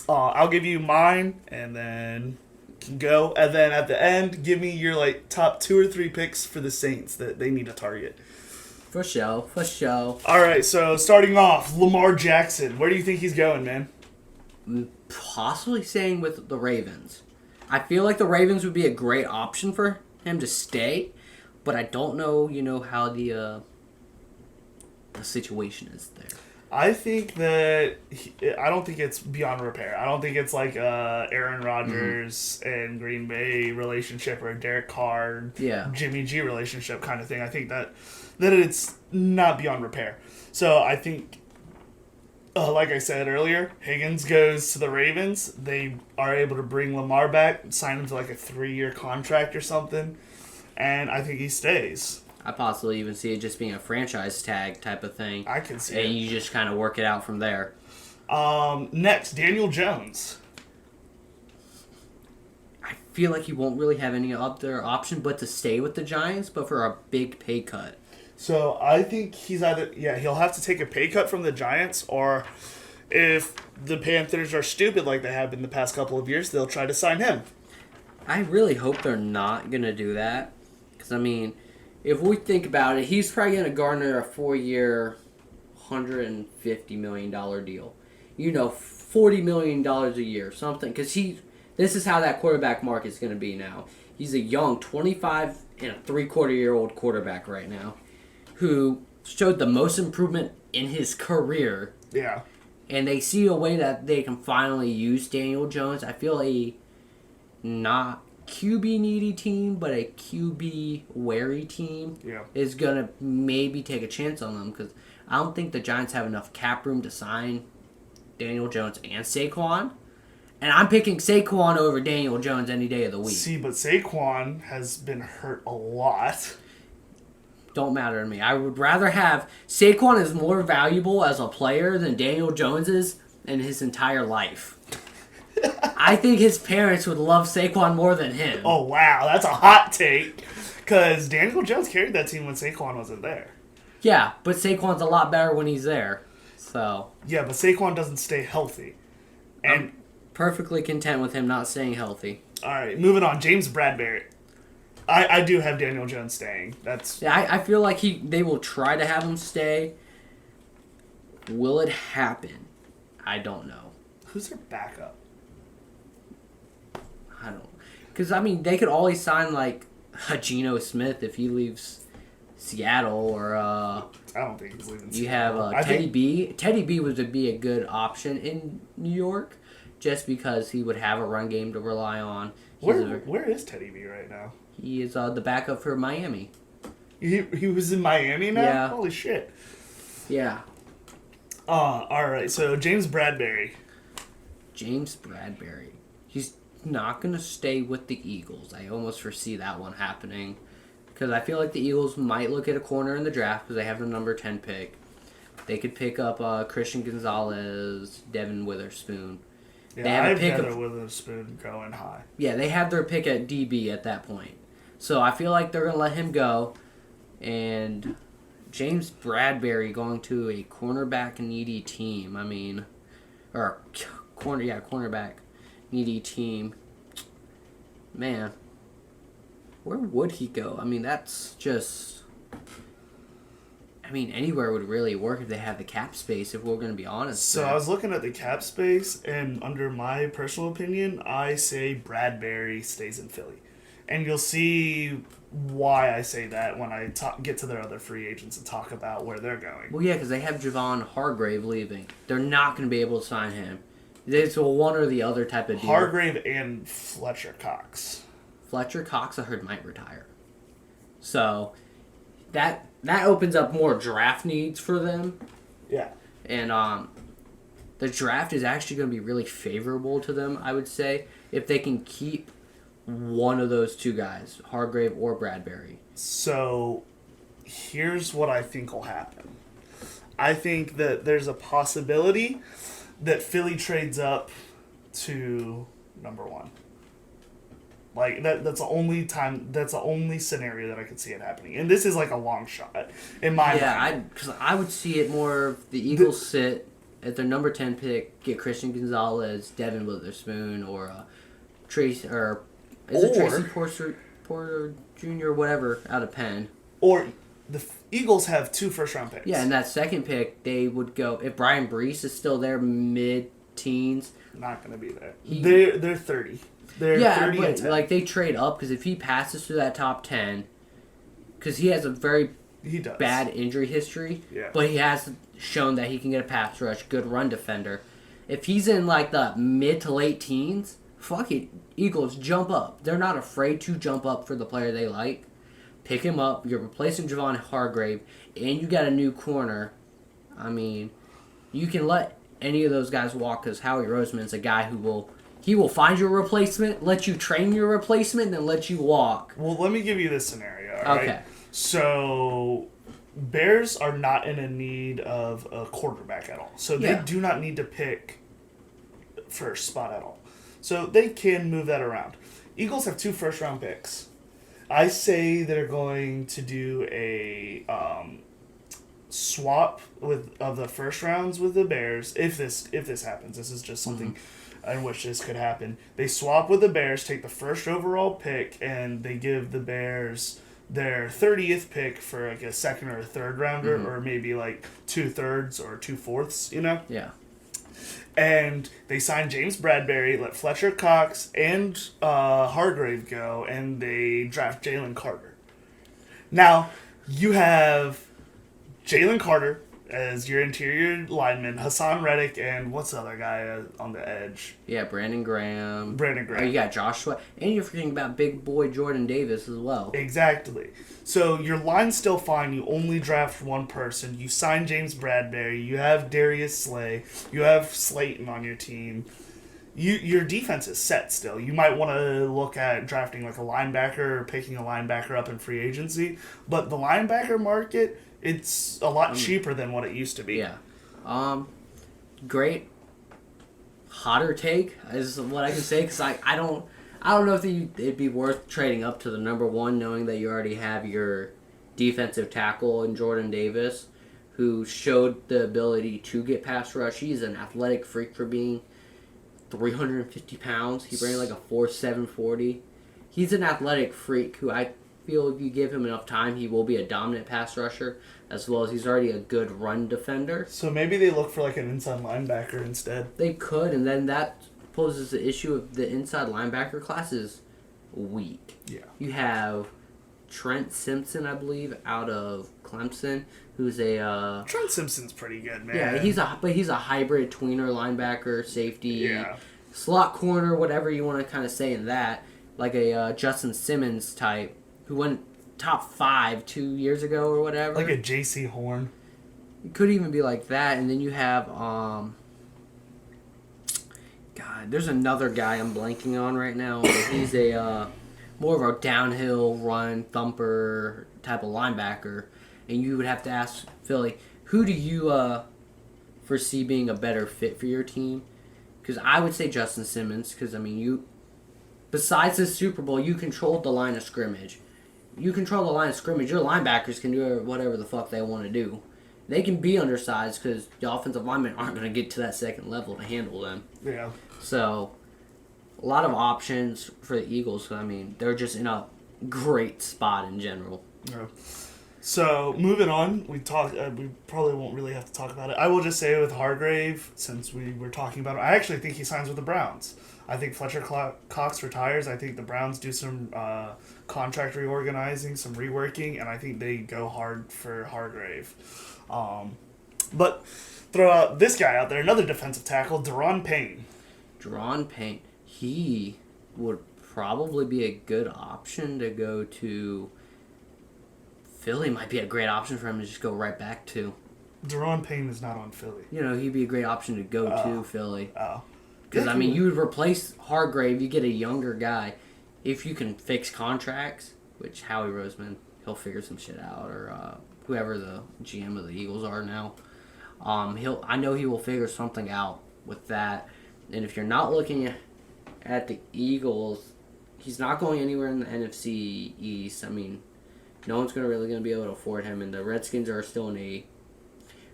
Speaker 1: I'll give you mine, and then you can go. And then at the end, give me your top 2 or 3 picks for the Saints that they need to target.
Speaker 2: For sure.
Speaker 1: All right. So starting off, Lamar Jackson. Where do you think he's going, man?
Speaker 2: Possibly staying with the Ravens. I feel like the Ravens would be a great option for him to stay, but I don't know, how the situation is there.
Speaker 1: I think that I don't think it's beyond repair. I don't think it's like Aaron Rodgers and Green Bay relationship or a Derek Carr, Jimmy G relationship kind of thing. I think that it's not beyond repair. So I think, like I said earlier, Higgins goes to the Ravens. They are able to bring Lamar back, sign him to like a 3-year contract or something, and I think he stays.
Speaker 2: I possibly even see it just being a franchise tag type of thing.
Speaker 1: I can see it.
Speaker 2: And you just kind of work it out from there.
Speaker 1: Next, Daniel Jones.
Speaker 2: I feel like he won't really have any other option but to stay with the Giants, but for a big pay cut.
Speaker 1: So I think he's either he'll have to take a pay cut from the Giants, or if the Panthers are stupid like they have been the past couple of years, they'll try to sign him.
Speaker 2: I really hope they're not going to do that. Because, I mean, if we think about it, he's probably going to garner a 4-year, $150 million deal. $40 million a year, something. Because this is how that quarterback market is going to be now. He's a young 25 and a 3/4-year-old quarterback right now who showed the most improvement in his career.
Speaker 1: Yeah.
Speaker 2: And they see a way that they can finally use Daniel Jones. I feel not QB needy team, but a QB wary team is going to maybe take a chance on them, because I don't think the Giants have enough cap room to sign Daniel Jones and Saquon. And I'm picking Saquon over Daniel Jones any day of the week.
Speaker 1: See, but Saquon has been hurt a lot.
Speaker 2: Don't matter to me. I would rather have Saquon is more valuable as a player than Daniel Jones is in his entire life. I think his parents would love Saquon more than him.
Speaker 1: Oh, wow. That's a hot take. Because Daniel Jones carried that team when Saquon wasn't there.
Speaker 2: Yeah, but Saquon's a lot better when he's there. So
Speaker 1: yeah, but Saquon doesn't stay healthy. And
Speaker 2: I'm perfectly content with him not staying healthy.
Speaker 1: All right, moving on. James Bradberry. I do have Daniel Jones staying.
Speaker 2: I feel like they will try to have him stay. Will it happen? I don't know.
Speaker 1: Who's their backup?
Speaker 2: I don't. Because, I mean, they could always sign, like, a Geno Smith if he leaves Seattle, or
Speaker 1: I don't think he's leaving Seattle.
Speaker 2: You have Teddy B. Teddy B would be a good option in New York, just because he would have a run game to rely on.
Speaker 1: Where is Teddy B right now?
Speaker 2: He is the backup for Miami.
Speaker 1: He was in Miami now?
Speaker 2: Yeah.
Speaker 1: Holy shit.
Speaker 2: Yeah.
Speaker 1: All right, so James Bradberry.
Speaker 2: James Bradberry. He's not going to stay with the Eagles. I almost foresee that one happening. Because I feel like the Eagles might look at a corner in the draft because they have the number 10 pick. They could pick up Christian Gonzalez, Devin Witherspoon.
Speaker 1: Yeah, I have Devin Witherspoon going high.
Speaker 2: Yeah, they have their pick at DB at that point. So I feel like they're going to let him go. And James Bradberry going to a cornerback needy team. I mean, or cornerback needy team. Man, where would he go? I mean, that's just... I mean, anywhere would really work if they had the cap space, if we're going to be honest.
Speaker 1: So I was looking at the cap space, and under my personal opinion, I say Bradberry stays in Philly. And you'll see why I say that when I get to their other free agents and talk about where they're going.
Speaker 2: Well, yeah, because they have Javon Hargrave leaving. They're not going to be able to sign him. It's a one or the other type of deal.
Speaker 1: Hargrave and Fletcher Cox.
Speaker 2: Fletcher Cox, I heard, might retire. So that opens up more draft needs for them.
Speaker 1: Yeah.
Speaker 2: And the draft is actually going to be really favorable to them, I would say, if they can keep one of those two guys, Hargrave or Bradberry.
Speaker 1: So here's what I think will happen. I think that there's a possibility that Philly trades up to number 1. Like, that's the only time, that's the only scenario that I could see it happening. And this is like a long shot, in my mind.
Speaker 2: Yeah, because I would see it more if the Eagles sit at their number 10 pick, get Christian Gonzalez, Devin Witherspoon, or Tracy, or is it Tracy Porter Jr., whatever, out of Penn.
Speaker 1: Or the Eagles have 2 first-round picks.
Speaker 2: Yeah, and that second pick, they would go, if Brian Brees is still there mid-teens.
Speaker 1: Not going to be there. They're 30. They're 30
Speaker 2: but
Speaker 1: and 10.
Speaker 2: like they trade up because if he passes through that top 10, because he has a very bad injury history, but he has shown that he can get a pass rush, good run defender. If he's in like the mid to late teens, fuck it, Eagles jump up. They're not afraid to jump up for the player they like. Pick him up. You're replacing Javon Hargrave, and you got a new corner. I mean, you can let any of those guys walk because Howie Roseman's a guy who will find your replacement, let you train your replacement, and then let you walk.
Speaker 1: Well, let me give you this scenario. All right? So, Bears are not in a need of a quarterback at all. So, they do not need to pick first spot at all. So, they can move that around. Eagles have 2 first-round picks. I say they're going to do a swap of the first rounds with the Bears. If this happens, this is just something in which this could happen. They swap with the Bears, take the first overall pick, and they give the Bears their 30th pick for like a second or a third rounder, or maybe like 2/3 or 2/4.
Speaker 2: Yeah.
Speaker 1: And they sign James Bradbury, let Fletcher Cox and Hargrave go, and they draft Jalen Carter. Now, you have Jalen Carter as your interior lineman, Hassan Reddick, and what's the other guy on the edge?
Speaker 2: Yeah, Brandon Graham.
Speaker 1: Brandon
Speaker 2: Oh, you got Joshua. And you're forgetting about big boy Jordan Davis as well.
Speaker 1: Exactly. So your line's still fine. You only draft one person. You sign James Bradbury. You have Darius Slay. You have Slayton on your team. Your defense is set still. You might want to look at drafting like a linebacker or picking a linebacker up in free agency. But the linebacker market, it's a lot cheaper than what it used to be.
Speaker 2: Yeah. Great. Hotter take is what I can say, because I don't know if it'd be worth trading up to the number one, knowing that you already have your defensive tackle in Jordan Davis, who showed the ability to get pass rush. He's an athletic freak for being 350 pounds. He ran like a 4.7 40. He's an athletic freak who I feel if you give him enough time, he will be a dominant pass rusher, as well as he's already a good run defender.
Speaker 1: So maybe they look for like an inside linebacker instead.
Speaker 2: They could, and then that poses the issue of the inside linebacker class is weak.
Speaker 1: Yeah.
Speaker 2: You have Trent Simpson, I believe, out of Clemson, who's a
Speaker 1: Trent Simpson's pretty good, man.
Speaker 2: yeah, he's a hybrid tweener linebacker, safety,
Speaker 1: Yeah.
Speaker 2: slot corner, whatever you want to kind of say in that, like a Justin Simmons type who went top 5 2 years ago or whatever.
Speaker 1: Like a J.C. Horn.
Speaker 2: It could even be like that, and then you have God, there's another guy I'm blanking on right now, but he's a more of a downhill run thumper type of linebacker, and you would have to ask Philly, who do you foresee being a better fit for your team? Because I would say Justin Simmons, because I mean you, besides the Super Bowl, you controlled the line of scrimmage. You control the line of scrimmage. Your linebackers can do whatever the fuck they want to do. They can be undersized because the offensive linemen aren't going to get to that second level to handle them.
Speaker 1: Yeah.
Speaker 2: So, a lot of options for the Eagles. I mean, they're just in a great spot in general.
Speaker 1: Yeah. So, moving on, we probably won't really have to talk about it. I will just say with Hargrave, since we were talking about it, I actually think he signs with the Browns. I think Fletcher Cox retires. I think the Browns do some contract reorganizing, some reworking, and I think they go hard for Hargrave. But throw out this guy out there, another defensive tackle, Deron Payne.
Speaker 2: Deron Payne, he would probably be a good option to go to. Philly might be a great option for him to just go right back to.
Speaker 1: Deron Payne is not on Philly.
Speaker 2: You know, he'd be a great option to go to Philly.
Speaker 1: Oh.
Speaker 2: Because, I mean, you would replace Hargrave, you get a younger guy. If you can fix contracts, which Howie Roseman, he'll figure some shit out, or whoever the GM of the Eagles are now. I know he will figure something out with that. And if you're not looking at the Eagles, he's not going anywhere in the NFC East. I mean, no one's really going to be able to afford him, and the Redskins are still in a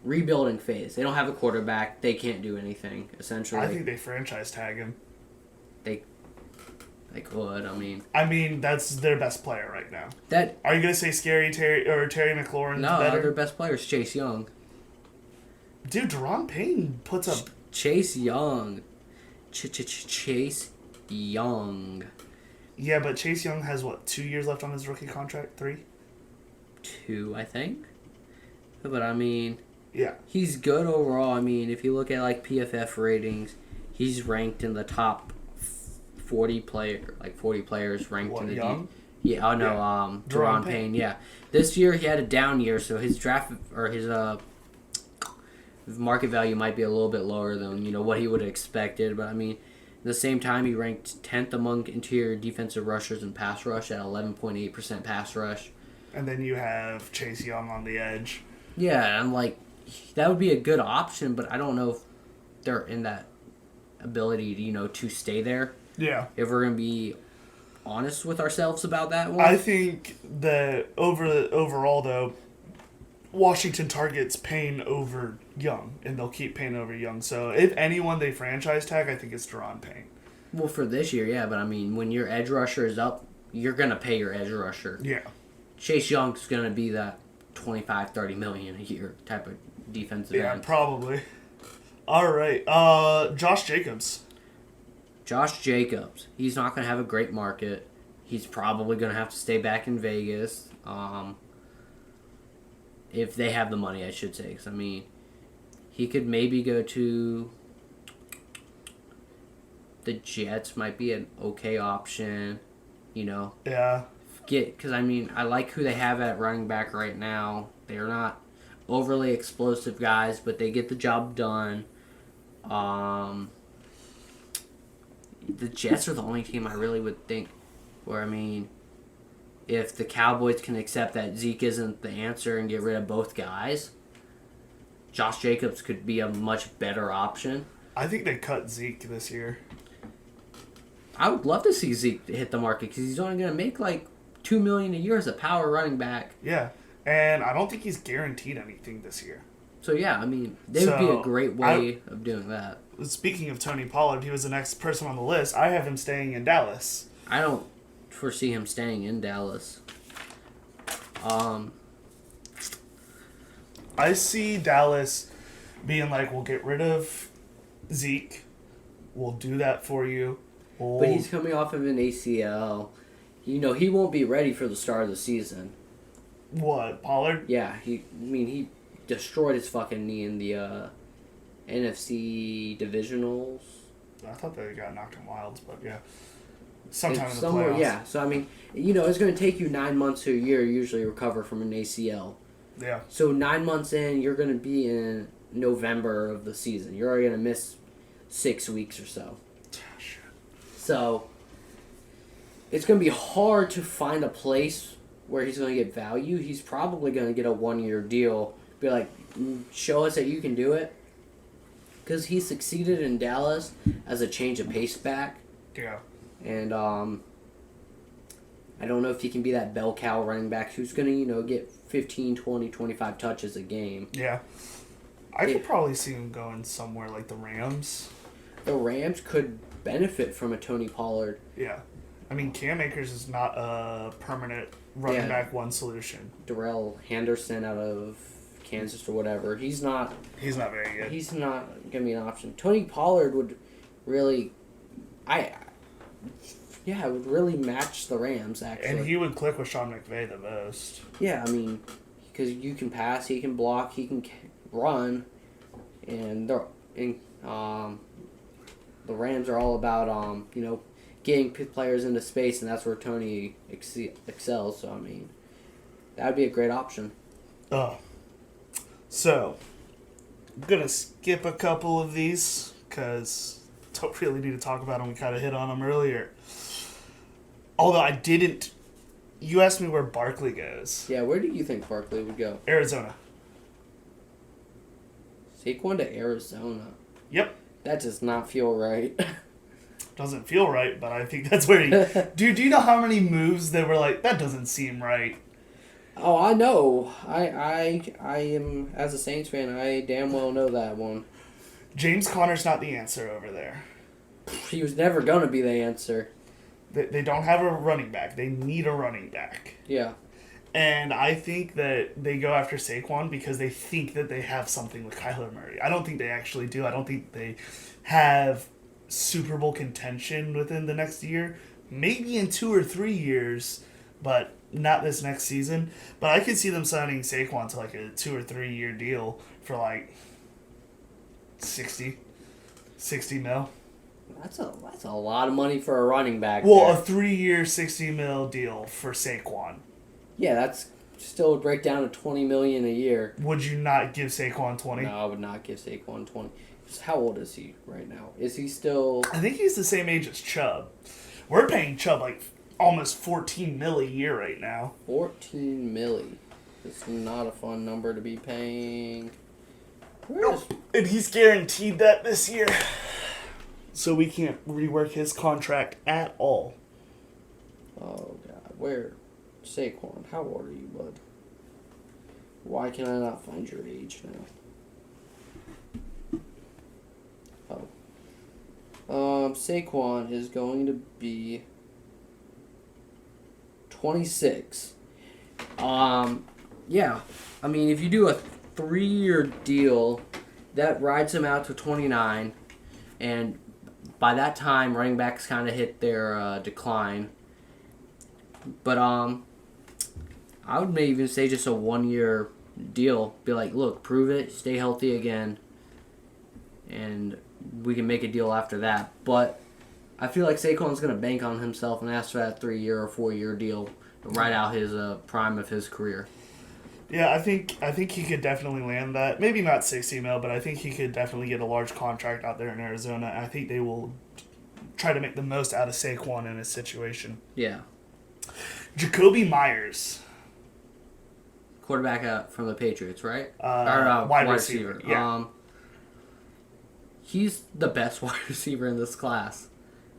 Speaker 2: rebuilding phase. They don't have a quarterback. They can't do anything, essentially.
Speaker 1: I think they franchise tag him.
Speaker 2: They could.
Speaker 1: I mean, that's their best player right now.
Speaker 2: That
Speaker 1: Are you gonna say Terry McLaurin's
Speaker 2: no,
Speaker 1: better?
Speaker 2: their best player is Chase Young.
Speaker 1: Dude, Deron Payne puts up.
Speaker 2: Chase Young. Chase Young.
Speaker 1: Yeah, but Chase Young has 2 years left on his rookie contract? 3?
Speaker 2: 2, I think. But I mean,
Speaker 1: yeah,
Speaker 2: he's good overall. I mean, if you look at like PFF ratings, he's ranked in the top 40 players ranked in the
Speaker 1: Young?
Speaker 2: Yeah, oh no,
Speaker 1: Yeah.
Speaker 2: Deron Payne. Yeah, this year he had a down year, so his draft or his market value might be a little bit lower than what he would have expected. But I mean, at the same time, he ranked 10th among interior defensive rushers in pass rush at 11.8% pass rush.
Speaker 1: And then you have Chase Young on the edge.
Speaker 2: Yeah, I'm like, that would be a good option, but I don't know if they're in that ability to, to stay there.
Speaker 1: Yeah.
Speaker 2: If we're going to be honest with ourselves about that one.
Speaker 1: I think that overall, though, Washington targets Payne over Young, and they'll keep Payne over Young. So if anyone they franchise tag, I think it's Deron Payne.
Speaker 2: Well, for this year, yeah, but I mean, when your edge rusher is up, you're going to pay your edge rusher.
Speaker 1: Yeah.
Speaker 2: Chase Young's going to be that 25, 30 million a year type of defensive
Speaker 1: Yeah,
Speaker 2: end.
Speaker 1: probably. All right. Josh Jacobs.
Speaker 2: Josh Jacobs, he's not going to have a great market. He's probably going to have to stay back in Vegas. If they have the money, I should say. 'Cause, I mean, he could maybe go to the Jets. Might be an okay option, you know.
Speaker 1: Yeah.
Speaker 2: Because I mean, I like who they have at running back right now. They're not overly explosive guys, but they get the job done. The Jets are the only team I really would think where, I mean, if the Cowboys can accept that Zeke isn't the answer and get rid of both guys, Josh Jacobs could be a much better option.
Speaker 1: I think they cut Zeke this year.
Speaker 2: I would love to see Zeke hit the market because he's only going to make like $2 million a year as a power running back.
Speaker 1: Yeah. And I don't think he's guaranteed anything this year.
Speaker 2: So, yeah, I mean, they would be a great way of doing that.
Speaker 1: Speaking of Tony Pollard, he was the next person on the list. I have him staying in Dallas.
Speaker 2: I don't foresee him staying in Dallas.
Speaker 1: I see Dallas being like, we'll get rid of Zeke. We'll do that for you.
Speaker 2: But he's coming off of an ACL. You know, he won't be ready for the start of the season.
Speaker 1: What, Pollard?
Speaker 2: Yeah, he destroyed his fucking knee in the NFC divisionals.
Speaker 1: I thought they got knocked in wilds, but yeah. Sometime in the playoffs.
Speaker 2: Yeah, so I mean, you know, it's going to take you 9 months to a year to usually recover from an ACL.
Speaker 1: Yeah.
Speaker 2: So 9 months in, you're going to be in November of the season. You're already going to miss 6 weeks or so. So it's going to be hard to find a place where he's going to get value. He's probably going to get a 1-year deal. Be like, show us that you can do it. Because he succeeded in Dallas as a change of pace back.
Speaker 1: Yeah.
Speaker 2: And I don't know if he can be that bell cow running back who's going to, you know, get 15, 20, 25 touches a game.
Speaker 1: Yeah. I could probably see him going somewhere like the Rams.
Speaker 2: The Rams could benefit from a Tony Pollard.
Speaker 1: Yeah. I mean, Cam Akers is not a permanent running back one solution.
Speaker 2: Darrell Henderson out of Kansas or whatever. He's not
Speaker 1: very good.
Speaker 2: He's not going to be an option. Tony Pollard would really... would really match the Rams, actually.
Speaker 1: And he would click with Sean McVay the most.
Speaker 2: Yeah, I mean, because you can pass, he can block, he can run, and the Rams are all about, you know, getting players into space, and that's where Tony excels. So, I mean, that would be a great option.
Speaker 1: So, I'm going to skip a couple of these, because don't really need to talk about them. We kind of hit on them earlier. Although I didn't... You asked me where Barkley goes.
Speaker 2: Yeah, where do you think Barkley would go?
Speaker 1: Arizona.
Speaker 2: Saquon to Arizona.
Speaker 1: Yep.
Speaker 2: That does not feel right.
Speaker 1: Doesn't feel right, but I think that's where he... Dude, do you know how many moves they were like, that doesn't seem right?
Speaker 2: Oh, I know. I am, as a Saints fan, I damn well know that one.
Speaker 1: James Conner's not the answer over there.
Speaker 2: He was never going to be the answer.
Speaker 1: They don't have a running back. They need a running back.
Speaker 2: Yeah.
Speaker 1: And I think that they go after Saquon because they think that they have something with Kyler Murray. I don't think they actually do. I don't think they have Super Bowl contention within the next year. Maybe in 2 or 3 years, but not this next season. But I could see them signing Saquon to like a 2 or 3 year deal for like 60 mil.
Speaker 2: That's a lot of money for a running back.
Speaker 1: Well,
Speaker 2: there.
Speaker 1: a 3 year, 60 mil deal for Saquon.
Speaker 2: Yeah, that's still would break down to $20 million a year.
Speaker 1: Would you not give Saquon 20?
Speaker 2: No, I would not give Saquon 20. How old is he right now? Is he still...
Speaker 1: I think he's the same age as Chubb. We're paying Chubb like almost 14 mil a year right now.
Speaker 2: 14 milli. It's not a fun number to be paying.
Speaker 1: And he's guaranteed that this year. So we can't rework his contract at all.
Speaker 2: Oh, God. Where? Saquon, how old are you, bud? Why can I not find your age now? Oh. Saquon is going to be 26. Yeah. I mean, if you do a 3-year deal, that rides him out to 29, and by that time, running backs kind of hit their decline. But I would maybe even say just a 1-year deal. Be like, look, prove it, stay healthy again, and we can make a deal after that. But I feel like Saquon's going to bank on himself and ask for that 3-year or 4-year deal to ride out his prime of his career.
Speaker 1: Yeah, I think he could definitely land that. Maybe not 60 mil, but I think he could definitely get a large contract out there in Arizona. I think they will try to make the most out of Saquon in his situation.
Speaker 2: Yeah.
Speaker 1: Jacoby Myers.
Speaker 2: Quarterback from the Patriots, right?
Speaker 1: Wide receiver. Yeah.
Speaker 2: He's the best wide receiver in this class,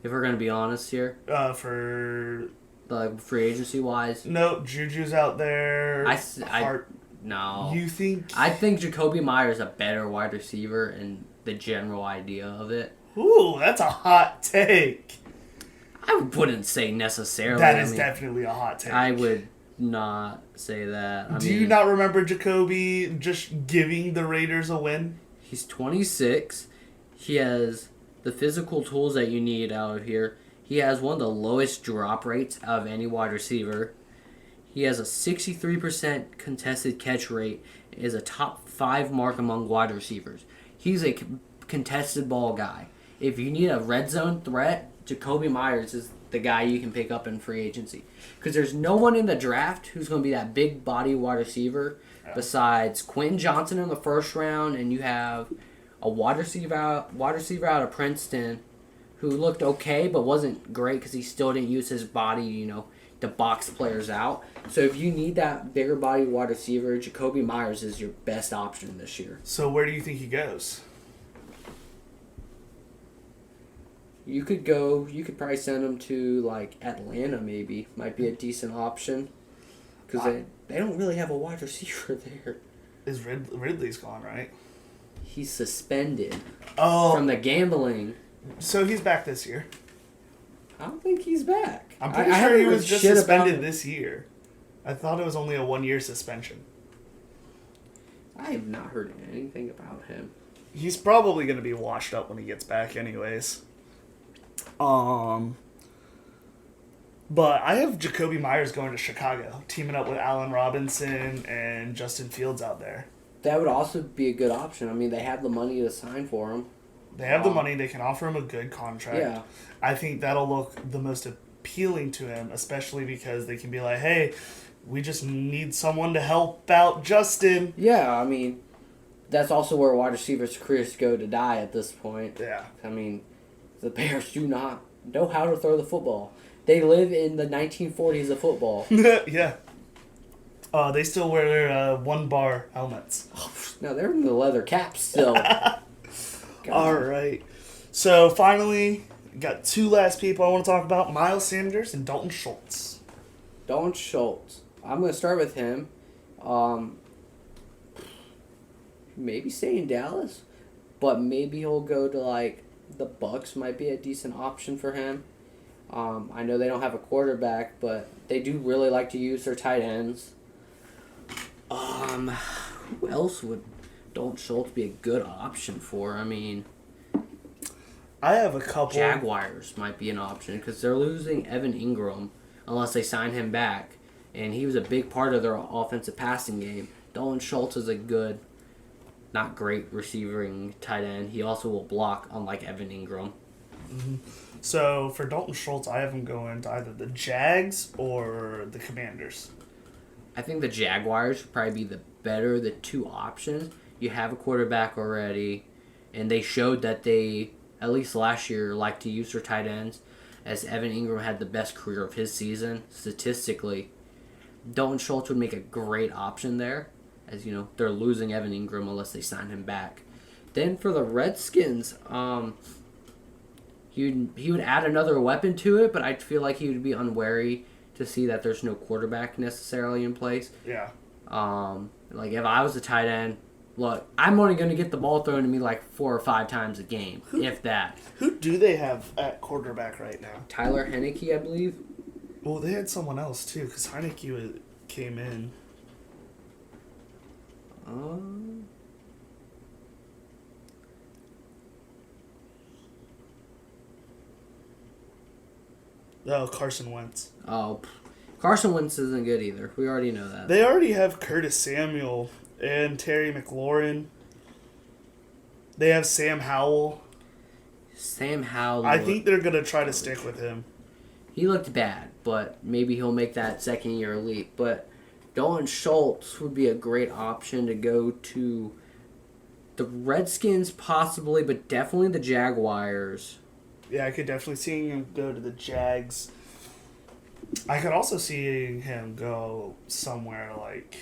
Speaker 2: if we're going to be honest here.
Speaker 1: For...
Speaker 2: Like free agency wise.
Speaker 1: No, Juju's out there.
Speaker 2: No.
Speaker 1: You think?
Speaker 2: I think Jacoby Myers is a better wide receiver and the general idea of it.
Speaker 1: Ooh, that's a hot take.
Speaker 2: I wouldn't say necessarily.
Speaker 1: That is definitely a hot take.
Speaker 2: I would not say that.
Speaker 1: Do you not remember Jacoby just giving the Raiders a win?
Speaker 2: He's 26. He has the physical tools that you need out of here. He has one of the lowest drop rates out of any wide receiver. He has a 63% contested catch rate, is a top 5 mark among wide receivers. He's a contested ball guy. If you need a red zone threat, Jacoby Myers is the guy you can pick up in free agency. Because there's no one in the draft who's going to be that big body wide receiver besides Quentin Johnson in the first round, and you have a wide receiver out of Princeton who looked okay but wasn't great because he still didn't use his body, to box players out. So if you need that bigger body wide receiver, Jacoby Myers is your best option this year.
Speaker 1: So where do you think he goes?
Speaker 2: You could probably send him to, like, Atlanta maybe. Might be a decent option. Because they don't really have a wide receiver there.
Speaker 1: Ridley's gone, right?
Speaker 2: He's suspended
Speaker 1: from
Speaker 2: the gambling.
Speaker 1: So he's back this year.
Speaker 2: I don't think he's back.
Speaker 1: I'm pretty sure he was just suspended this year. I thought it was only a 1-year suspension.
Speaker 2: I have not heard anything about him.
Speaker 1: He's probably going to be washed up when he gets back anyways. But I have Jacoby Myers going to Chicago, teaming up with Allen Robinson and Justin Fields out there.
Speaker 2: That would also be a good option. I mean, they have the money to sign for him.
Speaker 1: They have the money. They can offer him a good contract.
Speaker 2: Yeah.
Speaker 1: I think that'll look the most appealing to him, especially because they can be like, hey, we just need someone to help out Justin.
Speaker 2: Yeah, I mean, that's also where wide receivers' careers go to die at this point.
Speaker 1: Yeah.
Speaker 2: I mean, the Bears do not know how to throw the football. They live in the 1940s of football.
Speaker 1: Yeah. They still wear 1-bar helmets.
Speaker 2: No, they're in the leather caps still.
Speaker 1: All right. So, finally, got 2 last people I want to talk about. Miles Sanders and Dalton Schultz.
Speaker 2: Dalton Schultz. I'm going to start with him. Maybe stay in Dallas, but maybe he'll go to, like, the Bucs might be a decent option for him. I know they don't have a quarterback, but they do really like to use their tight ends. Who else would Dalton Schultz be a good option for? I mean,
Speaker 1: I have a couple.
Speaker 2: Jaguars might be an option because they're losing Evan Ingram unless they sign him back, and he was a big part of their offensive passing game. Dalton Schultz is a good, not great receiving tight end. He also will block, unlike Evan Ingram.
Speaker 1: Mm-hmm. So for Dalton Schultz, I have him going to either the Jags or the Commanders.
Speaker 2: I think the Jaguars would probably be the 2 options. You have a quarterback already, and they showed that they, at least last year, like to use their tight ends, as Evan Ingram had the best career of his season, statistically. Dalton Schultz would make a great option there, as they're losing Evan Ingram unless they sign him back. Then for the Redskins, he would add another weapon to it, but I feel like he would be unwary to see that there's no quarterback necessarily in place.
Speaker 1: Yeah.
Speaker 2: Like if I was a tight end, look, I'm only going to get the ball thrown to me like 4 or 5 times a game, if that.
Speaker 1: Who do they have at quarterback right now?
Speaker 2: Tyler Heineke, I believe.
Speaker 1: Well, they had someone else too, because Heineke came in. Oh, Carson Wentz.
Speaker 2: Oh, Carson Wentz isn't good either. We already know that.
Speaker 1: They already have Curtis Samuel and Terry McLaurin. They have Sam Howell.
Speaker 2: Sam Howell.
Speaker 1: I think they're going to try to stick with him.
Speaker 2: He looked bad, but maybe he'll make that second-year leap. But Dalton Schultz would be a great option to go to the Redskins possibly, but definitely the Jaguars.
Speaker 1: Yeah, I could definitely see him go to the Jags. I could also see him go somewhere like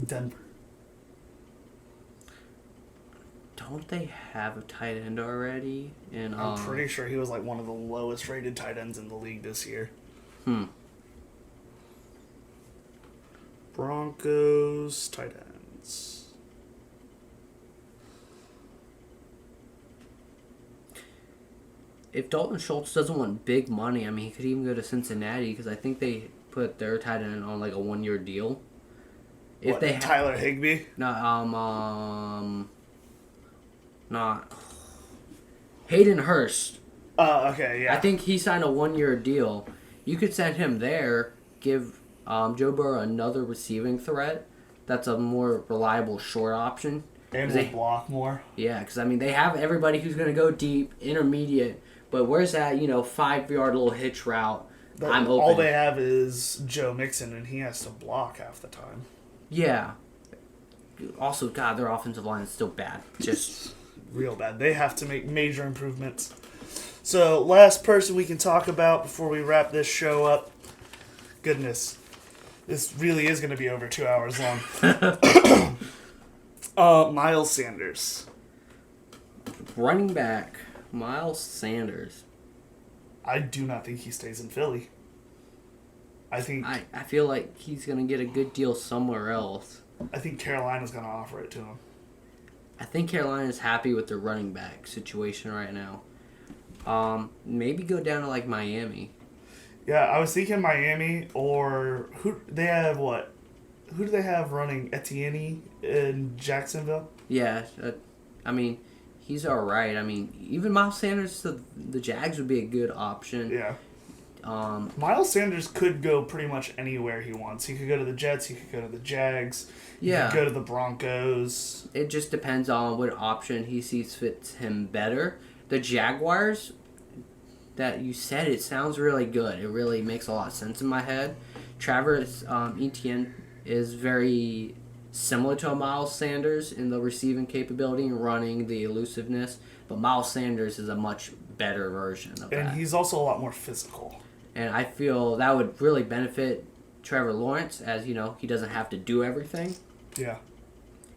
Speaker 1: Denver.
Speaker 2: Don't they have a tight end already? And
Speaker 1: I'm pretty sure he was like one of the lowest rated tight ends in the league this year. Broncos tight ends.
Speaker 2: If Dalton Schultz doesn't want big money, I mean, he could even go to Cincinnati because I think they put their tight end on like a 1-year deal. If
Speaker 1: What,
Speaker 2: they
Speaker 1: Tyler Higbee?
Speaker 2: Not Hayden Hurst.
Speaker 1: Oh, okay, yeah.
Speaker 2: I think he signed a 1-year deal. You could send him there, give Joe Burrow another receiving threat. That's a more reliable short option.
Speaker 1: And will block more.
Speaker 2: Yeah, because I mean they have everybody who's going to go deep, intermediate. But where's that 5-yard little hitch route? I'm open.
Speaker 1: All they have is Joe Mixon, and he has to block half the time.
Speaker 2: Yeah. Also, God, their offensive line is still bad. Just
Speaker 1: real bad. They have to make major improvements. So, last person we can talk about before we wrap this show up. Goodness. This really is going to be over 2 hours long. Miles Sanders.
Speaker 2: Running back, Miles Sanders.
Speaker 1: I do not think he stays in Philly. I
Speaker 2: feel like he's going to get a good deal somewhere else.
Speaker 1: I think Carolina's going to offer it to him.
Speaker 2: I think Carolina's happy with their running back situation right now. Maybe go down to like Miami.
Speaker 1: Yeah, I was thinking Miami or who they have what? Who do they have running? Etienne in Jacksonville?
Speaker 2: Yeah, I mean, he's all right. I mean, even Miles Sanders to the Jags would be a good option.
Speaker 1: Yeah. Miles Sanders could go pretty much anywhere he wants. He could go to the Jets. He could go to the Jags. He could go to the Broncos.
Speaker 2: It just depends on what option he sees fits him better. The Jaguars, that you said, it sounds really good. It really makes a lot of sense in my head. Travis Etienne is very similar to a Miles Sanders in the receiving capability and running, the elusiveness, but Miles Sanders is a much better version of that.
Speaker 1: And he's also a lot more physical.
Speaker 2: And I feel that would really benefit Trevor Lawrence, as he doesn't have to do everything.
Speaker 1: Yeah.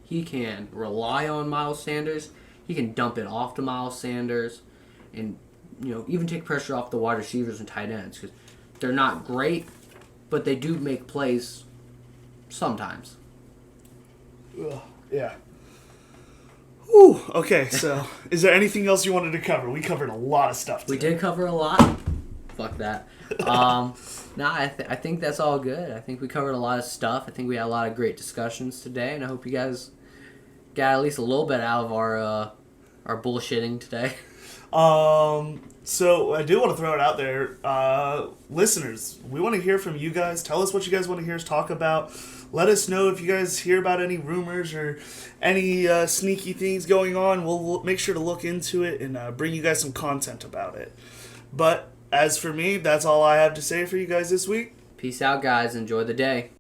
Speaker 2: He can rely on Miles Sanders. He can dump it off to Miles Sanders, and even take pressure off the wide receivers and tight ends because they're not great, but they do make plays sometimes.
Speaker 1: Ugh, yeah. Whew. Okay, so is there anything else you wanted to cover? We covered a lot of stuff today.
Speaker 2: We did cover a lot. Fuck that. I think that's all good. I think we covered a lot of stuff. I think we had a lot of great discussions today, and I hope you guys got at least a little bit out of our bullshitting today.
Speaker 1: So I do want to throw it out there. Listeners, we want to hear from you guys. Tell us what you guys want to hear us talk about. Let us know if you guys hear about any rumors or any sneaky things going on. We'll make sure to look into it and bring you guys some content about it. But as for me, that's all I have to say for you guys this week.
Speaker 2: Peace out, guys. Enjoy the day.